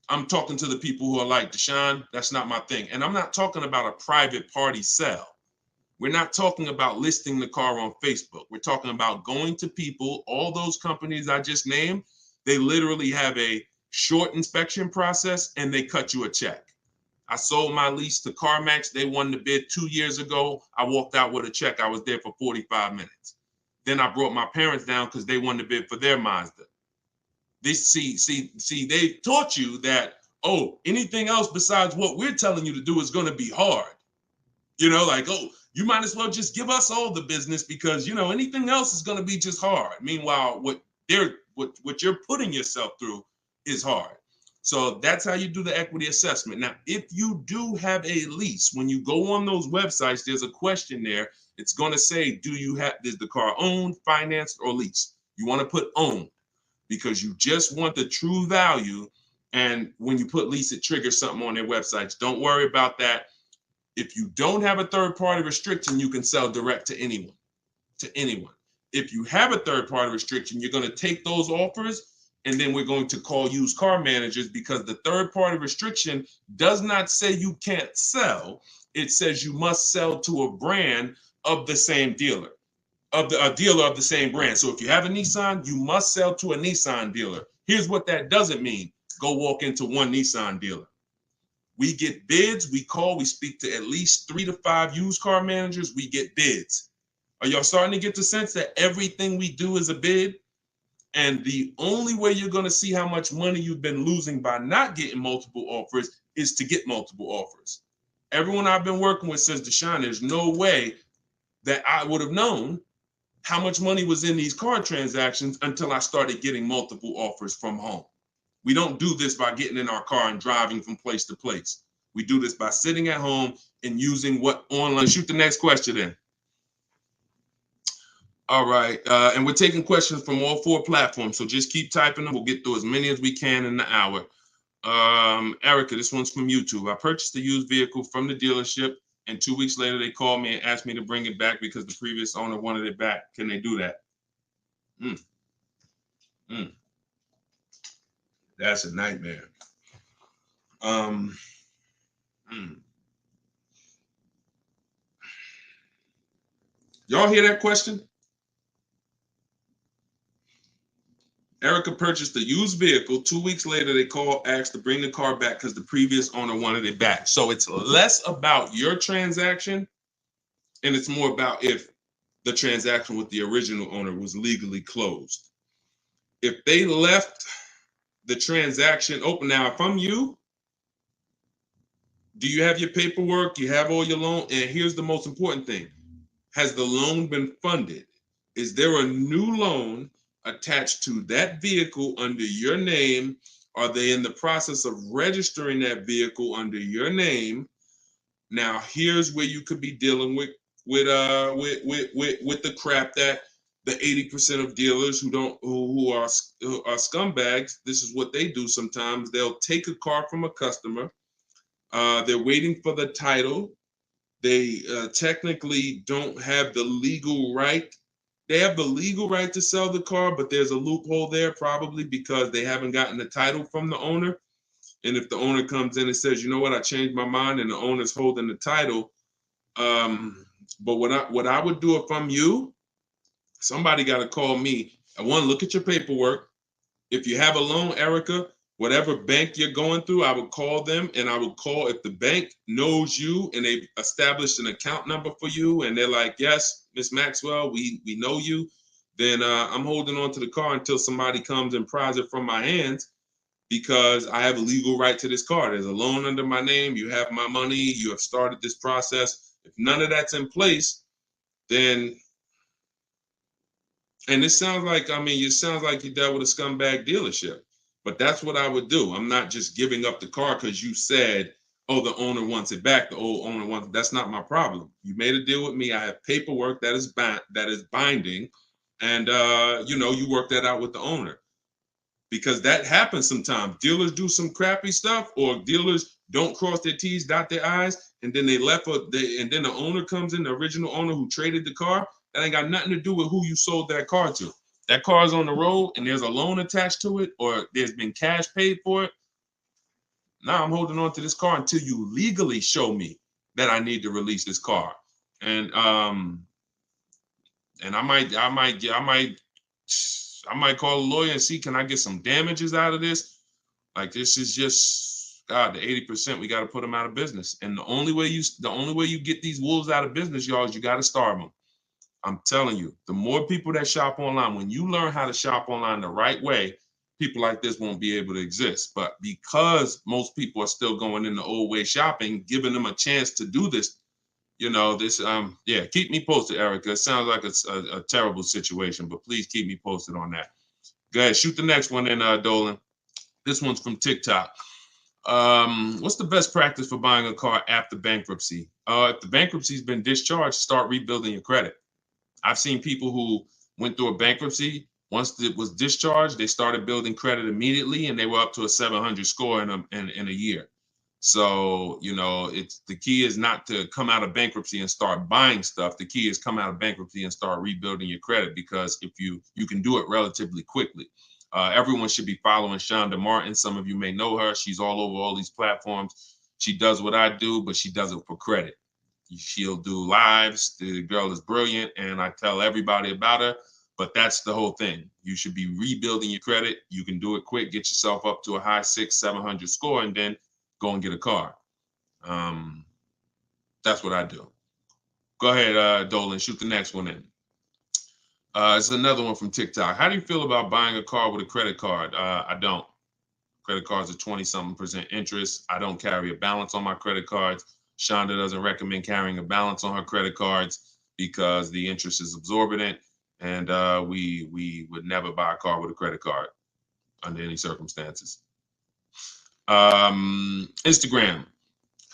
I'm talking to the people who are like, Deshone, that's not my thing. And I'm not talking about a private party sale. We're not talking about listing the car on Facebook. We're talking about going to people. All those companies I just named, they literally have a short inspection process and they cut you a check. I sold my lease to CarMax. They won the bid 2 years ago. I walked out with a check. I was there for 45 minutes. Then I brought my parents down because they won the bid for their Mazda. They they taught you that, oh, anything else besides what we're telling you to do is going to be hard. You know, like, oh, you might as well just give us all the business because, you know, anything else is going to be just hard. Meanwhile, what you're putting yourself through is hard. So that's how you do the equity assessment. Now, if you do have a lease, when you go on those websites, there's a question there. It's going to say, is the car owned, financed, or leased? You want to put owned because you just want the true value. And when you put lease, it triggers something on their websites. Don't worry about that. If you don't have a third-party restriction, you can sell direct to anyone, If you have a third-party restriction, you're going to take those offers, and then we're going to call used car managers because the third-party restriction does not say you can't sell. It says you must sell to a brand of the same dealer, a dealer of the same brand. So if you have a Nissan, you must sell to a Nissan dealer. Here's what that doesn't mean. Go walk into one Nissan dealer. We get bids, we speak to at least 3 to 5 used car managers, we get bids. Are y'all starting to get the sense that everything we do is a bid? And the only way you're going to see how much money you've been losing by not getting multiple offers is to get multiple offers. Everyone I've been working with says, Deshone, there's no way that I would have known how much money was in these car transactions until I started getting multiple offers from home. We don't do this by getting in our car and driving from place to place. We do this by sitting at home and using what online. Shoot the next question in. All right. And we're taking questions from all 4 platforms. So just keep typing them. We'll get through as many as we can in the hour. Erica, this one's from YouTube. I purchased a used vehicle from the dealership, and 2 weeks later they called me and asked me to bring it back because the previous owner wanted it back. Can they do that? Mm, mm, that's a nightmare. Mm. Y'all hear that question? Erica purchased a used vehicle. 2 weeks later, they called, asked to bring the car back because the previous owner wanted it back. So it's less about your transaction, and it's more about if the transaction with the original owner was legally closed. If they left the transaction open, now if I'm you, do you have your paperwork? You have all your loan? And here's the most important thing. Has the loan been funded? Is there a new loan attached to that vehicle under your name? Are they in the process of registering that vehicle under your name? Now, here's where you could be dealing with the crap that the 80% of dealers who are scumbags. This is what they do sometimes. They'll take a car from a customer. They're waiting for the title. They technically don't have the legal right. They have the legal right to sell the car, but there's a loophole there probably because they haven't gotten the title from the owner. And if the owner comes in and says, you know what, I changed my mind, and the owner's holding the title. But what I would do if I'm you, somebody got to call me. I want to look at your paperwork. If you have a loan, Erica, whatever bank you're going through, I would call them, and I would call if the bank knows you and they've established an account number for you, and they're like, yes, Miss Maxwell, we know you, then I'm holding on to the car until somebody comes and pries it from my hands because I have a legal right to this car. There's a loan under my name. You have my money. You have started this process. If none of that's in place, then, and it sounds like, it sounds like you dealt with a scumbag dealership, but that's what I would do. I'm not just giving up the car because you said, oh, the owner wants it back. The old owner wants it. That's not my problem. You made a deal with me. I have paperwork that is binding, and you work that out with the owner. Because that happens sometimes. Dealers do some crappy stuff, or dealers don't cross their T's, dot their I's, and then and then the owner comes in, the original owner who traded the car. That ain't got nothing to do with who you sold that car to. That car is on the road, and there's a loan attached to it, or there's been cash paid for it. Now I'm holding on to this car until you legally show me that I need to release this car, and I might call a lawyer and see, can I get some damages out of this? Like, this is just, God, the 80%, we got to put them out of business. And the only way you get these wolves out of business, y'all, is you got to starve them. I'm telling you, the more people that shop online, when you learn how to shop online the right way, people like this won't be able to exist. But because most people are still going in the old way shopping, giving them a chance to do this, keep me posted, Erica. It sounds like it's a terrible situation, but please keep me posted on that. Go ahead, shoot the next one in, Dolan. This one's from TikTok. What's the best practice for buying a car after bankruptcy? If the bankruptcy's been discharged, start rebuilding your credit. I've seen people who went through a bankruptcy. Once it was discharged, they started building credit immediately, and they were up to a 700 score in a year. So, it's the key is not to come out of bankruptcy and start buying stuff. The key is come out of bankruptcy and start rebuilding your credit, because if you can do it relatively quickly. Everyone should be following Shonda Martin. Some of you may know her. She's all over all these platforms. She does what I do, but she does it for credit. She'll do lives. The girl is brilliant, and I tell everybody about her. But that's the whole thing. You should be rebuilding your credit. You can do it quick. Get yourself up to a high 600-700 score, and then go and get a car. That's what I do. Go ahead, Dolan. Shoot the next one in. It's another one from TikTok. How do you feel about buying a car with a credit card? I don't. Credit cards are 20-something% interest. I don't carry a balance on my credit cards. Shonda doesn't recommend carrying a balance on her credit cards because the interest is exorbitant, and we would never buy a car with a credit card under any circumstances. Instagram.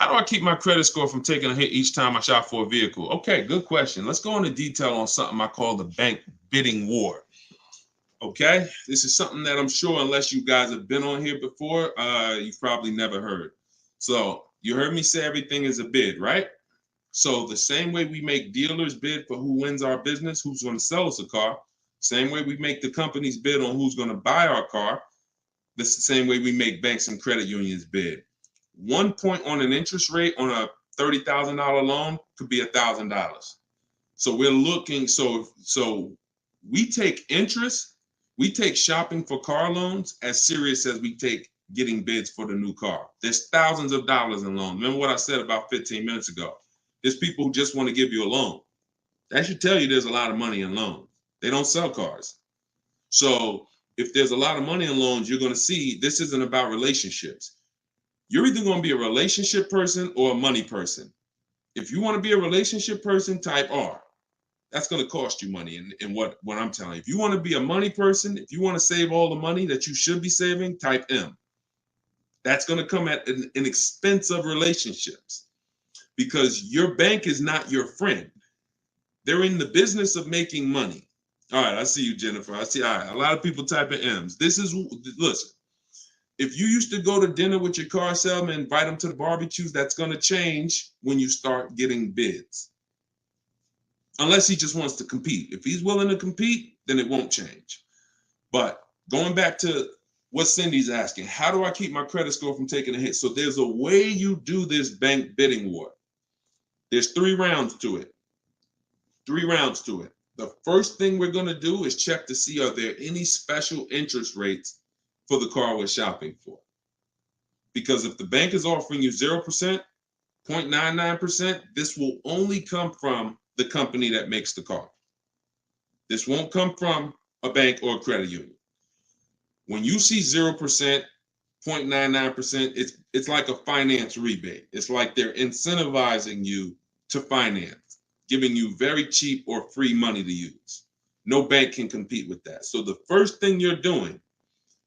How do I keep my credit score from taking a hit each time I shop for a vehicle? Okay, good question. Let's go into detail on something I call the bank bidding war. Okay, this is something that I'm sure, unless you guys have been on here before, you've probably never heard. So you heard me say everything is a bid, right? So the same way we make dealers bid for who wins our business, who's going to sell us a car, same way we make the companies bid on who's going to buy our car, that's the same way we make banks and credit unions bid. 1 point on an interest rate on a $30,000 loan could be $1,000. So we're looking, so we take interest, we take shopping for car loans as serious as we take getting bids for the new car. There's thousands of dollars in loans. Remember what I said about 15 minutes ago? There's people who just want to give you a loan. That should tell you there's a lot of money in loans. They don't sell cars. So if there's a lot of money in loans, you're going to see this isn't about relationships. You're either going to be a relationship person or a money person. If you want to be a relationship person, type R. That's going to cost you money in what I'm telling you. If you want to be a money person, if you want to save all the money that you should be saving, type M. That's going to come at an expense of relationships, because your bank is not your friend. They're in the business of making money. All right, I see you, Jennifer. I see, all right, a lot of people typing M's. Listen, if you used to go to dinner with your car salesman, invite them to the barbecues, that's going to change when you start getting bids. Unless he just wants to compete. If he's willing to compete, then it won't change. But going back to what Cindy's asking, how do I keep my credit score from taking a hit? So there's a way you do this bank bidding war. There's 3 rounds to it. 3 rounds to it. The first thing we're going to do is check to see, are there any special interest rates for the car we're shopping for? Because if the bank is offering you 0%, 0.99%, this will only come from the company that makes the car. This won't come from a bank or a credit union. When you see 0%, 0.99%, it's like a finance rebate. It's like they're incentivizing you to finance, giving you very cheap or free money to use. No bank can compete with that. So the first thing you're doing,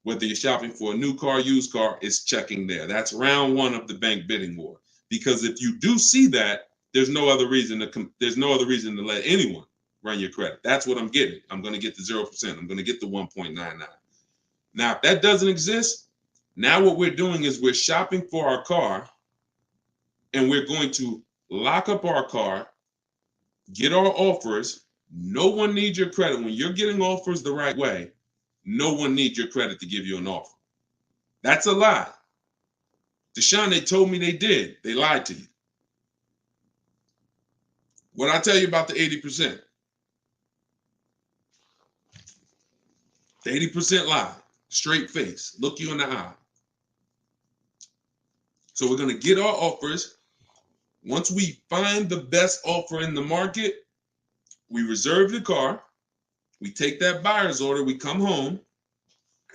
whether you're shopping for a new car, used car, is checking there. That's round 1 of the bank bidding war. Because if you do see that, there's no other reason to let anyone run your credit. That's what I'm getting. I'm going to get the 0%. I'm going to get the 1.99. Now, if that doesn't exist, now what we're doing is we're shopping for our car, and we're going to lock up our car, get our offers. No one needs your credit. When you're getting offers the right way, no one needs your credit to give you an offer. That's a lie. Deshone, they told me they did. They lied to you. What I tell you about the 80%? The 80% lie. Straight face. Look you in the eye. So we're going to get our offers. Once we find the best offer in the market, we reserve the car. We take that buyer's order. We come home.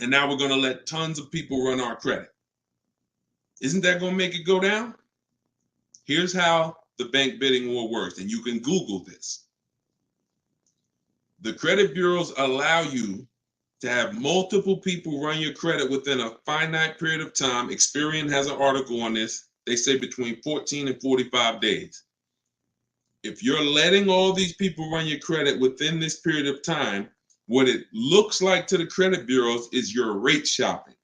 And now we're going to let tons of people run our credit. Isn't that going to make it go down? Here's how the bank bidding war works, and you can Google this. The credit bureaus allow you to have multiple people run your credit within a finite period of time. Experian has an article on this. They say between 14 and 45 days. If you're letting all these people run your credit within this period of time, what it looks like to the credit bureaus is you're rate shopping.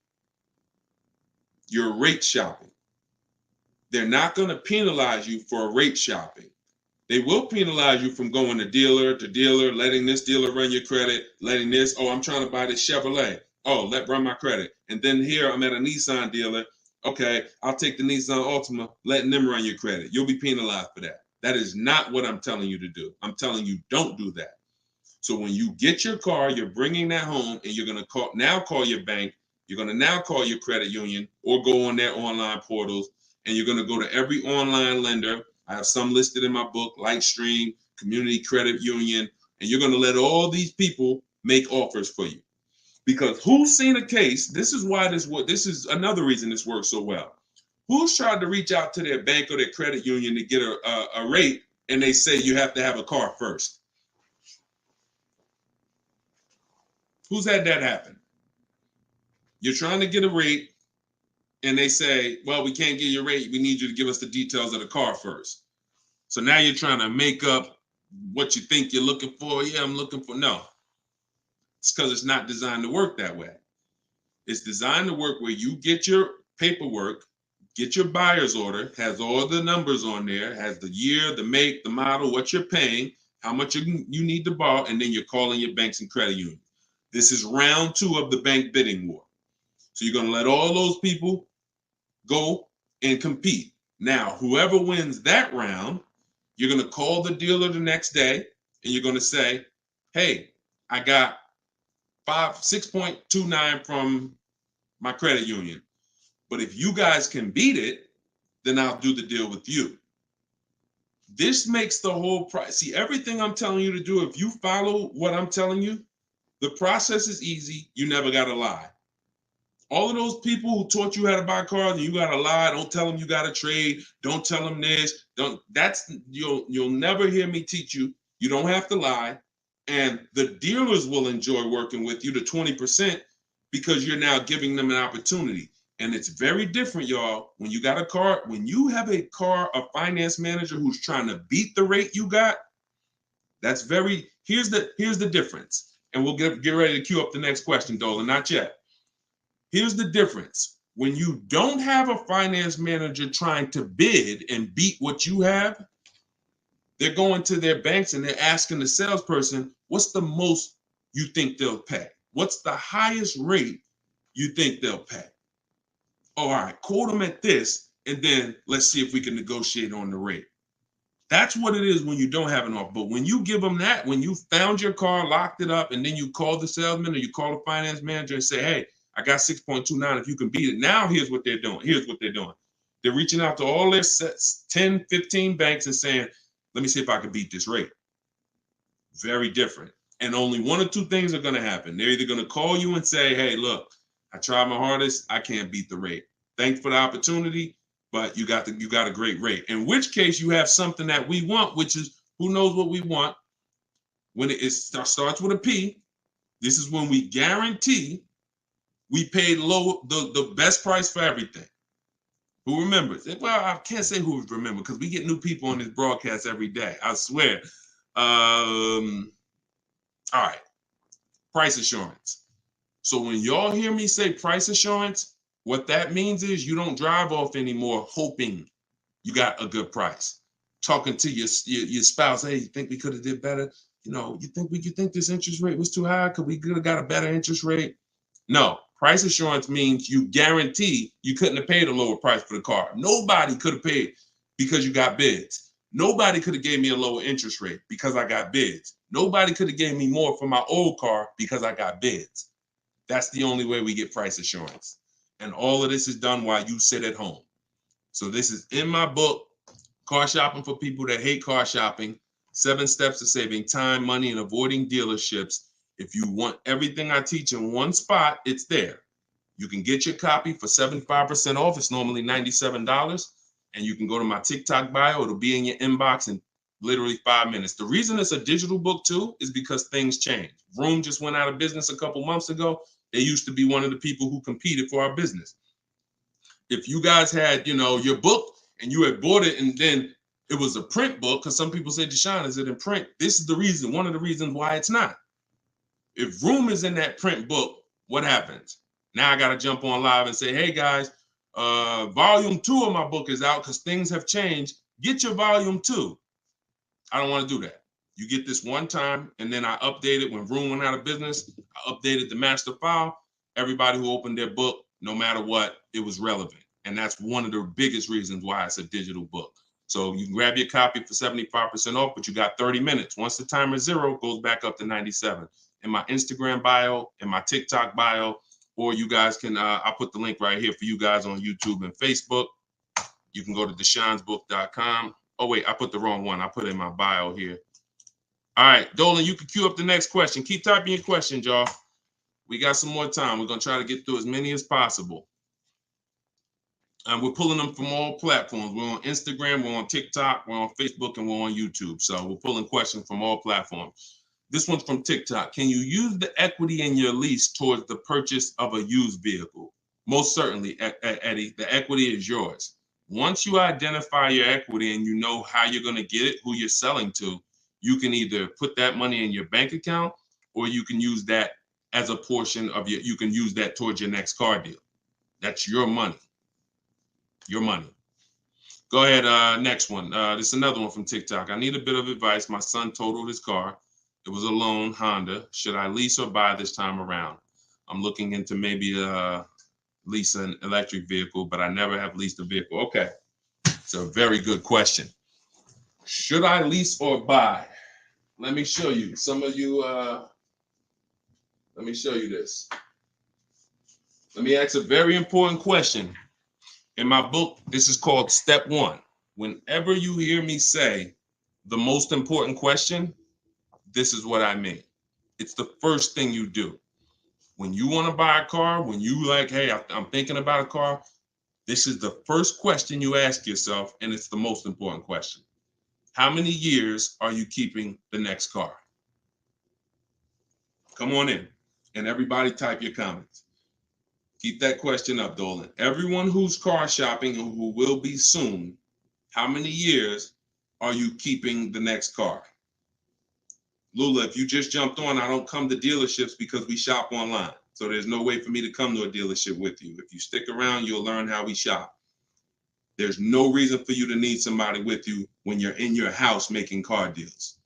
You're rate shopping. They're not going to penalize you for rate shopping. They will penalize you from going to dealer, letting this dealer run your credit, letting this, oh, I'm trying to buy this Chevrolet. Oh, run my credit. And then here I'm at a Nissan dealer. Okay, I'll take the Nissan Altima, letting them run your credit. You'll be penalized for that. That is not what I'm telling you to do. I'm telling you, don't do that. So when you get your car, you're bringing that home, and you're going to call your bank. You're going to now call your credit union or go on their online portals, and you're going to go to every online lender. I have some listed in my book, Lightstream, Community Credit Union, and you're going to let all these people make offers for you. Because who's seen a case? This is another reason this works so well. Who's tried to reach out to their bank or their credit union to get a rate, and they say you have to have a car first? Who's had that happen? You're trying to get a rate, and they say, well, we can't give you a rate. We need you to give us the details of the car first. So now you're trying to make up what you think you're looking for. Yeah, I'm looking for. No, it's because it's not designed to work that way. It's designed to work where you get your paperwork, get your buyer's order, has all the numbers on there, has the year, the make, the model, what you're paying, how much you need to borrow, and then you're calling your banks and credit unions. This is round 2 of the bank bidding war. So you're going to let all those people go and compete. Now, whoever wins that round, you're going to call the dealer the next day and you're going to say, hey, I got 6.29 from my credit union. But if you guys can beat it, then I'll do the deal with you. This makes the whole price. See, everything I'm telling you to do, if you follow what I'm telling you, the process is easy. You never got to lie. All of those people who taught you how to buy cars and you got to lie, don't tell them you got to trade, don't tell them this, you'll never hear me teach you. You don't have to lie. And the dealers will enjoy working with you to 20% because you're now giving them an opportunity. And it's very different, y'all. When you got a car, when you have a finance manager who's trying to beat the rate you got, here's the difference. And we'll get ready to queue up the next question, Dolan, not yet. Here's the difference. When you don't have a finance manager trying to bid and beat what you have, they're going to their banks and they're asking the salesperson, what's the most you think they'll pay? What's the highest rate you think they'll pay? All right, quote them at this, and then let's see if we can negotiate on the rate. That's what it is when you don't have an offer. But when you give them that, when you found your car, locked it up, and then you call the salesman or you call the finance manager and say, hey, I got 6.29. If you can beat it. Now, here's what they're doing. They're reaching out to all their 10, 15 banks and saying, let me see if I can beat this rate. Very different. And only one or two things are going to happen. They're either going to call you and say, hey, look, I tried my hardest. I can't beat the rate. Thanks for the opportunity, but you got a great rate. In which case you have something that we want, which is who knows what we want. When it starts with a P, this is when we guarantee we paid the best price for everything. Who remembers? Well, I can't say who remembers because we get new people on this broadcast every day. I swear. All right. Price assurance. So when y'all hear me say price assurance, what that means is you don't drive off anymore hoping you got a good price. Talking to your spouse, hey, you think we could have did better? You think this interest rate was too high? Could we have got a better interest rate? No. Price assurance means you guarantee you couldn't have paid a lower price for the car. Nobody could have paid because you got bids. Nobody could have gave me a lower interest rate because I got bids. Nobody could have gave me more for my old car because I got bids. That's the only way we get price assurance. And all of this is done while you sit at home. So this is in my book, Car Shopping for People That Hate Car Shopping, 7 Steps to Saving Time, Money, and Avoiding Dealerships. If you want everything I teach in one spot, it's there. You can get your copy for 75% off. It's normally $97. And you can go to my TikTok bio. It'll be in your inbox in literally 5 minutes. The reason it's a digital book too is because things change. Vroom just went out of business a couple months ago. They used to be one of the people who competed for our business. If you guys had, your book and you had bought it and then it was a print book, because some people say, Deshone, is it in print? This is the reason, one of the reasons why it's not. If Vroom is in that print book, what happens? Now I got to jump on live and say, hey guys, volume 2 of my book is out because things have changed. Get your volume 2. I don't want to do that. You get this one time, and then I update it when Vroom went out of business. I updated the master file. Everybody who opened their book, no matter what, it was relevant. And that's one of the biggest reasons why it's a digital book. So you can grab your copy for 75% off, but you got 30 minutes. Once the timer is 0, it goes back up to 97. In my Instagram bio, in my TikTok bio, or you guys can, I'll put the link right here for you guys on YouTube and Facebook. You can go to deshonsbook.com. Oh, wait, I put the wrong one. I put it in my bio here. All right, Dolan, you can queue up the next question. Keep typing your questions, y'all. We got some more time. We're going to try to get through as many as possible. And we're pulling them from all platforms. We're on Instagram, we're on TikTok, we're on Facebook, and we're on YouTube. So we're pulling questions from all platforms. This one's from TikTok. Can you use the equity in your lease towards the purchase of a used vehicle? Most certainly, Eddie, the equity is yours. Once you identify your equity and you know how you're going to get it, who you're selling to, you can either put that money in your bank account or you can use that as a portion of you can use that towards your next car deal. That's your money. Your money. Go ahead, next one. This is another one from TikTok. I need a bit of advice. My son totaled his car. It was a loan Honda. Should I lease or buy this time around? I'm looking into maybe lease an electric vehicle, but I never have leased a vehicle. Okay, it's a very good question. Should I lease or buy? Let me show you. Some of you, let me show you this. Let me ask a very important question. In my book, this is called Step One. Whenever you hear me say the most important question, this is what I mean. It's the first thing you do. When you want to buy a car, when you like, hey, I'm thinking about a car, this is the first question you ask yourself, and it's the most important question. How many years are you keeping the next car? Come on in, and everybody type your comments. Keep that question up, Dolan. Everyone who's car shopping and who will be soon, how many years are you keeping the next car? Lula, if you just jumped on, I don't come to dealerships because we shop online. So there's no way for me to come to a dealership with you. If you stick around, you'll learn how we shop. There's no reason for you to need somebody with you when you're in your house making car deals.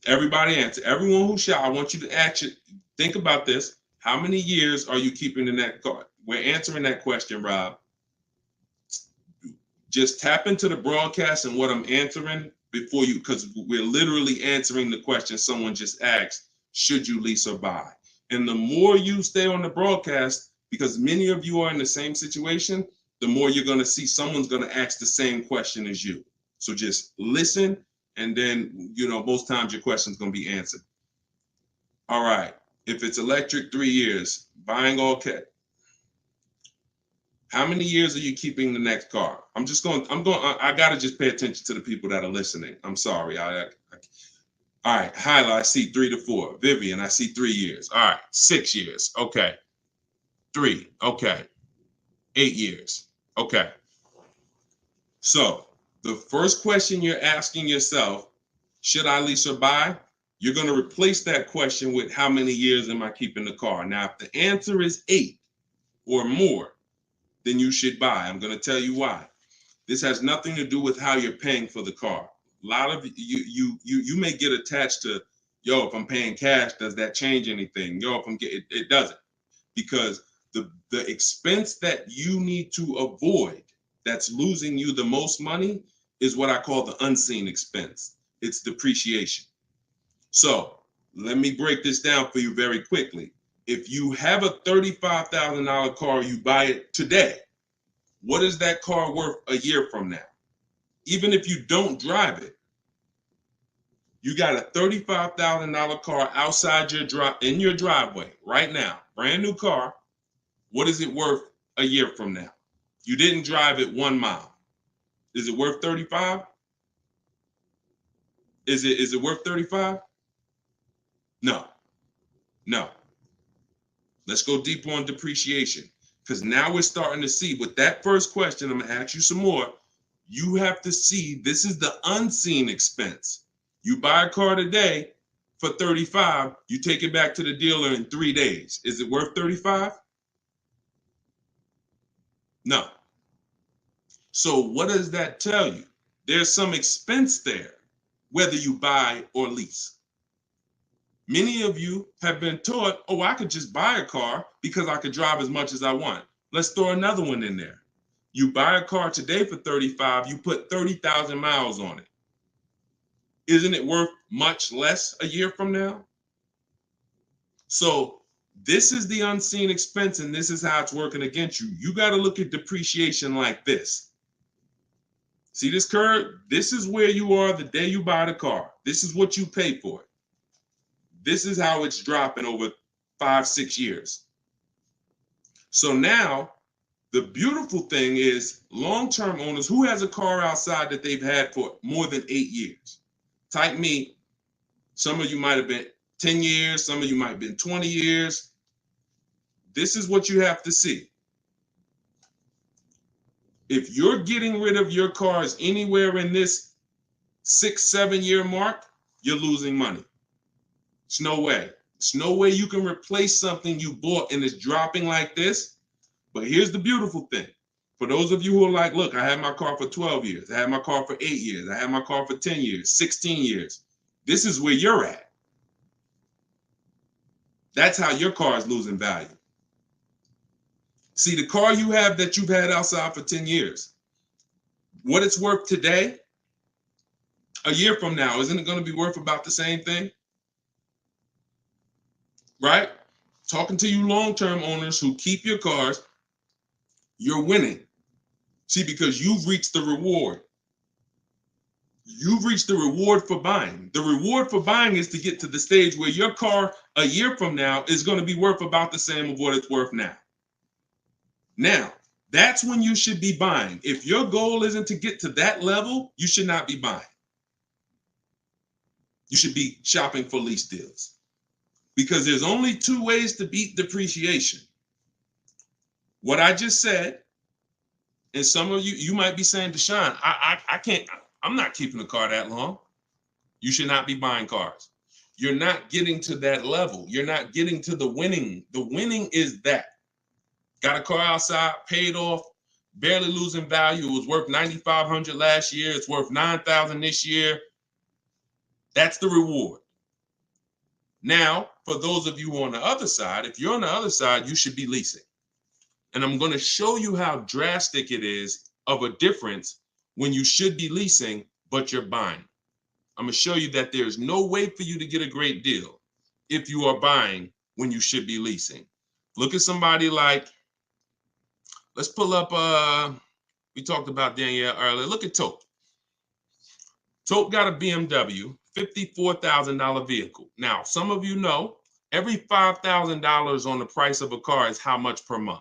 Everybody answer. Everyone who shop, I want you to actually think about this. How many years are you keeping the next car? We're answering that question, Rob. Just tap into the broadcast and what I'm answering before you, because we're literally answering the question someone just asked, should you lease or buy? And the more you stay on the broadcast, because many of you are in the same situation, the more you're going to see someone's going to ask the same question as you. So just listen, and then, most times your question's going to be answered. All right. If it's electric, 3 years. Buying all cash. How many years are you keeping the next car? I got to just pay attention to the people that are listening. I'm sorry. All right. Hyla, I see 3 to 4. Vivian, I see 3 years. All right. 6 years. Okay. 3. Okay. 8 years. Okay. So the first question you're asking yourself, should I lease or buy? You're going to replace that question with how many years am I keeping the car? Now, if the answer is 8 or more, then you should buy. I'm going to tell you why. This has nothing to do with how you're paying for the car. A lot of you may get attached to, if I'm paying cash, does that change anything? If I'm getting, it doesn't, because the expense that you need to avoid that's losing you the most money is what I call the unseen expense. It's depreciation. So let me break this down for you very quickly. If you have a $35,000 car, you buy it today, what is that car worth a year from now? Even if you don't drive it, you got a $35,000 car outside in your driveway right now, brand new car. What is it worth a year from now? You didn't drive it 1 mile. Is it worth 35? Is it worth 35? No. Let's go deeper on depreciation, because now we're starting to see with that first question. I'm going to ask you some more. You have to see this is the unseen expense. You buy a car today for 35, you take it back to the dealer in 3 days. Is it worth 35? No. So what does that tell you? There's some expense there, whether you buy or lease. Many of you have been taught, I could just buy a car because I could drive as much as I want. Let's throw another one in there. You buy a car today for 35, you put 30,000 miles on it. Isn't it worth much less a year from now? So this is the unseen expense, and this is how it's working against you. You got to look at depreciation like this. See this curve? This is where you are the day you buy the car. This is what you pay for it. This is how it's dropping over 5-6 years. So now the beautiful thing is long-term owners who has a car outside that they've had for more than 8 years. Type me. Some of you might have been 10 years. Some of you might have been 20 years. this is what you have to see. If you're getting rid of your cars anywhere in this 6-7 year mark, you're losing money. It's no way. It's no way you can replace something you bought and it's dropping like this. But here's the beautiful thing. For those of you who are like, look, I had my car for 12 years. I had my car for 8 years. I had my car for 10 years, 16 years. This is where you're at. That's how your car is losing value. See, the car you have that you've had outside for 10 years, what it's worth today, a year from now, isn't it going to be worth about the same thing? Right? Talking to you long-term owners who keep your cars, you're winning. See, because you've reached the reward. You've reached the reward for buying. The reward for buying is to get to the stage where your car a year from now is going to be worth about the same of what it's worth now. Now, that's when you should be buying. If your goal isn't to get to that level, you should not be buying. You should be shopping for lease deals. Because there's only two ways to beat depreciation. What I just said, and some of you might be saying, Deshone, I can't, I'm not keeping a car that long. You should not be buying cars. You're not getting to that level. You're not getting to the winning. The winning is that. Got a car outside, paid off, barely losing value. It was worth $9,500 last year. It's worth $9,000 this year. That's the reward. Now, for those of you on the other side, if you're on the other side, you should be leasing. And I'm going to show you how drastic it is of a difference when you should be leasing, but you're buying. I'm going to show you that there's no way for you to get a great deal if you are buying when you should be leasing. Look at somebody like, let's pull up, we talked about Danielle earlier. Look at Tope. Tope got a BMW, $54,000 vehicle. Now, some of you know, every $5,000 on the price of a car is how much per month?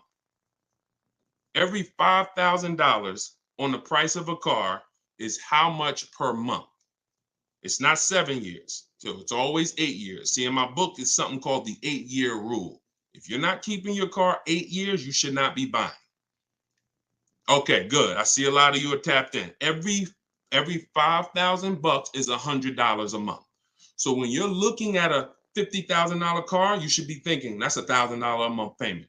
Every $5,000 on the price of a car is how much per month? It's not 7 years, so it's always 8 years. See, in my book, it's something called the 8-year rule. If you're not keeping your car 8 years, you should not be buying. Okay, good. I see a lot of you are tapped in. Every $5,000 is $100 a month. So when you're looking at a $50,000 car, you should be thinking that's $1,000 a month payment.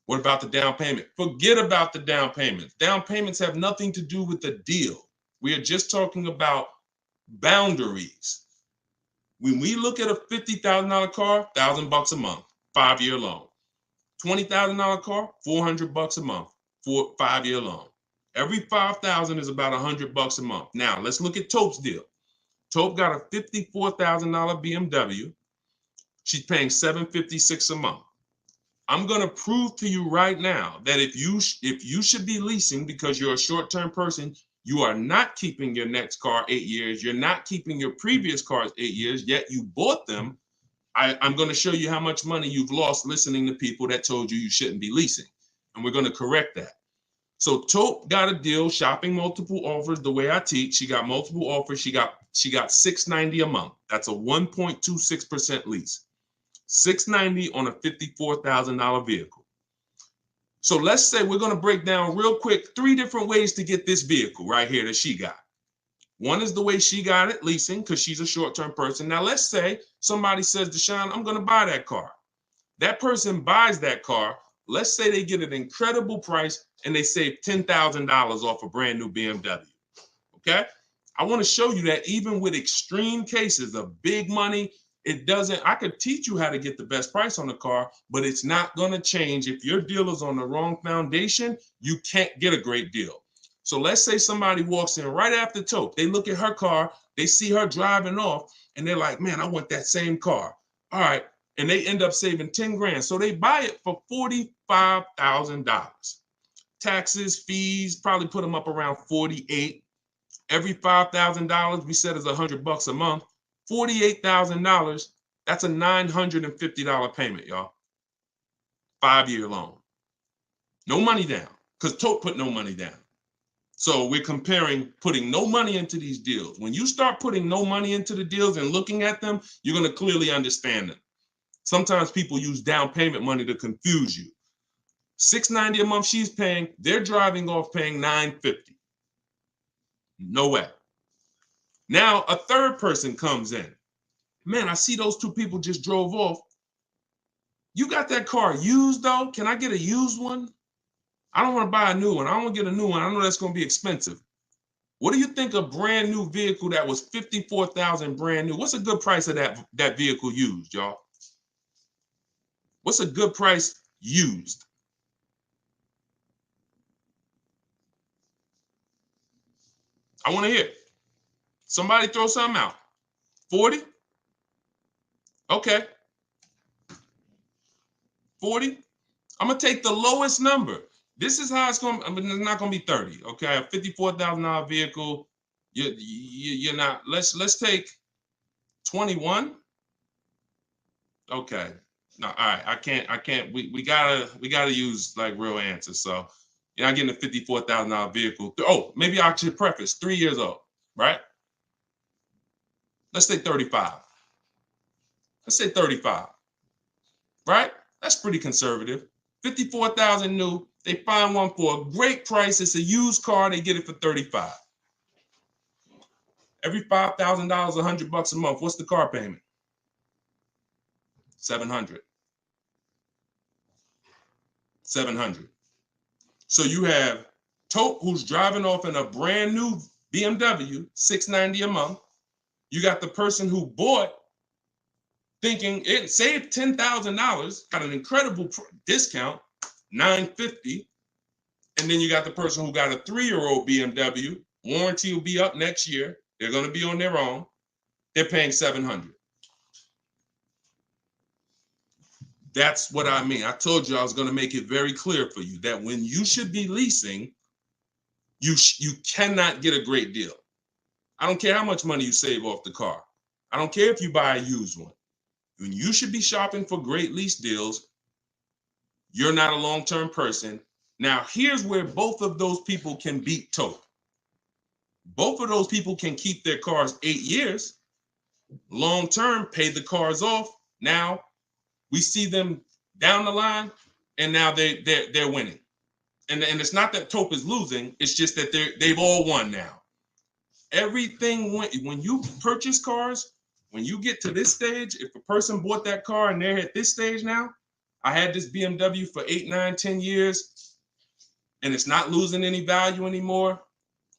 What about the down payment? Forget about the down payments. Down payments have nothing to do with the deal. We are just talking about boundaries. When we look at a $50,000 car, $1,000 a month, 5-year loan. $20,000 car, $400 a month, 5-year loan. Every $5,000 is about $100 a month. Now let's look at Tope's deal. Tope got a $54,000 BMW. She's paying $756 a month. I'm going to prove to you right now that if you should be leasing because you're a short-term person, you are not keeping your next car 8 years. You're not keeping your previous cars 8 years, yet you bought them. I'm going to show you how much money you've lost listening to people that told you shouldn't be leasing. And we're going to correct that. So Tope got a deal, shopping multiple offers the way I teach. She got multiple offers. She got $690 a month. That's a 1.26% lease. $690 on a $54,000 vehicle. So let's say we're going to break down real quick 3 different ways to get this vehicle right here that she got. One is the way she got it, leasing, because she's a short-term person. Now let's say somebody says, Deshone, I'm going to buy that car. That person buys that car. Let's say they get an incredible price and they save $10,000 off a brand new BMW. Okay? I want to show you that even with extreme cases of big money, I could teach you how to get the best price on the car, but it's not going to change. If your deal is on the wrong foundation, you can't get a great deal. So let's say somebody walks in right after Tope. They look at her car, they see her driving off, and they're like, man, I want that same car. All right. And they end up saving 10 grand. So they buy it for $45,000. Taxes, fees, probably put them up around 48. Every $5,000 we said is $100 a month. $48,000, that's a $950 payment, y'all. 5-year loan. No money down, because Tope put no money down. So we're comparing putting no money into these deals. When you start putting no money into the deals and looking at them, you're going to clearly understand them. Sometimes people use down payment money to confuse you. $690 a month she's paying, they're driving off paying $950. No way. Now a third person comes in. Man, I see those two people just drove off. You got that car used though? Can I get a used one? I don't want to buy a new one. I don't want to get a new one. I know that's going to be expensive. What do you think a brand new vehicle that was $54,000 brand new? What's a good price of that vehicle used, y'all? What's a good price used? I want to hear. Somebody throw something out. 40? Okay. 40? I'm going to take the lowest number. This is how it's going to, I mean, it's not going to be 30. Okay. A $54,000 vehicle. You're not, let's take 21. Okay. No, all right. I can't, we gotta use like real answers. So you're not getting a $54,000 vehicle. Oh, maybe I should preface 3 years old, right? Let's say 35. Let's say 35, right? That's pretty conservative. 54,000 new. They find one for a great price. It's a used car. They get it for 35. Every $5,000, $100 a month. What's the car payment? 700. 700. So you have Tope, who's driving off in a brand new BMW, $690 a month. You got the person who bought thinking it saved $10,000, got an incredible discount, $950. And then you got the person who got a 3-year-old BMW. Warranty will be up next year. They're going to be on their own. They're paying $700. That's what I mean. I told you I was going to make it very clear for you that when you should be leasing, you cannot get a great deal. I don't care how much money you save off the car. I don't care if you buy a used one. When you should be shopping for great lease deals, you're not a long-term person. Now, here's where both of those people can beat Tope. Both of those people can keep their cars 8 years, long-term, pay the cars off. Now, we see them down the line, and now they're winning. And it's not that Tope is losing. It's just that they've all won now. Everything when you purchase cars, when you get to this stage, if a person bought that car and they're at this stage now, I had this BMW for 8, 9, 10 years, and it's not losing any value anymore.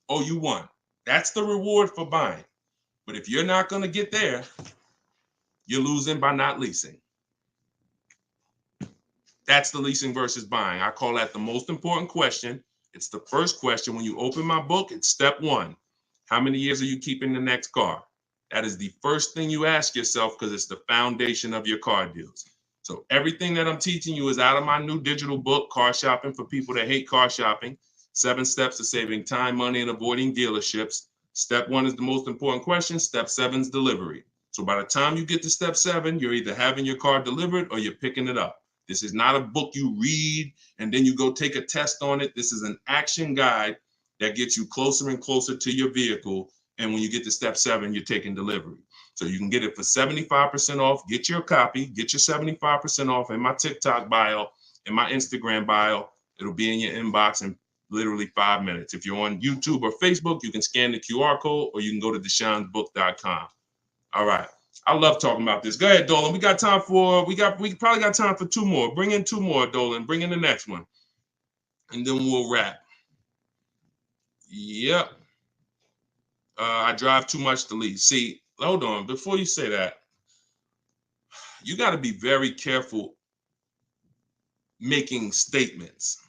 Oh, you won. That's the reward for buying. But if you're not going to get there, you're losing by not leasing. That's the leasing versus buying. I call that the most important question. It's the first question. When you open my book, it's step 1. How many years are you keeping the next car? That is the first thing you ask yourself because it's the foundation of your car deals. So everything that I'm teaching you is out of my new digital book, Car Shopping for People That Hate Car Shopping. 7 steps to saving time, money, and avoiding dealerships. Step 1 is the most important question. Step 7 is delivery. So by the time you get to step 7, you're either having your car delivered or you're picking it up. This is not a book you read and then you go take a test on it. This is an action guide that gets you closer and closer to your vehicle. And when you get to step 7, you're taking delivery. So you can get it for 75% off. Get your copy. Get your 75% off in my TikTok bio, in my Instagram bio. It'll be in your inbox in literally 5 minutes. If you're on YouTube or Facebook, you can scan the QR code or you can go to Deshone'sBook.com. All right. I love talking about this. Go ahead, Dolan. We probably got time for 2 more. Bring in 2 more, Dolan. Bring in the next one. And then we'll wrap. Yep. I drive too much to lease. See, hold on. Before you say that, you got to be very careful making statements.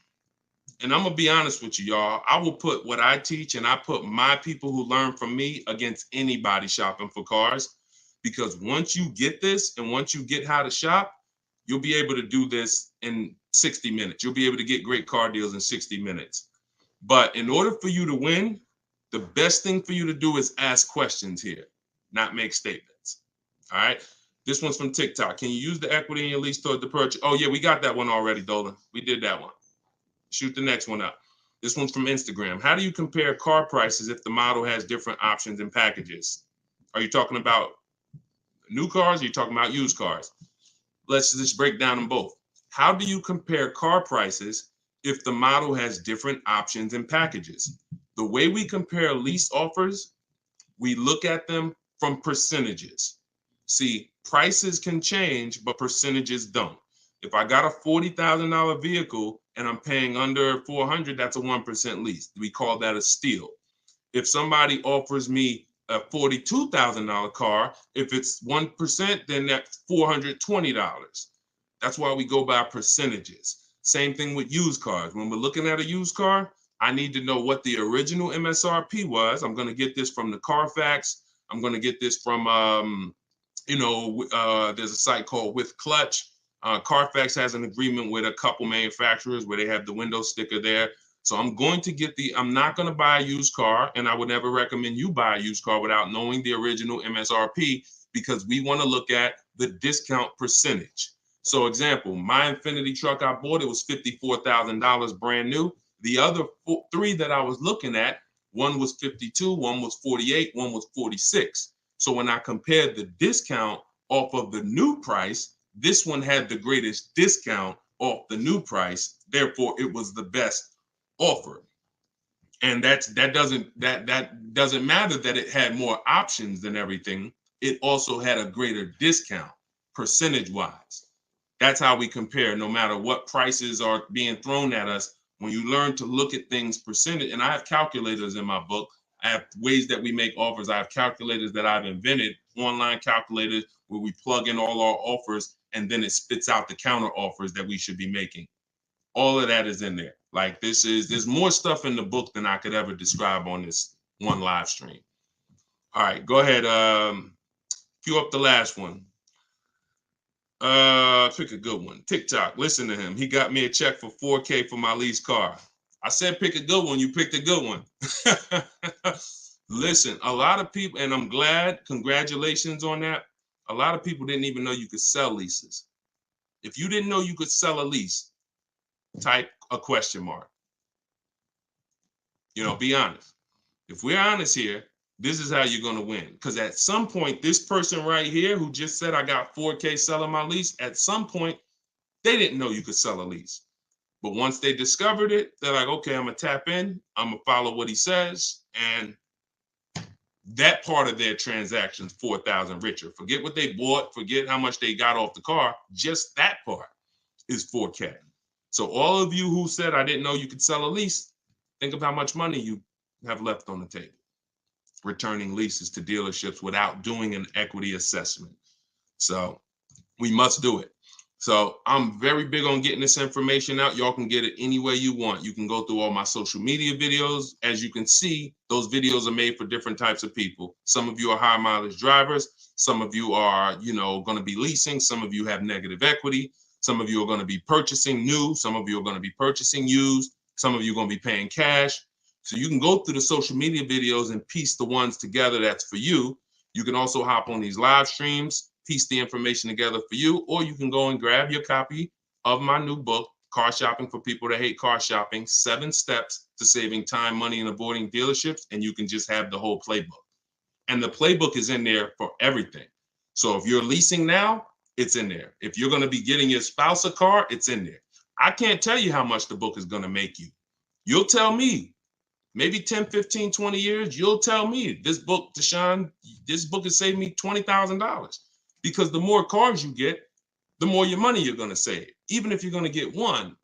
And I'm going to be honest with you, y'all. I will put what I teach and I put my people who learn from me against anybody shopping for cars. Because once you get this and once you get how to shop, you'll be able to do this in 60 minutes. You'll be able to get great car deals in 60 minutes. But in order for you to win, the best thing for you to do is ask questions here, not make statements. All right. This one's from TikTok. Can you use the equity in your lease toward the purchase? Oh, yeah, we got that one already, Dolan. We did that one. Shoot the next one up. This one's from Instagram. How do you compare car prices if the model has different options and packages? Are you talking about new cars or are you talking about used cars? Let's just break down them both. How do you compare car prices if the model has different options and packages? The way we compare lease offers, we look at them from percentages. See, prices can change, but percentages don't. If I got a $40,000 vehicle and I'm paying under 400, that's a 1% lease. We call that a steal. If somebody offers me a $42,000 car, if it's 1%, then that's $420. That's why we go by percentages. Same thing with used cars. When we're looking at a used car, I need to know what the original MSRP was. I'm going to get this from the Carfax. I'm going to get this from, there's a site called With Clutch. Carfax has an agreement with a couple manufacturers where they have the window sticker there. So I'm going to get I'm not going to buy a used car, and I would never recommend you buy a used car without knowing the original MSRP, because we want to look at the discount percentage. So example, my Infinity truck I bought, it was $54,000 brand new. The other three that I was looking at, one was 52, one was 48, one was 46. So when I compared the discount off of the new price, this one had the greatest discount off the new price. Therefore, it was the best offer. And that doesn't matter that it had more options than everything. It also had a greater discount percentage wise. That's how we compare, no matter what prices are being thrown at us. When you learn to look at things percentage, and I have calculators in my book. I have ways that we make offers. I have calculators that I've invented, online calculators where we plug in all our offers and then it spits out the counter offers that we should be making. All of that is in there. Like there's more stuff in the book than I could ever describe on this one live stream. All right, go ahead. Cue up the last one. Pick a good one. TikTok. Listen to him. He got me a check for $4K for my lease car. I said pick a good one. You picked a good one. Listen, a lot of people, and I'm glad, congratulations on that. A lot of people didn't even know you could sell leases. If you didn't know you could sell a lease, type a question mark. Be honest. If we're honest here, this is how you're going to win. Because at some point, this person right here who just said I got $4K selling my lease, at some point, they didn't know you could sell a lease. But once they discovered it, they're like, okay, I'm going to tap in. I'm going to follow what he says. And that part of their transaction's 4,000 richer. Forget what they bought. Forget how much they got off the car. Just that part is 4K. So all of you who said I didn't know you could sell a lease, think of how much money you have left on the table returning leases to dealerships without doing an equity assessment. So we must do it. So I'm very big on getting this information out. Y'all can get it any way you want. You can go through all my social media videos. As you can see, those videos are made for different types of people. Some of you are high mileage drivers. Some of you are, going to be leasing. Some of you have negative equity. Some of you are going to be purchasing new. Some of you are going to be purchasing used. Some of you are going to be paying cash. So you can go through the social media videos and piece the ones together that's for you. You can also hop on these live streams, piece the information together for you, or you can go and grab your copy of my new book, Car Shopping for People That Hate Car Shopping, 7 Steps to Saving Time, Money, and Avoiding Dealerships, and you can just have the whole playbook. And the playbook is in there for everything. So if you're leasing now, it's in there. If you're going to be getting your spouse a car, it's in there. I can't tell you how much the book is going to make you. You'll tell me. Maybe 10, 15, 20 years, you'll tell me, this book, Deshone, this book has saved me $20,000. Because the more cars you get, the more your money you're going to save, even if you're going to get one.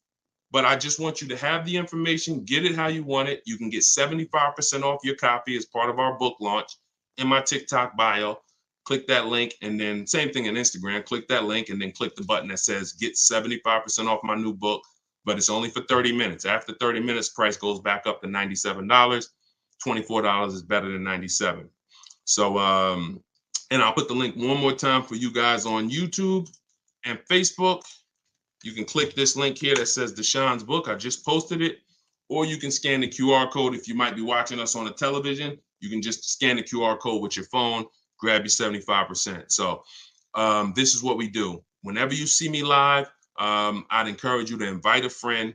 But I just want you to have the information, get it how you want it. You can get 75% off your copy as part of our book launch in my TikTok bio. Click that link, and then same thing in Instagram. Click that link and then click the button that says get 75% off my new book. But it's only for 30 minutes. After 30 minutes, price goes back up to $97. $24 is better than $97. So, and I'll put the link one more time for you guys on YouTube and Facebook. You can click this link here that says Deshone's book. I just posted it. Or you can scan the QR code. If you might be watching us on a television, you can just scan the QR code with your phone, grab your 75%. So this is what we do. Whenever you see me live, I'd encourage you to invite a friend,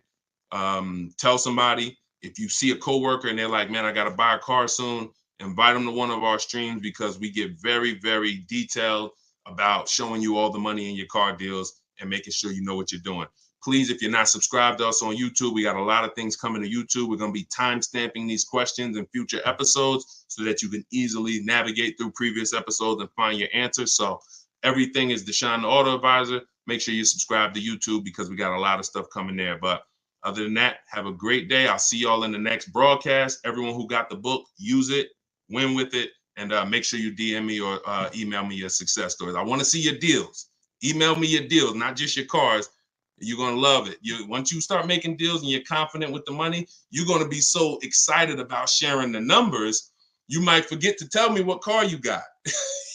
tell somebody. If you see a coworker and they're like, man, I got to buy a car soon, invite them to one of our streams, because we get very, very detailed about showing you all the money in your car deals and making sure you know what you're doing. Please, if you're not subscribed to us on YouTube, we got a lot of things coming to YouTube. We're going to be time stamping these questions in future episodes so that you can easily navigate through previous episodes and find your answers. So everything is Deshone the Auto Advisor. Make sure you subscribe to YouTube because we got a lot of stuff coming there. But other than that, have a great day. I'll see y'all in the next broadcast. Everyone who got the book, use it, win with it, and make sure you DM me or email me your success stories. I want to see your deals. Email me your deals, not just your cars. You're going to love it. Once you start making deals and you're confident with the money, you're going to be so excited about sharing the numbers, you might forget to tell me what car you got.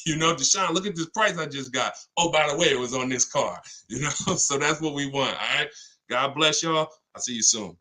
You know, Deshone, look at this price I just got. Oh, by the way, it was on this car. You know, so that's what we want. All right. God bless y'all. I'll see you soon.